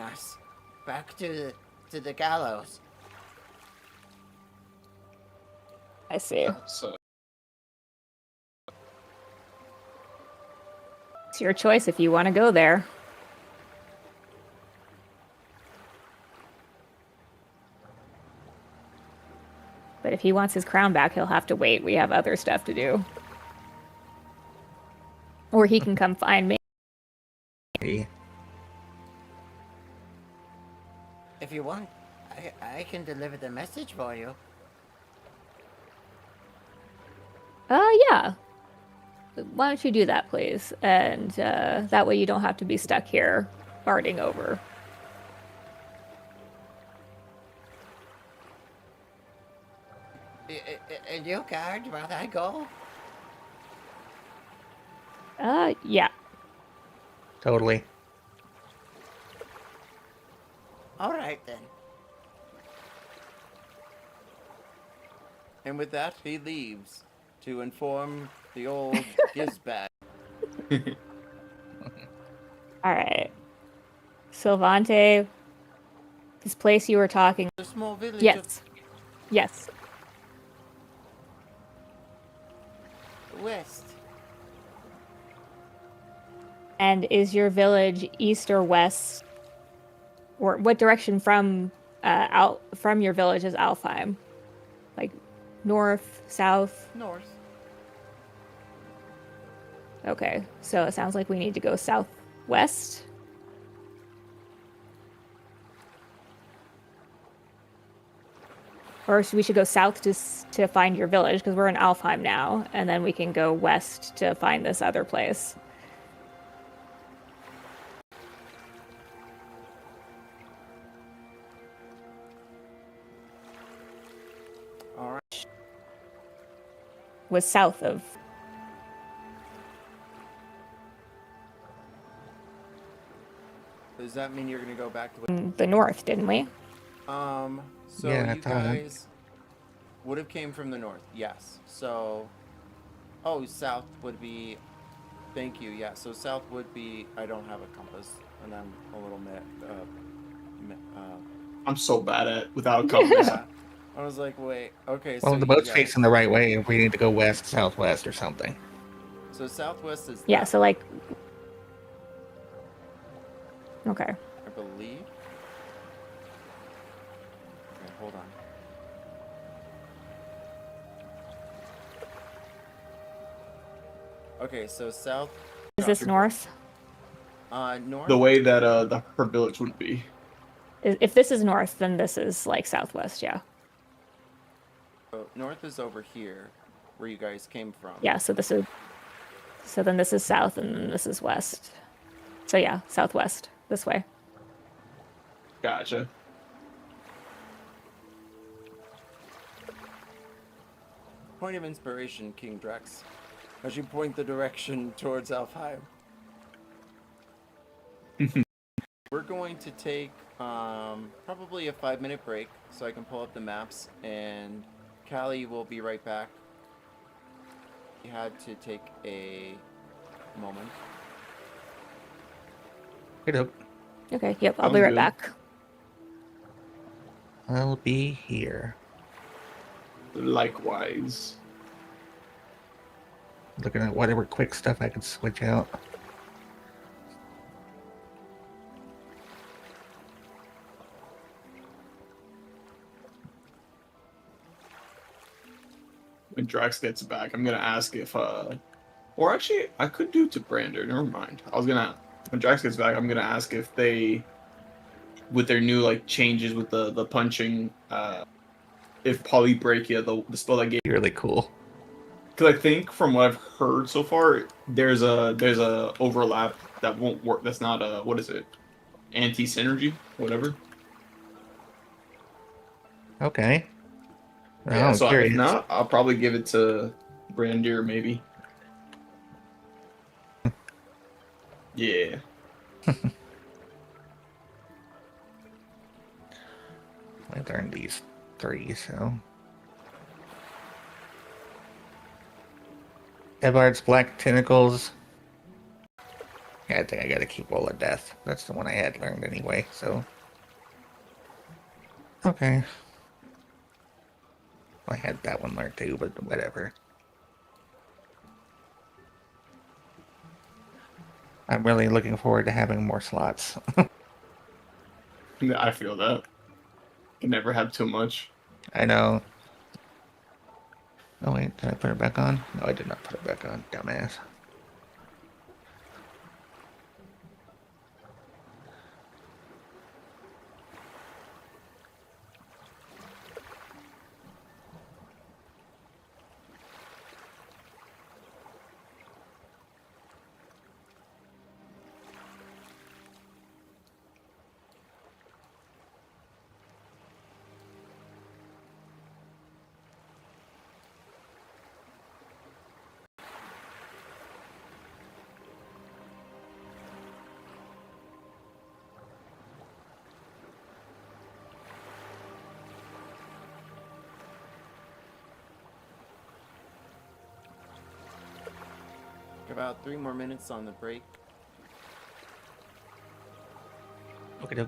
us back to the gallows. I see. So, It's your choice if you want to go there. But if he wants his crown back, he'll have to wait. We have other stuff to do. Or he can come find me. If you want, I can deliver the message for you. Yeah. Why don't you do that, please? And that way you don't have to be stuck here farting over. And you guard while I go? Yeah. Totally. All right then. And with that, he leaves to inform the old Gizbag. All right. Sylvante, this place you were talking. Just small village. Yes. Yes. Of west. And is your village east or west? Or what direction from from your village is Alfheim? Like north, south? North. Okay. So it sounds like we need to go southwest. Or we should go south to find your village because we're in Alfheim now, and then we can go west to find this other place. All right. Was south of. Does that mean you're gonna go back to The north, didn't we? So Yeah, I you thought. guys would have came from the north, yes. So, south would be. Thank you. Yeah. So south would be. I don't have a compass, and I'm a little I'm so bad at without a compass. yeah. I was like, wait. Okay. Well, So the you boat's guys. facing the right way. If we need to go west, southwest, or something. So southwest is. Yeah. that, So like. Okay. I believe. Okay, hold on. Okay, so south. Is this north? North. The way that her village would be. If this is north, then this is like southwest. Yeah. So north is over here, where you guys came from. Yeah. So this is. So then this is south, and then this is west. So yeah, southwest this way. Gotcha. Point of inspiration, King Drex, as you point the direction towards Alfheim. We're going to take probably a 5-minute break so I can pull up the maps, and Callie will be right back. He had to take a moment. Good. Okay. Yep. I'll Sounds be right good. back. I'll be here. Likewise. Looking at whatever quick stuff I can switch out. When Drax gets back, I'm gonna ask if or actually I could do to Brander, never mind. When Drax gets back, I'm gonna ask if they with their new like changes with the punching, if Polybrachia, the spell that gave, Really cool. because I think from what I've heard so far, there's a overlap that won't work. That's not what is it? Anti-synergy, whatever. Okay. Well, Yeah, I'm so curious. if not, I'll probably give it to Brandir, maybe. Yeah. I learned these 3, so. Evard's Black Tentacles. Yeah, I think I gotta keep Wall of Death. That's the one I had learned anyway, so. Okay. I had that one learned too, but whatever. I'm really looking forward to having more slots. Yeah, I feel that. You never have too much. I know. Oh wait, did I put it back on? No, I did not put it back on, dumbass. About 3 more minutes on the break. Okay,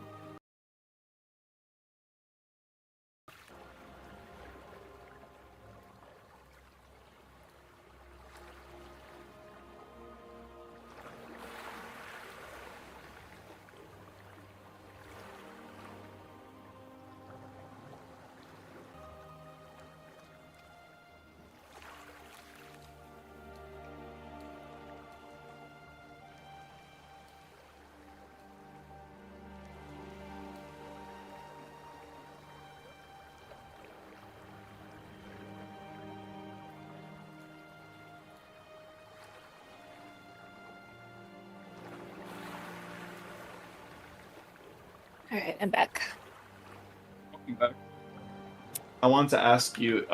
right, I'm back. I wanted to ask you,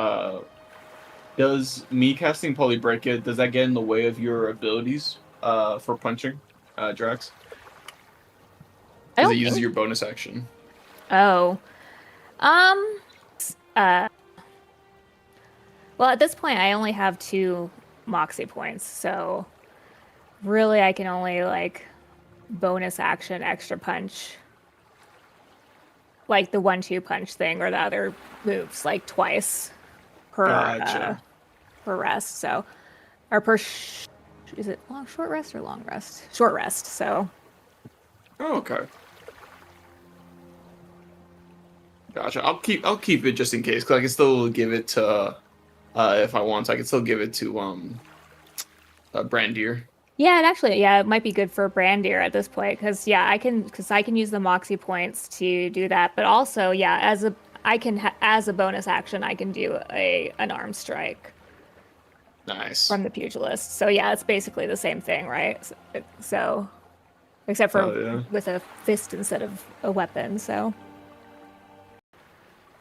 does me casting Polybreak, does that get in the way of your abilities for punching, Drax? I Because don't it uses think. your bonus action. Oh, um, uh, well, at this point, I only have 2 Moxie points, so really, I can only like bonus action extra punch, like the 1-2 punch thing, or the other moves like twice per Gotcha. per rest. So, or per is it short rest or long rest? Short rest. So. Oh, okay. Gotcha. I'll keep it just in case, because I can still give it to if I want. I can still give it to Brandir. Yeah, and actually, yeah, it might be good for Brandir at this point because I can use the Moxie points to do that, but also, yeah, as a bonus action, I can do an arm strike Nice. from the pugilist. So yeah, it's basically the same thing, right? So except for Oh, yeah. with a fist instead of a weapon. So.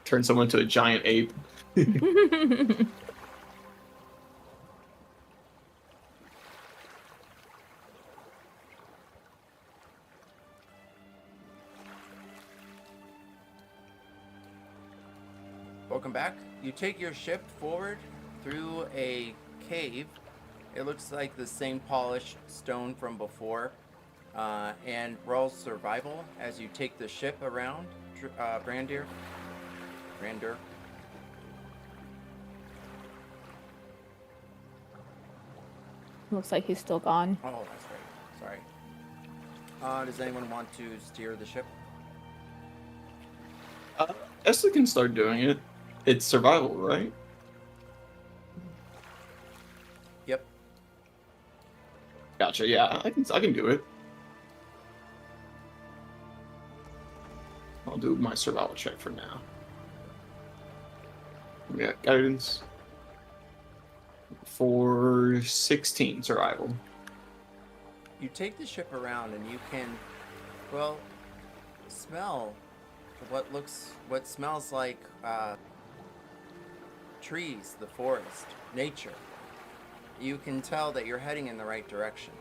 Turn someone into a giant ape. Welcome back. You take your ship forward through a cave. It looks like the same polished stone from before. And roll survival as you take the ship around, Brandir. Looks like he's still gone. Oh, that's right. Sorry. Does anyone want to steer the ship? Esther can start doing it. It's survival, right? Yep. Gotcha. Yeah, I can do it. I'll do my survival check for now. Yeah, guidance for 16 survival. You take the ship around and you can, well, smell what smells like trees, the forest, nature. You can tell that you're heading in the right direction.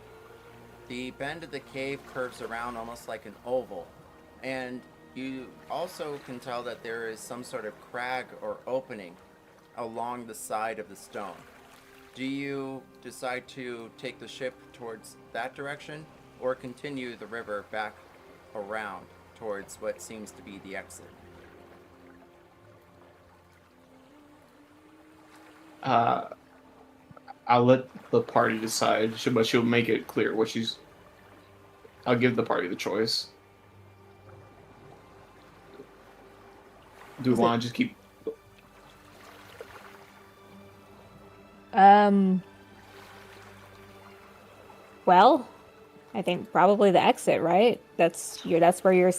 The bend of the cave curves around almost like an oval, and you also can tell that there is some sort of crag or opening along the side of the stone. Do you decide to take the ship towards that direction or continue the river back around towards what seems to be the exit? I'll let the party decide, but she'll make it clear what she's. I'll give the party the choice. Do we want to just keep? Well, I think probably the exit, right? That's where you're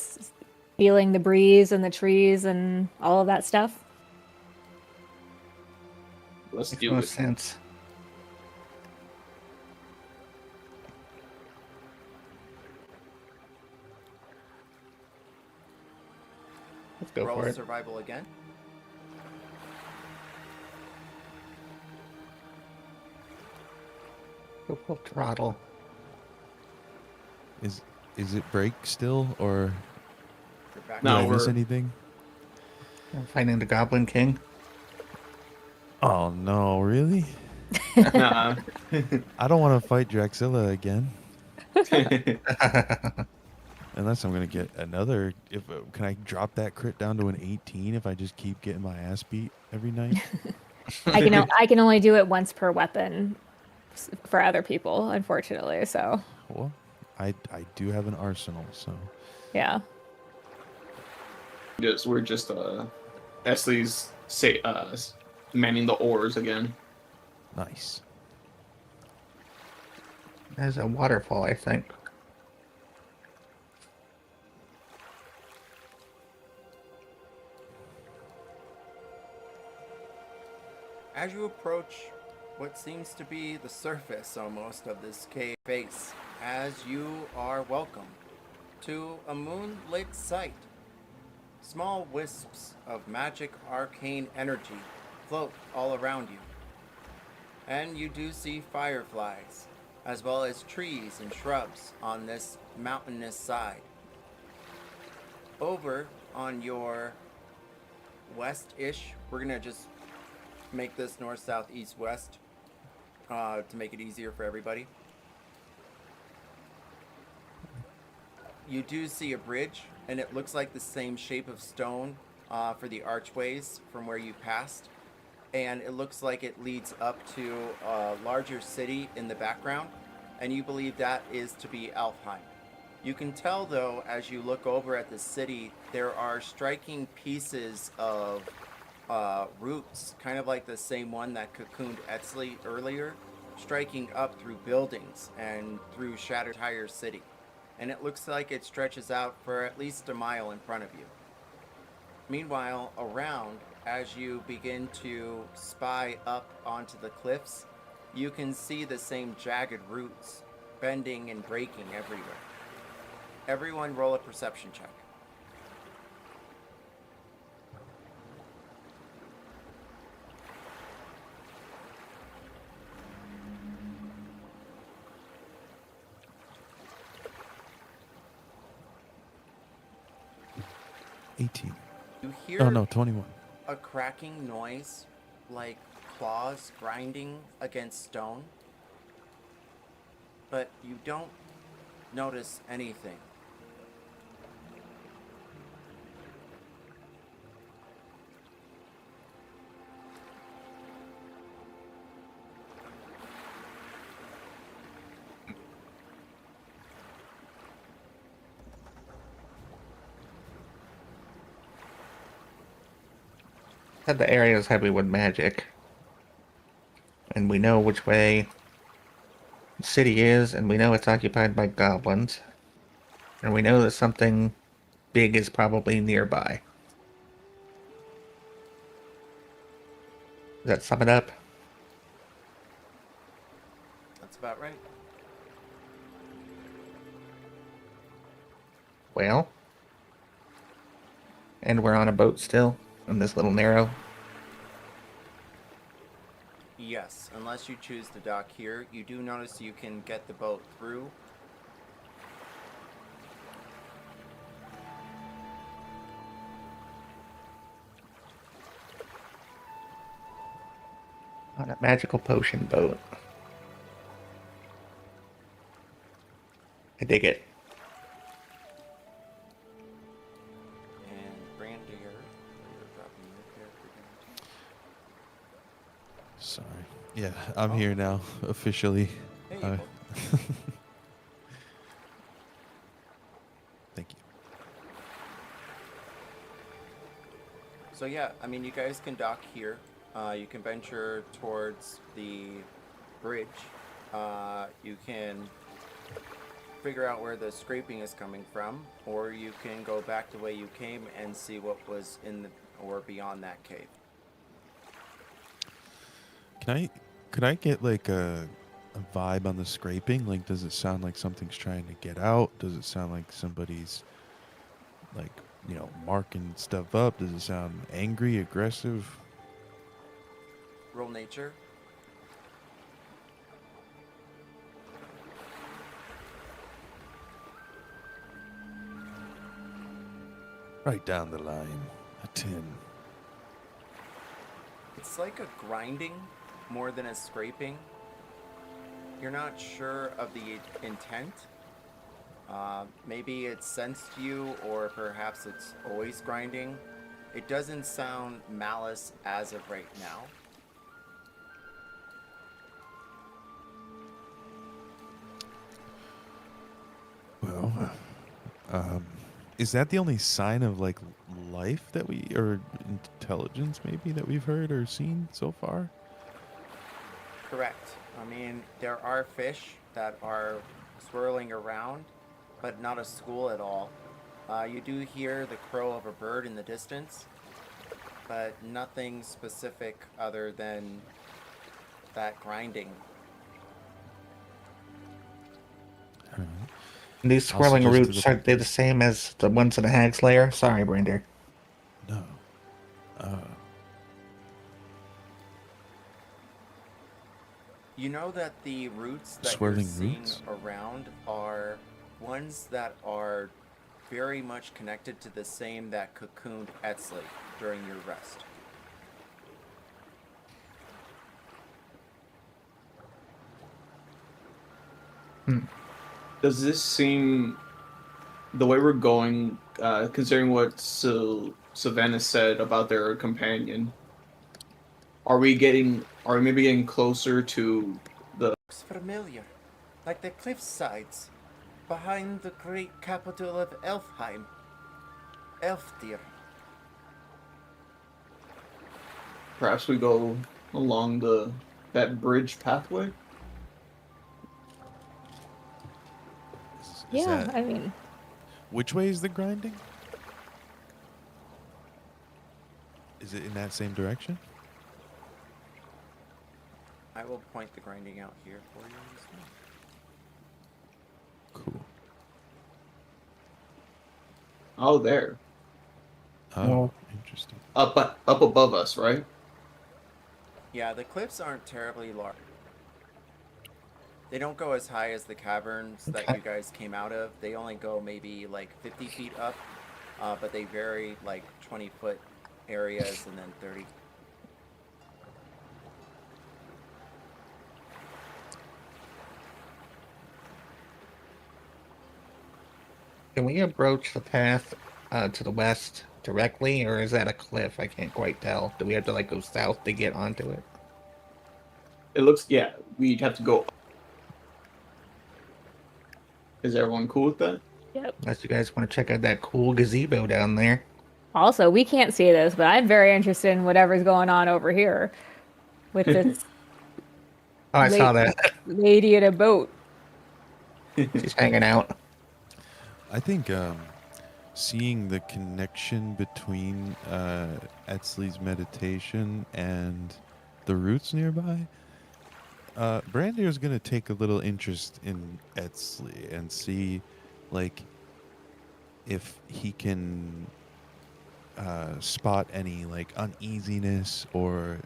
feeling the breeze and the trees and all of that stuff. Let's Makes do no it. sense. Let's go Roll for it. survival again. Go full throttle. Is it break still, or You're back. No, did I miss we're- anything? I'm finding the Goblin King. Oh no, really? Nah. I don't want to fight Draxilla again. Unless I'm gonna get another. If can I drop that crit down to an 18 if I just keep getting my ass beat every night? I can only do it once per weapon for other people, unfortunately. So Well, I do have an arsenal, so yeah. Yes, we're just Esley's manning the oars again. nice. There's a waterfall, I think. As you approach what seems to be the surface almost of this cave face, as you are welcome to a moonlit sight Small wisps of magic arcane energy float all around you. And you do see fireflies, as well as trees and shrubs on this mountainous side. Over on your west-ish, we're gonna just make this north, south, east, west to make it easier for everybody. You do see a bridge, and it looks like the same shape of stone for the archways from where you passed. And it looks like it leads up to a larger city in the background, and you believe that is to be Alfhiem. You can tell, though, as you look over at the city, there are striking pieces of roots, kind of like the same one that cocooned Etzley earlier, striking up through buildings and through shattered entire city. And it looks like it stretches out for at least a mile in front of you. Meanwhile, around, as you begin to spy up onto the cliffs, you can see the same jagged roots bending and breaking everywhere. Everyone roll a perception check. $18. You hear Oh no, 21. a cracking noise like claws grinding against stone, but you don't notice anything. Said the area is heavy with magic. And we know which way the city is, and we know it's occupied by goblins. And we know that something big is probably nearby. Does that sum it up? That's about right. Well. And we're on a boat still, in this little narrow. Yes, unless you choose to dock here. You do notice you can get the boat through. On a magical potion boat. I dig it. And Brandier, you're dropping your character down too. Sorry. Yeah, I'm Oh. here now, officially. Hey, Uh, Abel. Thank you. So yeah, I mean, you guys can dock here. You can venture towards the bridge. You can figure out where the scraping is coming from, or you can go back the way you came and see what was in the or beyond that cave. Could I get like a vibe on the scraping? Like, does it sound like something's trying to get out? Does it sound like somebody's like, marking stuff up? Does it sound angry, aggressive? Roll nature. Right down the line. A 10. It's like a grinding more than a scraping. You're not sure of the intent. Maybe it's sensed you, or perhaps it's always grinding. It doesn't sound malice as of right now. Well, is that the only sign of like life that or intelligence maybe that we've heard or seen so far? Correct. I mean, there are fish that are swirling around, but not a school at all. You do hear the crow of a bird in the distance, but nothing specific other than that grinding. All right. And these I'll swirling suggest to roots, the- are they the same as the ones in the Hag's Lair? Sorry, Brander. You know that the roots that Swirling you're seeing roots? around are ones that are very much connected to the same that cocooned Etzli during your rest. Does this seem the way we're going, considering what Savannah said about their companion? Are we maybe getting closer to the? Looks familiar, like the cliff sides behind the great capital of Alfhiem, Elfdir. Perhaps we go along that bridge pathway. Is Yeah, that, I mean, which way is the grinding? Is it in that same direction? I will point the grinding out here for you as well. Cool. Oh, there, Oh, Well- interesting. up above us, right? Yeah, the cliffs aren't terribly large. They don't go as high as the caverns that Okay. you guys came out of. They only go maybe like 50 feet up, but they vary like 20-foot areas and then 30. Can we approach the path to the west directly, or is that a cliff? I can't quite tell. Do we have to like go south to get onto it? It looks, yeah, we'd have to go. Is everyone cool with that? yep. Unless you guys want to check out that cool gazebo down there. Also, we can't see this, but I'm very interested in whatever's going on over here with this Oh, I saw that. lady in a boat. She's hanging out. I think seeing the connection between Etzli's meditation and the roots nearby, Brandir's gonna take a little interest in Etzli and see, like, if he can spot any like uneasiness or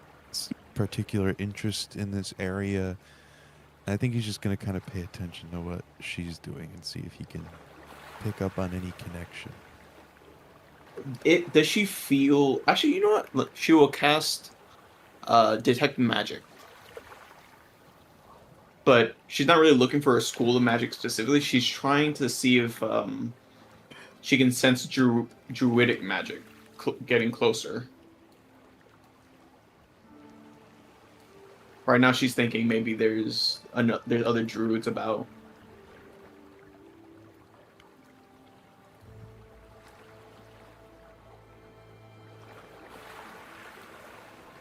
particular interest in this area. And I think he's just gonna kind of pay attention to what she's doing and see if he can pick up on any connection. Does she feel? Actually, you know what? Look, she will cast detect magic, but she's not really looking for a school of magic specifically. She's trying to see if she can sense druidic magic getting closer. Right now, she's thinking maybe there's other druids about.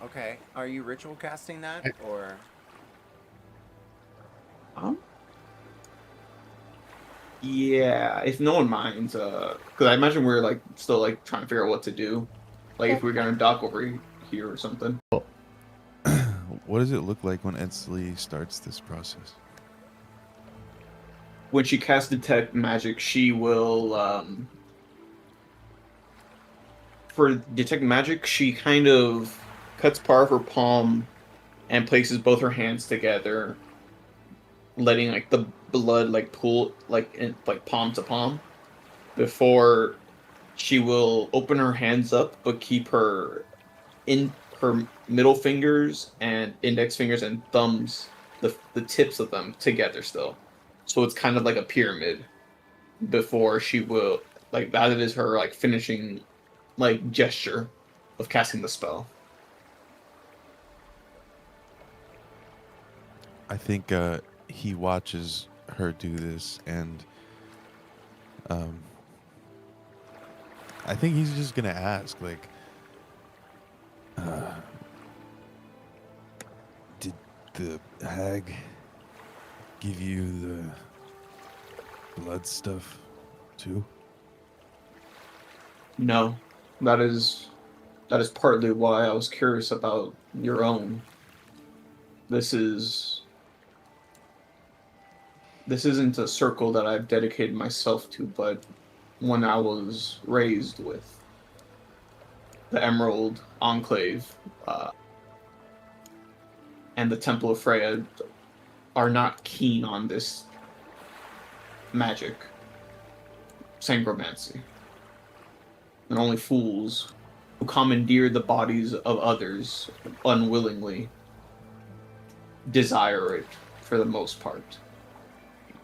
Okay, are you ritual casting that, or? Yeah, if no one minds, because I imagine we're like still like trying to figure out what to do, like if we're gonna dock over here or something. What does it look like when Etzli starts this process? When she casts detect magic, she will for detect magic, she kind of cuts part of her palm and places both her hands together, letting like the blood like pool like palm to palm before she will open her hands up but keep her middle fingers and index fingers and thumbs, the tips of them together still, so it's kind of like a pyramid before she will like that is her like finishing like gesture of casting the spell. I think he watches her do this, and I think he's just gonna ask, like, did the hag give you the blood stuff too? No, that is partly why I was curious about your own. This isn't a circle that I've dedicated myself to, but one I was raised with. the Emerald Enclave and the Temple of Freya are not keen on this magic, sangromancy. And only fools who commandeer the bodies of others unwillingly desire it for the most part.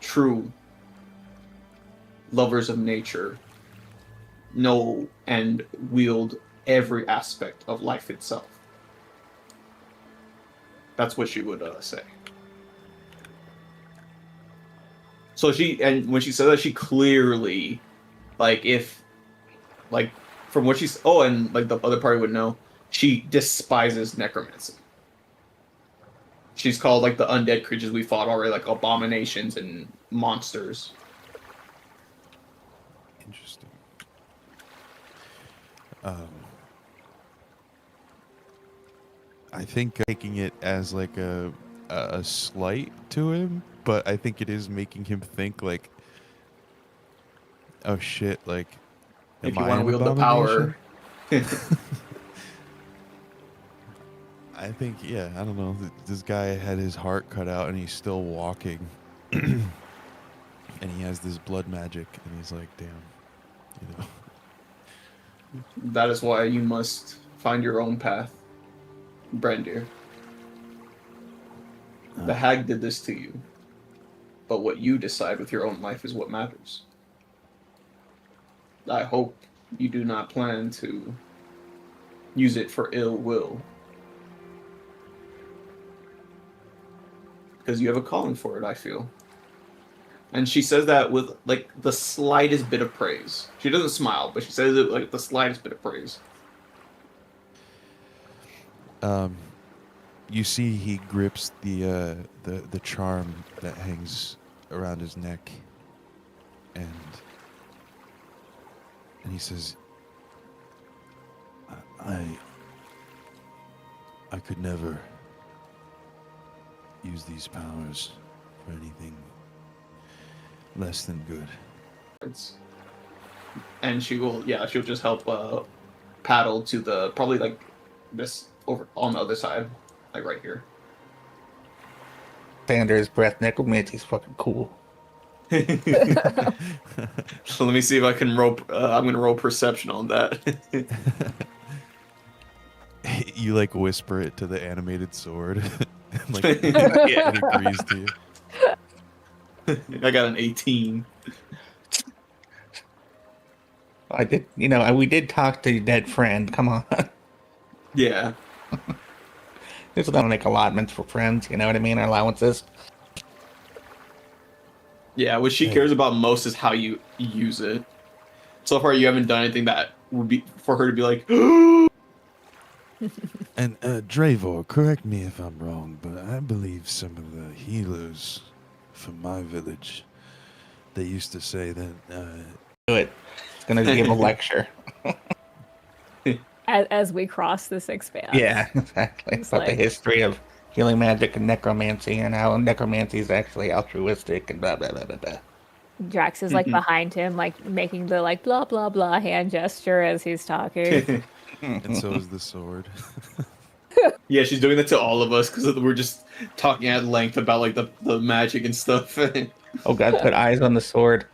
True lovers of nature know and wield every aspect of life itself. That's what she would say. So when she said that, she clearly, from what she's, and the other party would know, she despises necromancy. She's called, the undead creatures we fought already, abominations and monsters. Interesting. I think taking it as a slight to him, but I think it is making him think oh shit, If am you I want to an wield the abomination? power. I think, yeah, I don't know. This guy had his heart cut out and he's still walking. And he has this blood magic and he's like, damn, you know. That is why you must find your own path, Brandir. The hag did this to you, but what you decide with your own life is what matters. I hope you do not plan to use it for ill will. Because you have a calling for it, I feel. And she says that with, the slightest bit of praise. She doesn't smile, but she says it the slightest bit of praise. You see he grips the charm that hangs around his neck, and he says, I could never use these powers for anything less than good. And she'll just help paddle to the, probably this over on the other side, right here. Sanders breath necromancy's fucking cool. So let me see if I can roll. I'm gonna roll perception on that. You whisper it to the animated sword, and it agrees to you. I got an 18. I did, we did talk to your dead friend. Come on. Yeah. This is gonna make allotments for friends, you know what I mean? Allowances. Yeah, what she cares about most is how you use it. So far, you haven't done anything that would be for her to be like. And Dravor, correct me if I'm wrong, but I believe some of the healers from my village, they used to say that. Do it. It's gonna give a lecture. As we cross this expanse. Yeah, exactly. It's About the history of healing magic and necromancy, and how necromancy is actually altruistic and blah blah blah blah blah. Drax is behind him, making the blah blah blah hand gesture as he's talking. And so is the sword. Yeah, she's doing that to all of us because we're just talking at length about the magic and stuff. Oh god, put eyes on the sword.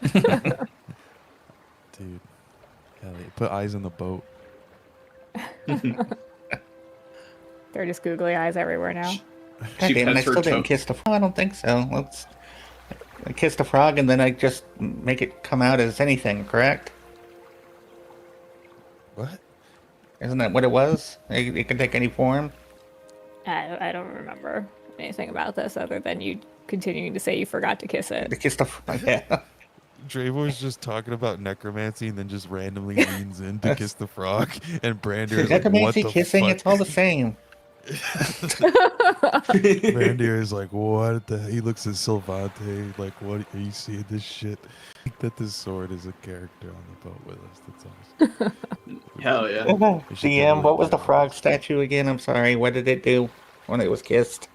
Dude, hell yeah. Put eyes on the boat. They're just googly eyes everywhere now. God damn it, I still didn't kiss the frog. I don't think so. I kiss the frog and then I just make it come out as anything, correct? What? Isn't that what it was? It can take any form? I don't remember anything about this other than you continuing to say you forgot to kiss it. To kiss the frog, yeah. Dravor's just talking about necromancy and then just randomly leans in to kiss the frog, and Brandir is Necromancy, what the kissing, fuck? it's all the same. Brandir is what the he looks at Silvante what are you seeing this shit? I think that this sword is a character on the boat with us. That's awesome. Hell yeah. DM, what was the frog statue again? I'm sorry, what did it do when it was kissed?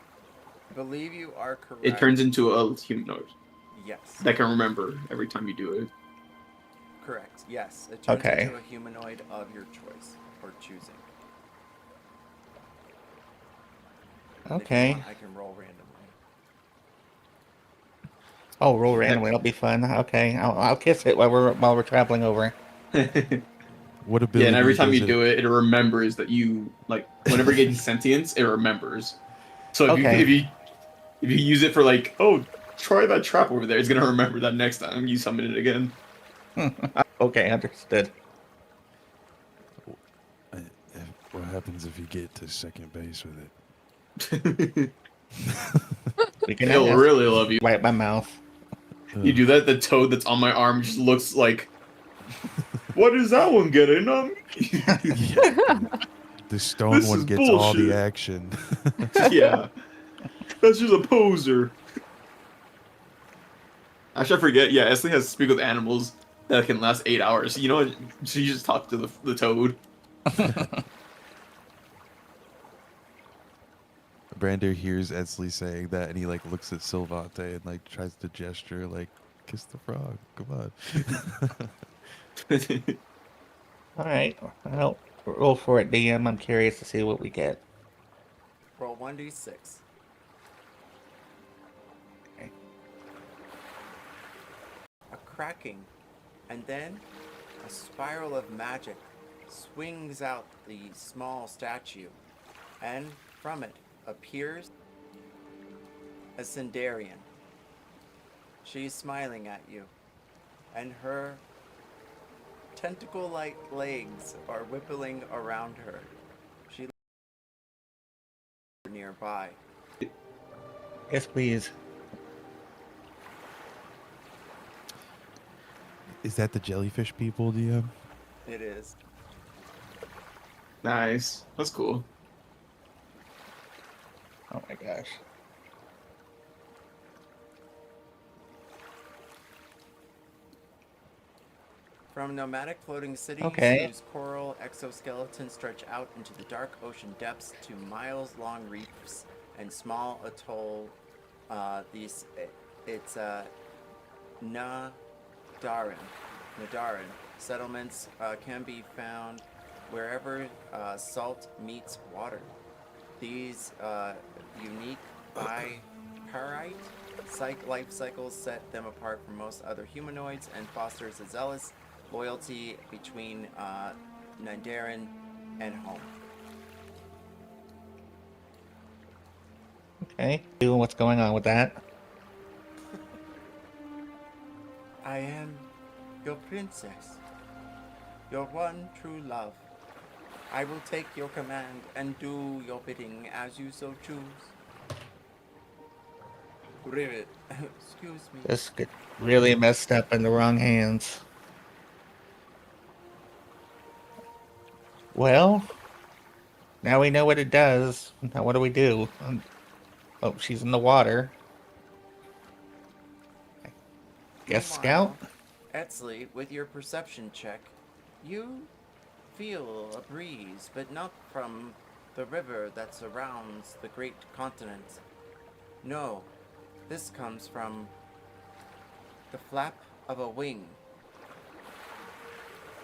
I believe you are correct. It turns into a humanoid Yes. that can remember every time you do it. Correct. Yes, it turns Okay. into a humanoid of your choice or choosing. And if you Okay. want, I can roll randomly. Oh, roll randomly. That'll be fun. Okay, I'll kiss it while we're traveling over. What Yeah, and every ability time does you do it, it remembers that you like whenever it gets sentience, it remembers. So if Okay. if you use it for like, oh, try that trap over there, it's gonna remember that next time you summon it again. Okay, understood. What happens if you get to second base with it? We can It'll ask. really love you. Wipe my mouth. You do that, the toad that's on my arm just looks like, what is that one getting? The stone This one is gets all the bullshit. action. Yeah, that's just a poser. Actually, I forget. Yeah, Esley has speak with animals that can last 8 hours. You know what? She just talked to the toad. Brander hears Edsley saying that, and he like looks at Silvante and like tries to gesture like, "Kiss the frog, come on." All right. Well, roll for it, DM. I'm curious to see what we get. Roll 1d6. Okay. A cracking, and then a spiral of magic swings out the small statue, and from it appears a Sindarian. She's smiling at you, and her tentacle-like legs are whippling around her. She nearby. Yes, please. Is that the jellyfish people, DM? It is. Nice. That's cool. Oh my gosh. From nomadic floating cities Okay. whose coral exoskeletons stretch out into the dark ocean depths to miles-long reefs and small atoll, it's Nadarin settlements can be found wherever salt meets water. These unique biparite life cycles set them apart from most other humanoids and fosters a zealous loyalty between Nadarin and home. Okay. What's going on with that? I am your princess, your one true love. I will take your command and do your bidding as you so choose. Rivet, excuse me. This get really messed up in the wrong hands. Well, now we know what it does. Now what do we do? Oh, she's in the water. Guess Scout? Meanwhile, Etzley, with your perception check, you feel a breeze, but not from the river that surrounds the great continent. No, this comes from the flap of a wing.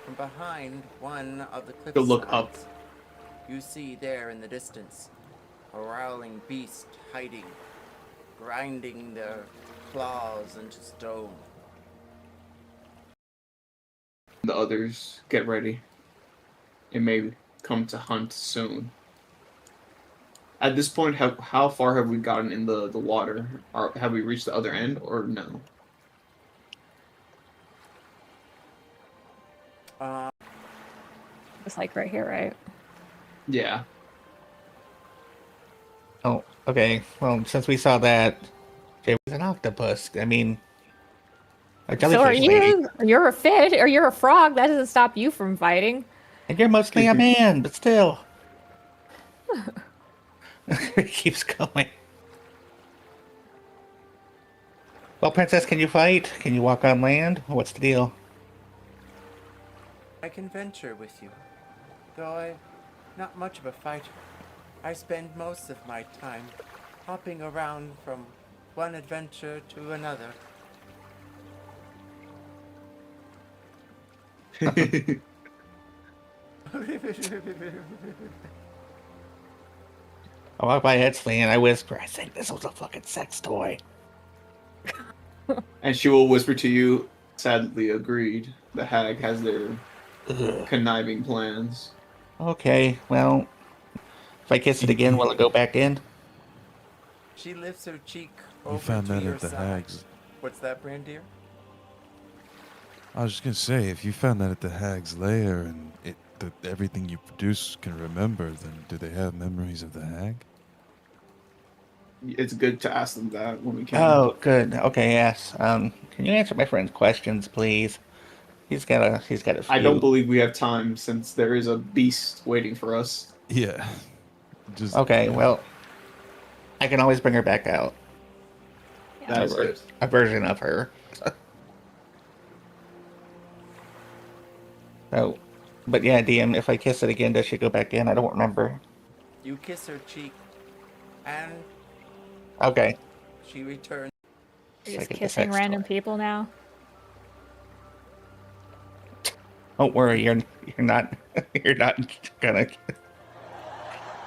From behind one of the cliff Go look up. sides, you see there in the distance a growling beast hiding, grinding their claws into stone. The others, get ready. It may come to hunt soon. At this point, how far have we gotten in the water? Have we reached the other end or no? It's like right here, right? Yeah. Oh, okay. Well, since we saw that, it was an octopus. I mean, a So are jellyfish lady. you? You're a fish or you're a frog. That doesn't stop you from fighting. And you're mostly a man, but still. It keeps going. Well, Princess, can you fight? Can you walk on land? What's the deal? I can venture with you, though I'm not much of a fighter. I spend most of my time hopping around from one adventure to another. I walk by Edsley and I whisper, I think this was a fucking sex toy. And she will whisper to you, sadly agreed. The hag has their Ugh. conniving plans. Okay, well, if I kiss it again, will it go back in? She lifts her cheek You over found to that your at the side. hag's. What's that, Brandir? I was just gonna say, if you found that at the hag's lair and everything you produce can remember, then do they have memories of the hag? It's good to ask them that when we can. Oh, good. Okay, yes. Can you answer my friend's questions, please? He's got a few. I don't believe we have time since there is a beast waiting for us. Yeah. Just Okay, well, I can always bring her back out. That's good. A version of her. Oh, but yeah, DM, if I kiss it again, does she go back in? I don't remember. You kiss her cheek, and Okay. she returns. You're just Like a kissing sex random toy. people now. Don't worry, you're not you're not gonna.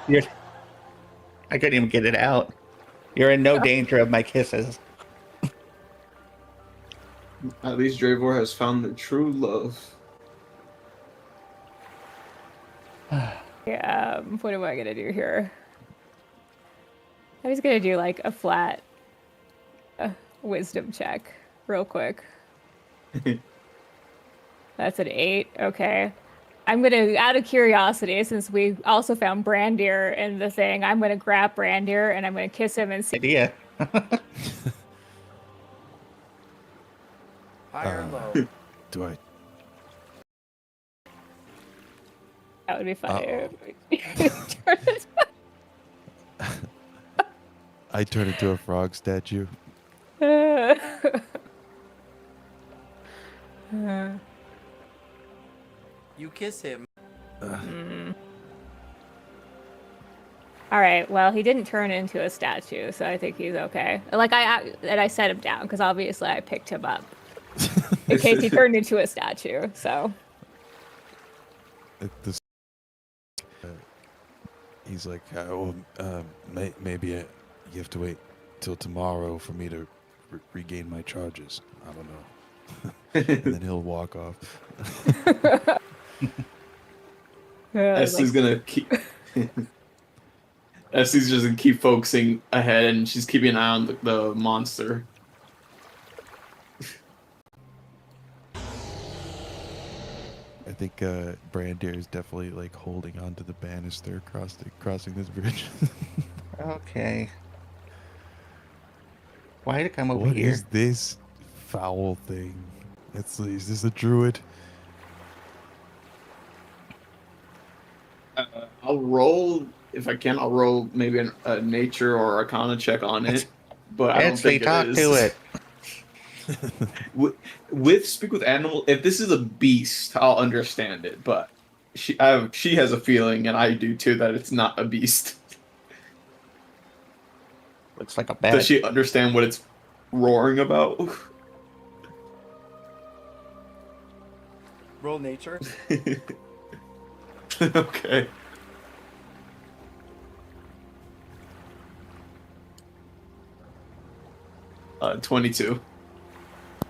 You're. I couldn't even get it out. You're in no danger of my kisses. At least Dravor has found the true love. Yeah, what am I gonna do here? I was gonna do like a flat wisdom check real quick. That's an 8. Okay. I'm gonna, out of curiosity, since we also found Brandir in the thing, I'm gonna grab Brandir and I'm gonna kiss him and see. Idea. High or low? do I? That would be funny. I turn into a frog statue. You kiss him. All right. Well, he didn't turn into a statue, so I think he's okay. Like I set him down because obviously I picked him up in case he turned into a statue. So He's like, maybe you have to wait till tomorrow for me to regain my charges. I don't know. And then he'll walk off. Esther's gonna keep. Esther's just gonna keep focusing ahead, and she's keeping an eye on the monster. I think Brandir is definitely like holding onto the banister crossing this bridge. Okay. Why to come over What here? is this foul thing? Is this a druid? I'll roll if I can. I'll roll maybe a nature or arcana check on it, but I don't Actually, think talk it is. to it. With speak with animal. If this is a beast, I'll understand it. But she has a feeling, and I do too, that it's not a beast. Looks like a bat. Does she understand what it's roaring about? Roll nature. Okay. Uh, 22.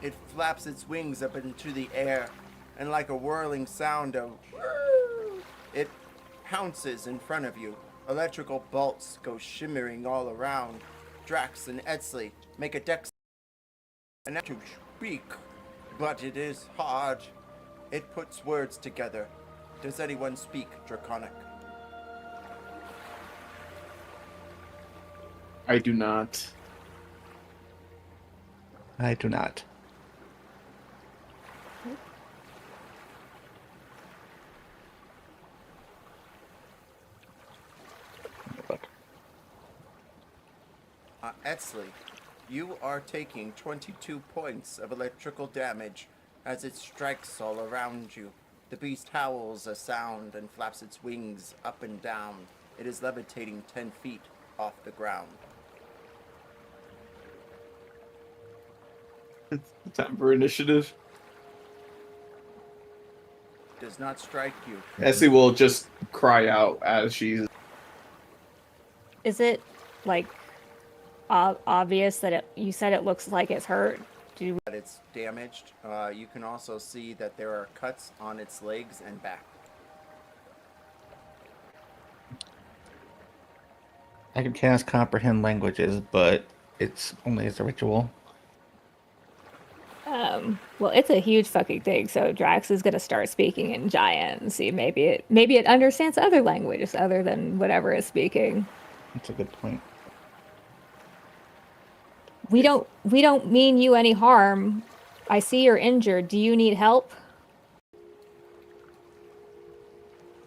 It flaps its wings up into the air, and like a whirling sound of it pounces in front of you. Electrical bolts go shimmering all around. Drax and Edsley make a dex and to speak, but it is hard. It puts words together. Does anyone speak Draconic? I do not. I do not. Edsley, you are taking 22 points of electrical damage as it strikes all around you. The beast howls a sound and flaps its wings up and down. It is levitating 10 feet off the ground. Time for initiative. does not strike you. Essie will just cry out as she's. Is it like obvious that you said it looks like it's hurt? That it's damaged. You can also see that there are cuts on its legs and back. I can cast comprehend languages, but it's only as a ritual. Well, it's a huge fucking thing, so Drax is gonna start speaking in Giant and see maybe it understands other languages other than whatever it's speaking. That's a good point. We don't mean you any harm. I see you're injured. Do you need help?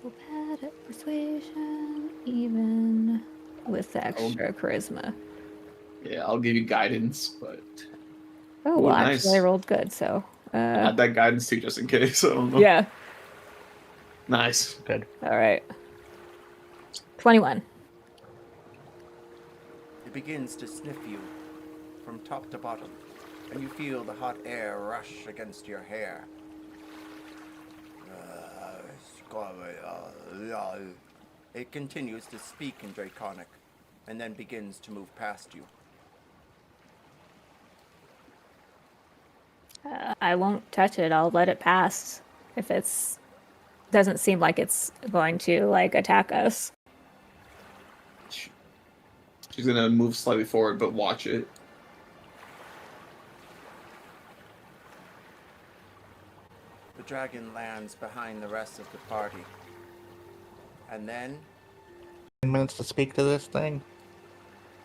Bad at persuasion, even with extra charisma. Yeah, I'll give you guidance, but Oh, Ooh, well, nice. actually, I rolled good, so. add that guidance too, just in case. I don't know. Yeah. Nice. Good. All right. 21. It begins to sniff you from top to bottom, and you feel the hot air rush against your hair. It continues to speak in Draconic, and then begins to move past you. I won't touch it. I'll let it pass if it's doesn't seem like it's going to like attack us. She's gonna move slightly forward, but watch it. The dragon lands behind the rest of the party. And then 10 minutes to speak to this thing?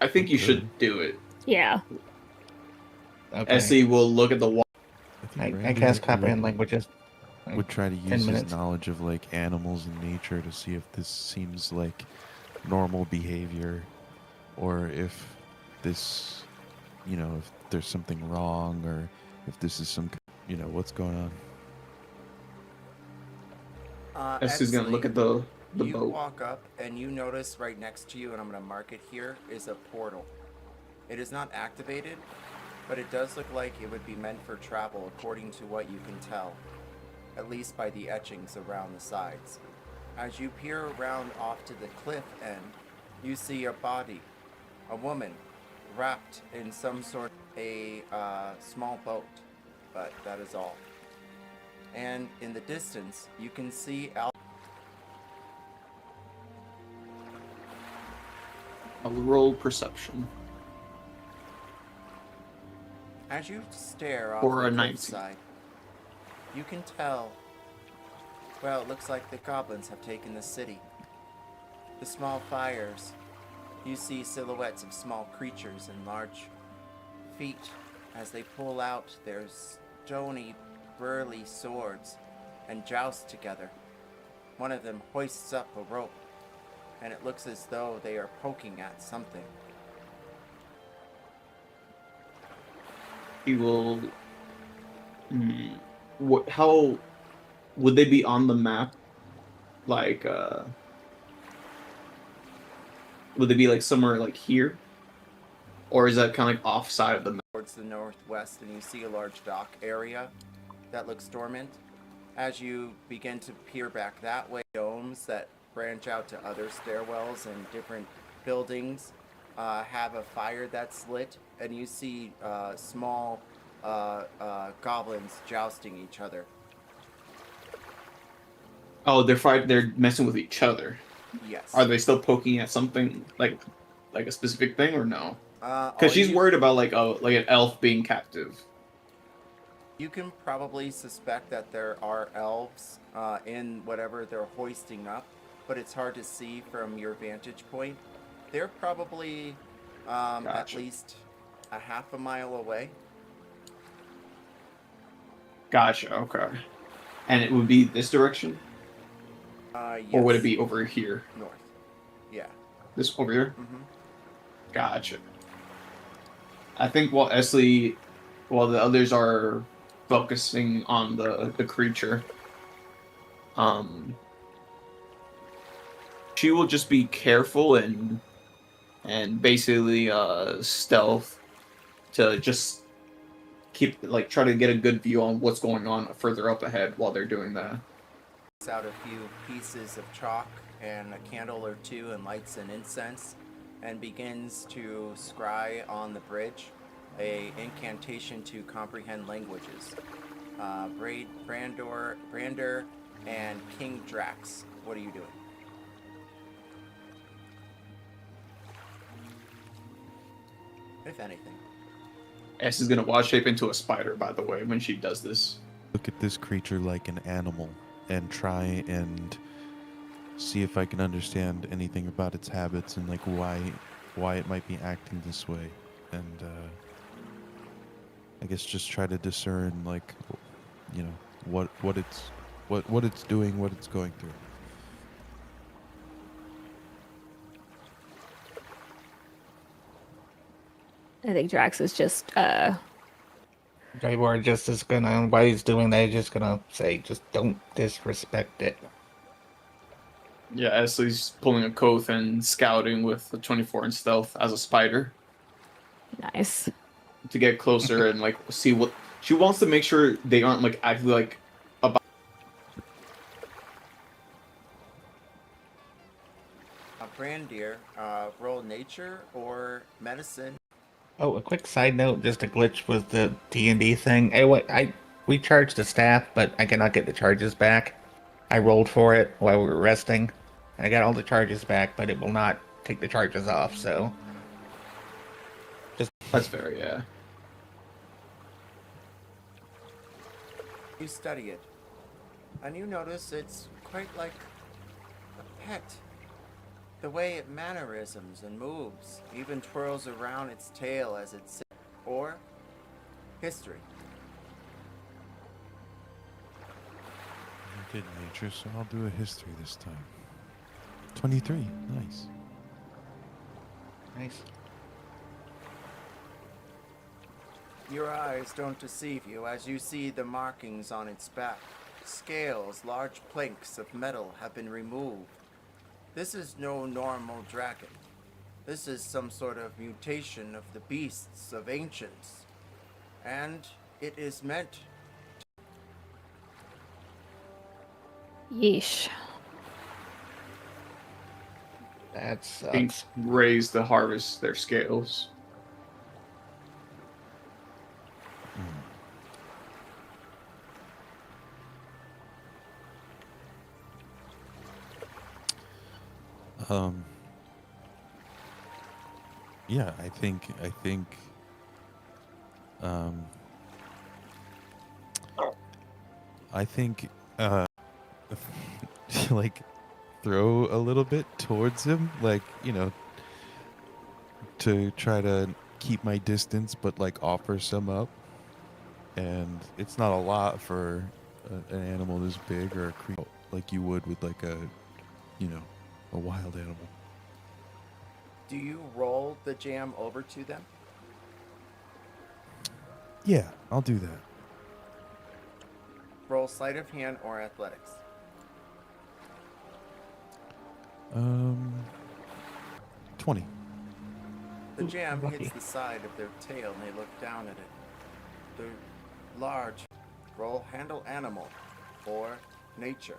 I think you should do it. Yeah. Okay. Essie will look at the wall. I Randy cast comprehend languages. would try to 10 use his minutes. knowledge of like animals and nature to see if this seems like normal behavior or if this, if there's something wrong or if this is some, what's going on. Essie's gonna look at the you boat. walk up and you notice right next to you, and I'm going to mark it here, is a portal. It is not activated, but it does look like it would be meant for travel according to what you can tell, at least by the etchings around the sides. As you peer around off to the cliff end, you see a body, a woman, wrapped in some sort of a small boat, but that is all. And in the distance, you can see I'll roll perception. As you stare off Or a the 19. cliffside, you can tell, well, it looks like the goblins have taken the city. The small fires, you see silhouettes of small creatures and large feet as they pull out their stony, burly swords and joust together. One of them hoists up a rope, and it looks as though they are poking at something. He will. How would they be on the map? Like, would they be like somewhere like here, or is that kind of like offside of the map? Towards the northwest, and you see a large dock area that looks dormant. As you begin to peer back that way, domes that branch out to other stairwells and different buildings have a fire that's lit, and you see small goblins jousting each other. Oh, they're messing with each other. Yes. Are they still poking at something like a specific thing or no? All Because she's you- worried about like an elf being captive. You can probably suspect that there are elves in whatever they're hoisting up, but it's hard to see from your vantage point. They're probably at Gotcha. least a half a mile away. Gotcha. Okay. And it would be this direction, Yes. or would it be over here? north? Yeah. This over here. Mm-hmm. Gotcha. I think while the others are focusing on the creature, she will just be careful and basically stealth to just try to get a good view on what's going on further up ahead while they're doing that. out a few pieces of chalk and a candle or two and lights an incense and begins to scry on the bridge a incantation to comprehend languages. Brander, and King Drax, what are you doing? If anything. S is gonna wild shape into a spider, by the way, when she does this. Look at this creature like an animal and try and see if I can understand anything about its habits and like why it might be acting this way, and I guess just try to discern like, you know, what it's doing, what it's going through. I think Drax is just Draybor just is gonna, while he's doing that, he's just gonna say, just don't disrespect it. Yeah, S is pulling a Koth and scouting with a 24 in stealth as a spider nice. to get closer and like see what she wants to make sure they aren't like actually like about. Brandir, roll nature or medicine. Oh, a quick side note, just a glitch with the D&D thing. We charged the staff, but I cannot get the charges back. I rolled for it while we were resting, and I got all the charges back, but it will not take the charges off, so... That's fair, yeah. You study it, and you notice it's quite like a pet. The way it mannerisms and moves, even twirls around its tail as it sits. Or history. I did nature, so I'll do a history this time. 23, nice. Nice. Your eyes don't deceive you as you see the markings on its back. Scales, large planks of metal have been removed. This is no normal dragon. This is some sort of mutation of the beasts of ancients. And it is meant Yeesh. That Things sucks. raise to harvest their scales. Yeah, I think like throw a little bit towards him, like, you know, to try to keep my distance, but like offer some up. And it's not a lot for an animal this big or a creature like you would with like a, you know, a wild animal. Do you roll the jam over to them? Yeah, I'll do that. Roll sleight of hand or athletics. 20. The jam lucky. hits the side of their tail and they look down at it. They're large. Roll handle animal or nature.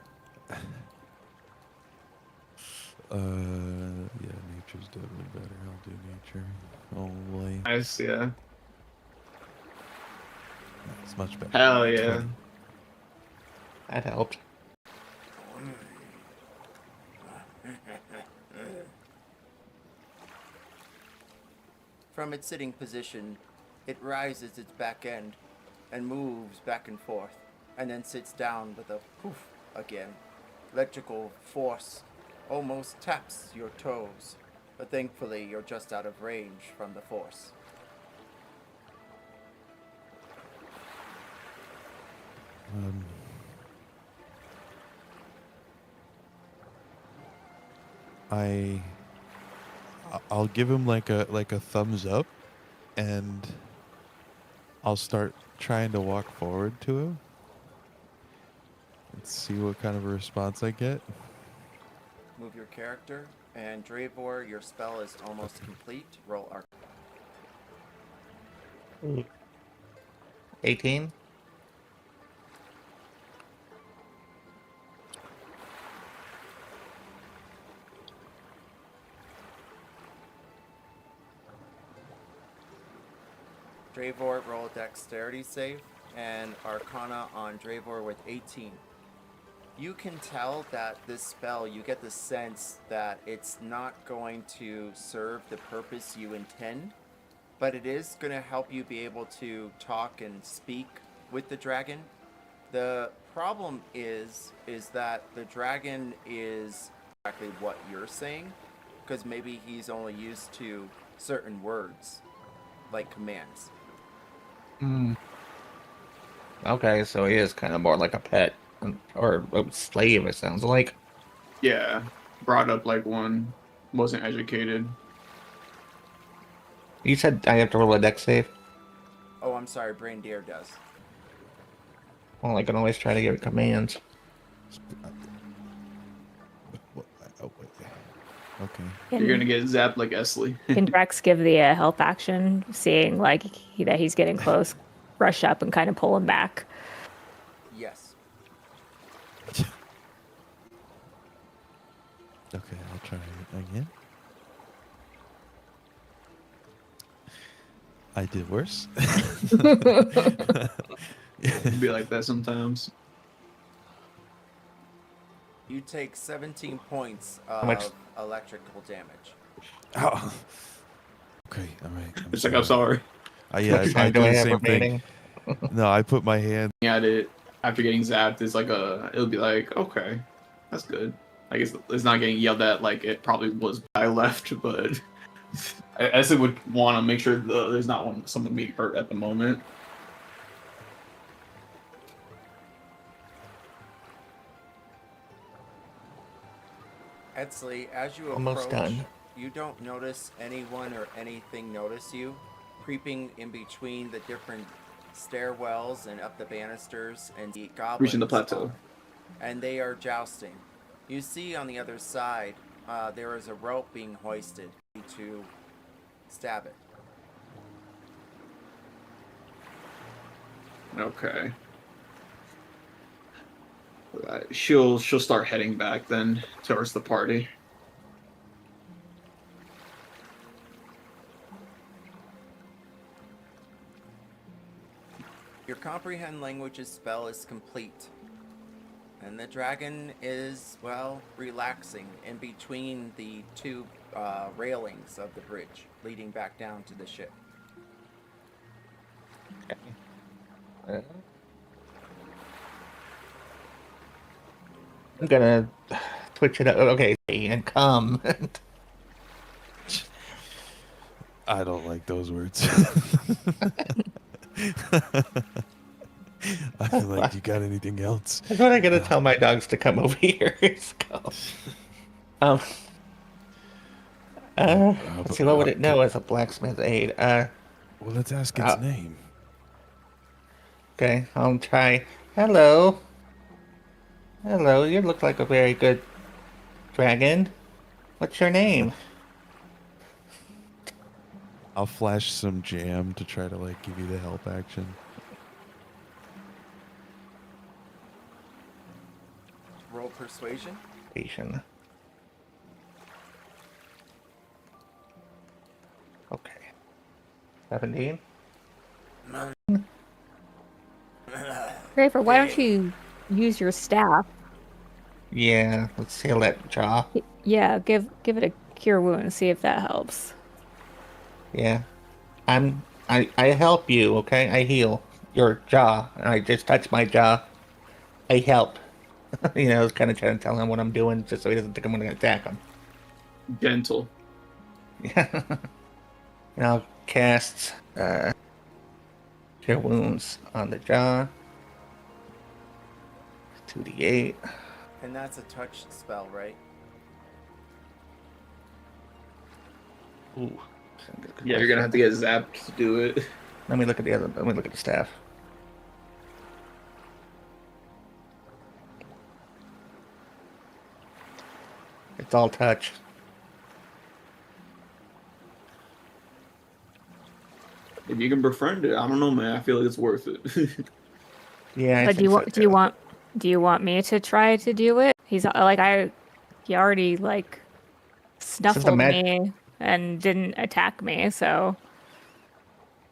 Yeah, nature's definitely better. I'll do nature. Only. Nice, yeah. It's much better. Hell yeah. 20. That helped. From its sitting position, it rises its back end and moves back and forth, and then sits down with a poof again. Electrical force almost taps your toes, but thankfully you're just out of range from the force. I'll give him like a thumbs up, and I'll start trying to walk forward to him. Let's see what kind of a response I get. Move your character, and Dravor, your spell is almost complete. Roll arc. 18? Dravor, roll a dexterity save, and Arcana on Dravor with 18. You can tell that this spell, you get the sense that it's not going to serve the purpose you intend, but it is going to help you be able to talk and speak with the dragon. The problem is that the dragon is exactly what you're saying, because maybe he's only used to certain words, like commands. Okay, so he is kind of more like a pet or a slave, it sounds like. Yeah, brought up like one, wasn't educated. You said I have to roll a dex save? Oh, I'm sorry, Brain Deer does. Well, I can always try to give commands. Oh, wait. Okay. You're gonna get zapped like Esley. Can Drex give the help action, seeing like that he's getting close, rush up and kind of pull him back? Yes. Okay, I'll try it again. I did worse. It'd be like that sometimes. You take 17 points much? of electrical damage. Oh. Okay, all right. It's like, I'm sorry. Yeah, What I time do do I the have same thing. remaining? No, I put my hand. At it after getting zapped is like it'll be like, okay, that's good. I guess it's not getting yelled at like it probably was. I left, but I still would want to make sure there's not someone being hurt at the moment. Edsley, as you Almost approach, done. you don't notice anyone or anything notice you, creeping in between the different stairwells and up the banisters and the goblins. Reaching the plateau. And they are jousting. You see on the other side, there is a rope being hoisted to stab it. Okay. She'll start heading back then towards the party. Your comprehend languages spell is complete. And the dragon is, well, relaxing in between the two railings of the bridge leading back down to the ship. I'm gonna switch it up. Okay, and come. I don't like those words. I feel like you got anything else? That's what I gotta tell my dogs to come over here. Let's go. Let's see, what would it know as a blacksmith aid? Well, let's ask its name. Okay, I'll try. Hello. Hello, you look like a very good dragon. What's your name? I'll flash some jam to try to give you the help action. Roll persuasion. Asian. Okay. 17? Graver, why don't you use your staff? Yeah, let's heal that jaw. Yeah, give it a cure wound, see if that helps. Yeah. I help you, okay? I heal your jaw. And I just touch my jaw. I help. I was kind of trying to tell him what I'm doing just so he doesn't think I'm going to attack him. Gentle. Yeah. And I'll cast cure wounds on the jaw. 2d8. And that's a touch spell, right? Ooh. Yeah, you're gonna have to get zapped to do it. Let me look at the staff. It's all touch. If you can befriend it, I don't know, man. I feel like it's worth it. Yeah, I But think so, too. do you want me to try to do it? He already snuffled mag- me and didn't attack me, so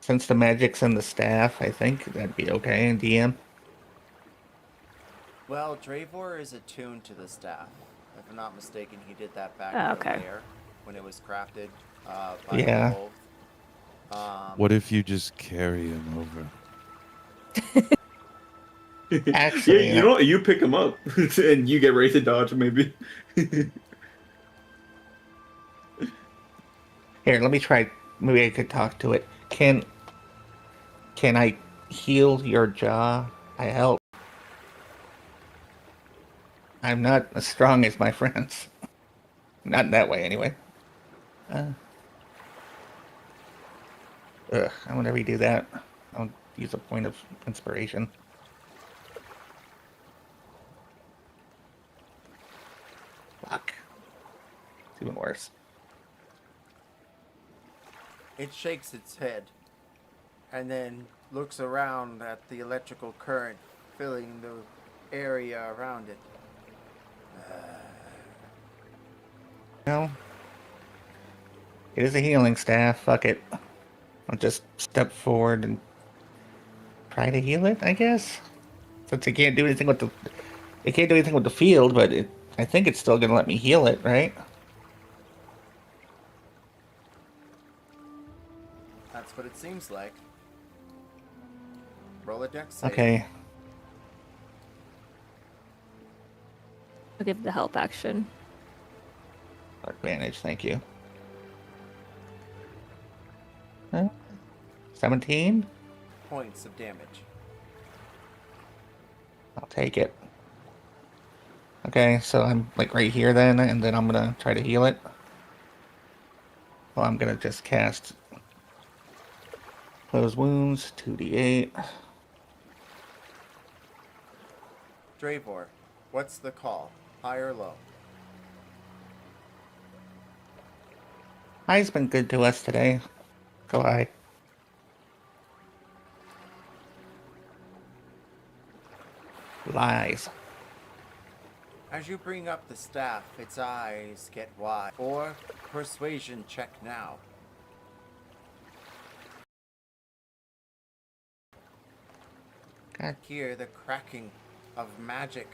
Since the magic's in the staff, I think that'd be okay in DM. Well, Dravor is attuned to the staff. If I'm not mistaken, he did that back Oh, in okay. the lair when it was crafted by Yeah. Wolf. What if you just carry him over? Actually, yeah, you know what? You pick him up and you get ready to dodge, maybe. here, let me try. Maybe I could talk to it. Can I heal your jaw? I help. I'm not as strong as my friends. Not in that way, anyway. I want to redo that. I'll use a point of inspiration. Fuck. It's even worse. It shakes its head and then looks around at the electrical current filling the area around it. Well, it is a healing staff. Fuck it. I'll just step forward and try to heal it, I guess. Since it can't do anything with the field, but I think it's still gonna let me heal it, right? That's what it seems like. Roll a dex save. Okay. I'll give the help action. Advantage, thank you. 17? Points of damage. I'll take it. Okay, so I'm like right here then, and then I'm gonna try to heal it. Well, I'm gonna just cast Close Wounds, 2d8. Dravor, what's the call? High or low? High's been good to us today. Go high. Lies. As you bring up the staff, its eyes get wide. Or persuasion check now. God. Hear the cracking of magic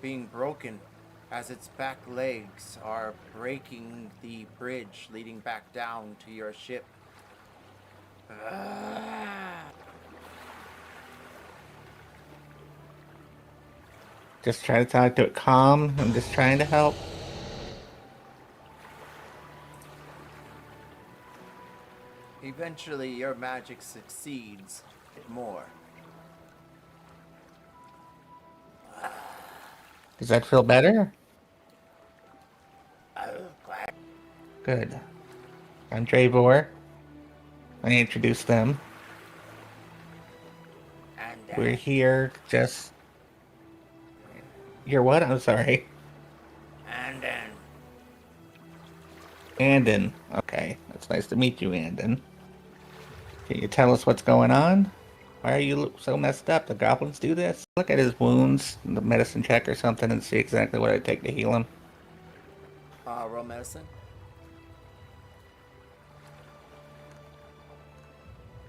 being broken as its back legs are breaking the bridge leading back down to your ship. Just try to talk to it calm. I'm just trying to help. Eventually, your magic succeeds it more. Does that feel better? Good. I'm Dravor. I introduce them. And We're here just... You're what? I'm sorry. And Andon. Okay. It's nice to meet you, Andon. Can you tell us what's going on? Why are you so messed up? The goblins do this? Look at his wounds, the medicine check or something, and see exactly what it'd take to heal him. roll medicine.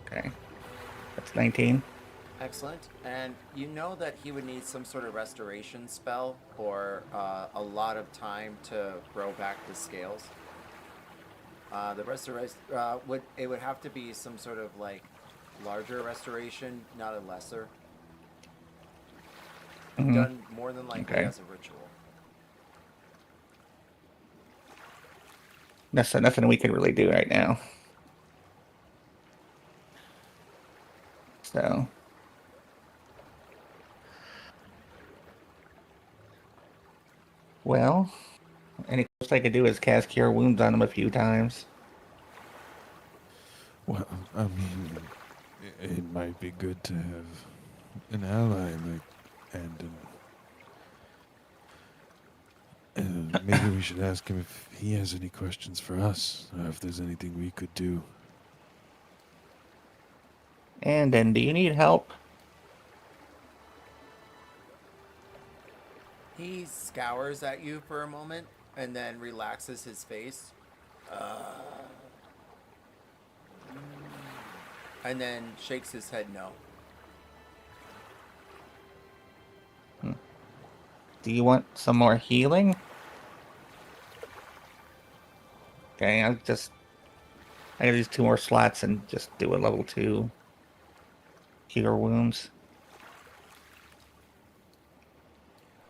Okay. That's 19. Excellent. And you know that he would need some sort of restoration spell or a lot of time to grow back the scales. The restoration would have to be some sort of like larger restoration, not a lesser. Done more than likely Okay. as a ritual. That's nothing we can really do right now. So... Well, any close I could do is cast Cure Wounds on him a few times. Well, I mean, it might be good to have an ally like Andon. And maybe we should ask him if he has any questions for us, or if there's anything we could do. And then, do you need help? He scours at you for a moment and then relaxes his face. and then shakes his head no. Do you want some more healing? Okay, I gotta use 2 more slots and just do a level 2 cure wounds.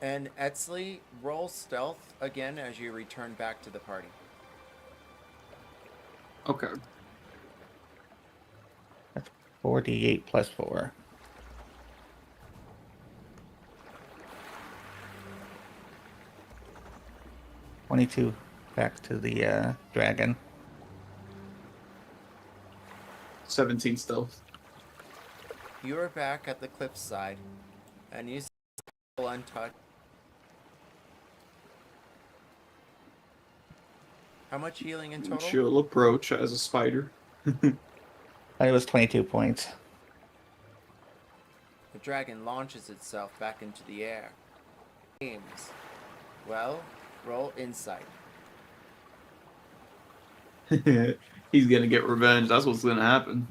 And Etzley, roll stealth again as you return back to the party. Okay. 4d8 plus 4. $22 back to the dragon. 17 stealth. You are back at the cliffside, and you still untouched. How much healing in total? She'll approach as a spider. It was 22 points. The dragon launches itself back into the air. Aims. Well, roll insight. He's gonna get revenge. That's what's gonna happen.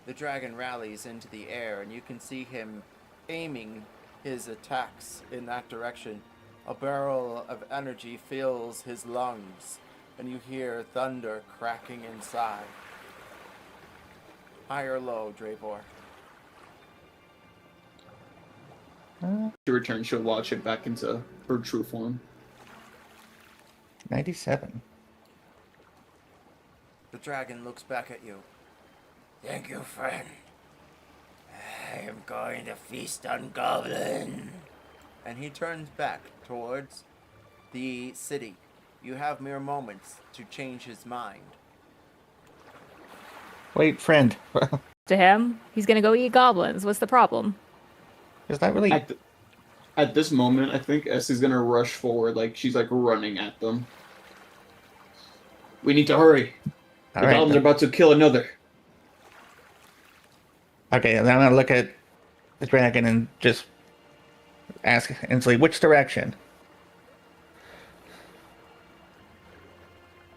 The dragon rallies into the air, and you can see him aiming his attacks in that direction. A barrel of energy fills his lungs, and you hear thunder cracking inside. High or low, Dravor? She returns, she'll watch it back into her true form. 97. The dragon looks back at you. Thank you, friend. I am going to feast on goblin. And he turns back towards the city. You have mere moments to change his mind. Wait, friend. To him, he's gonna go eat goblins. What's the problem? Is that really... At this moment, I think Essie's gonna rush forward, like she's like running at them. We need to hurry. The goblins are about to kill another. Okay, and then I'm gonna look at the dragon and just ask Inslee, which direction?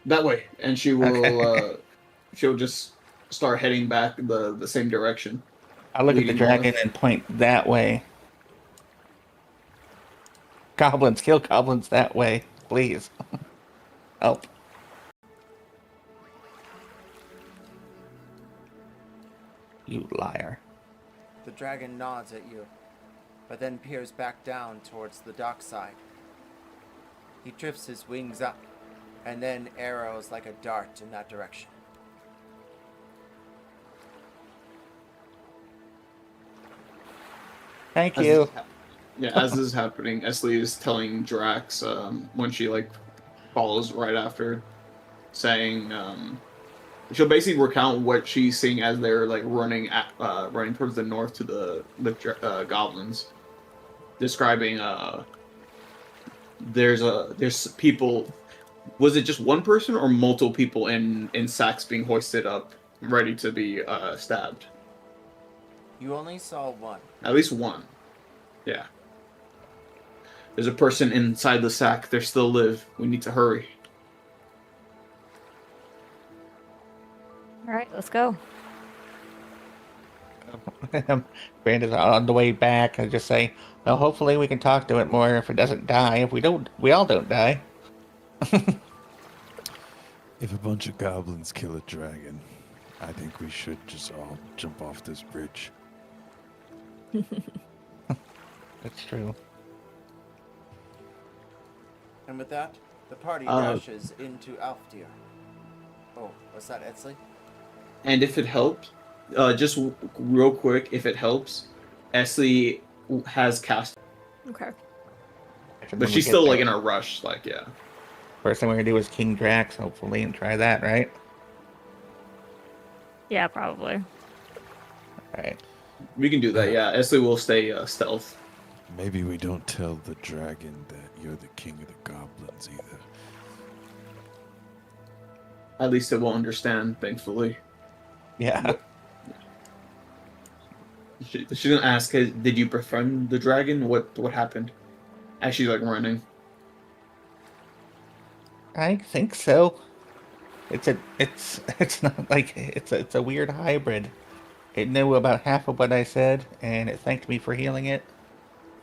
That way, and she will. Okay. She'll just start heading back the same direction. I'll look at the dragon and point that way. Goblins, kill goblins that way, please. Help. You liar. The dragon nods at you, but then peers back down towards the dockside. He drifts his wings up, and then arrows like a dart in that direction. Thank you. As this is happening, Esley is telling Drax when she like follows right after, saying she'll basically recount what she's seeing as they're like running towards the north to the goblins, describing there's people. Was it just one person or multiple people in sacks being hoisted up, ready to be stabbed? You only saw one. At least one. Yeah. There's a person inside the sack. They still live. We need to hurry. All right, let's go. Brandon's on the way back. I just say, well, hopefully we can talk to it more if it doesn't die. If we don't, we all don't die. If a bunch of goblins kill a dragon, I think we should just all jump off this bridge. That's true. And with that, the party dashes into Alfhiem. Oh, what's that, Etzley? And if it helps, just real quick, if it helps, Esley has cast, Okay. but she's still like in a rush. Like, yeah. First thing we're gonna do is King Drax, hopefully, and try that, right? Yeah, probably. Alright. We can do that. Yeah, Esley will stay stealth. Maybe we don't tell the dragon that you're the king of the goblins either. At least it will understand, thankfully. Yeah. She's gonna ask, "Hey, did you befriend the dragon? What happened?" As she's like running. I think so. It's not like it's a weird hybrid. It knew about half of what I said, and it thanked me for healing it,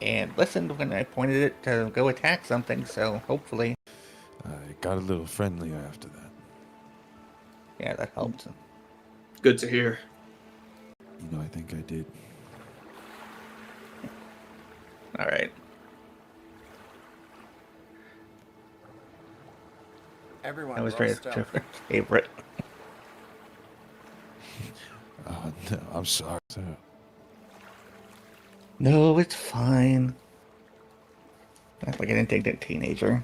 and listened when I pointed it to go attack something. So hopefully, I got a little friendlier after that. yeah, that helped. Good to hear. You know, I think I did. All right. Everyone, That was roll very stealth. favorite. No, I'm sorry. No, it's fine. Act like an indignant teenager.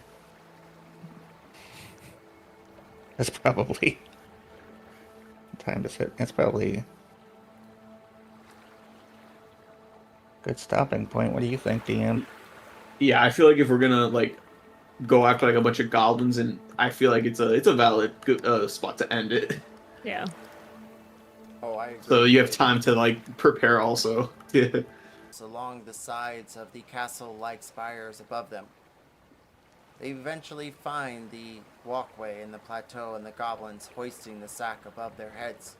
That's probably time to sit. That's probably a good stopping point. What do you think, DM? Yeah, I feel like if we're gonna like go after like a bunch of goblins, and I feel like it's a valid good spot to end it. Yeah. Oh, I agree. So you have time to like prepare also. Yeah. Along the sides of the castle-like spires above them. They eventually find the walkway in the plateau and the goblins hoisting the sack above their heads.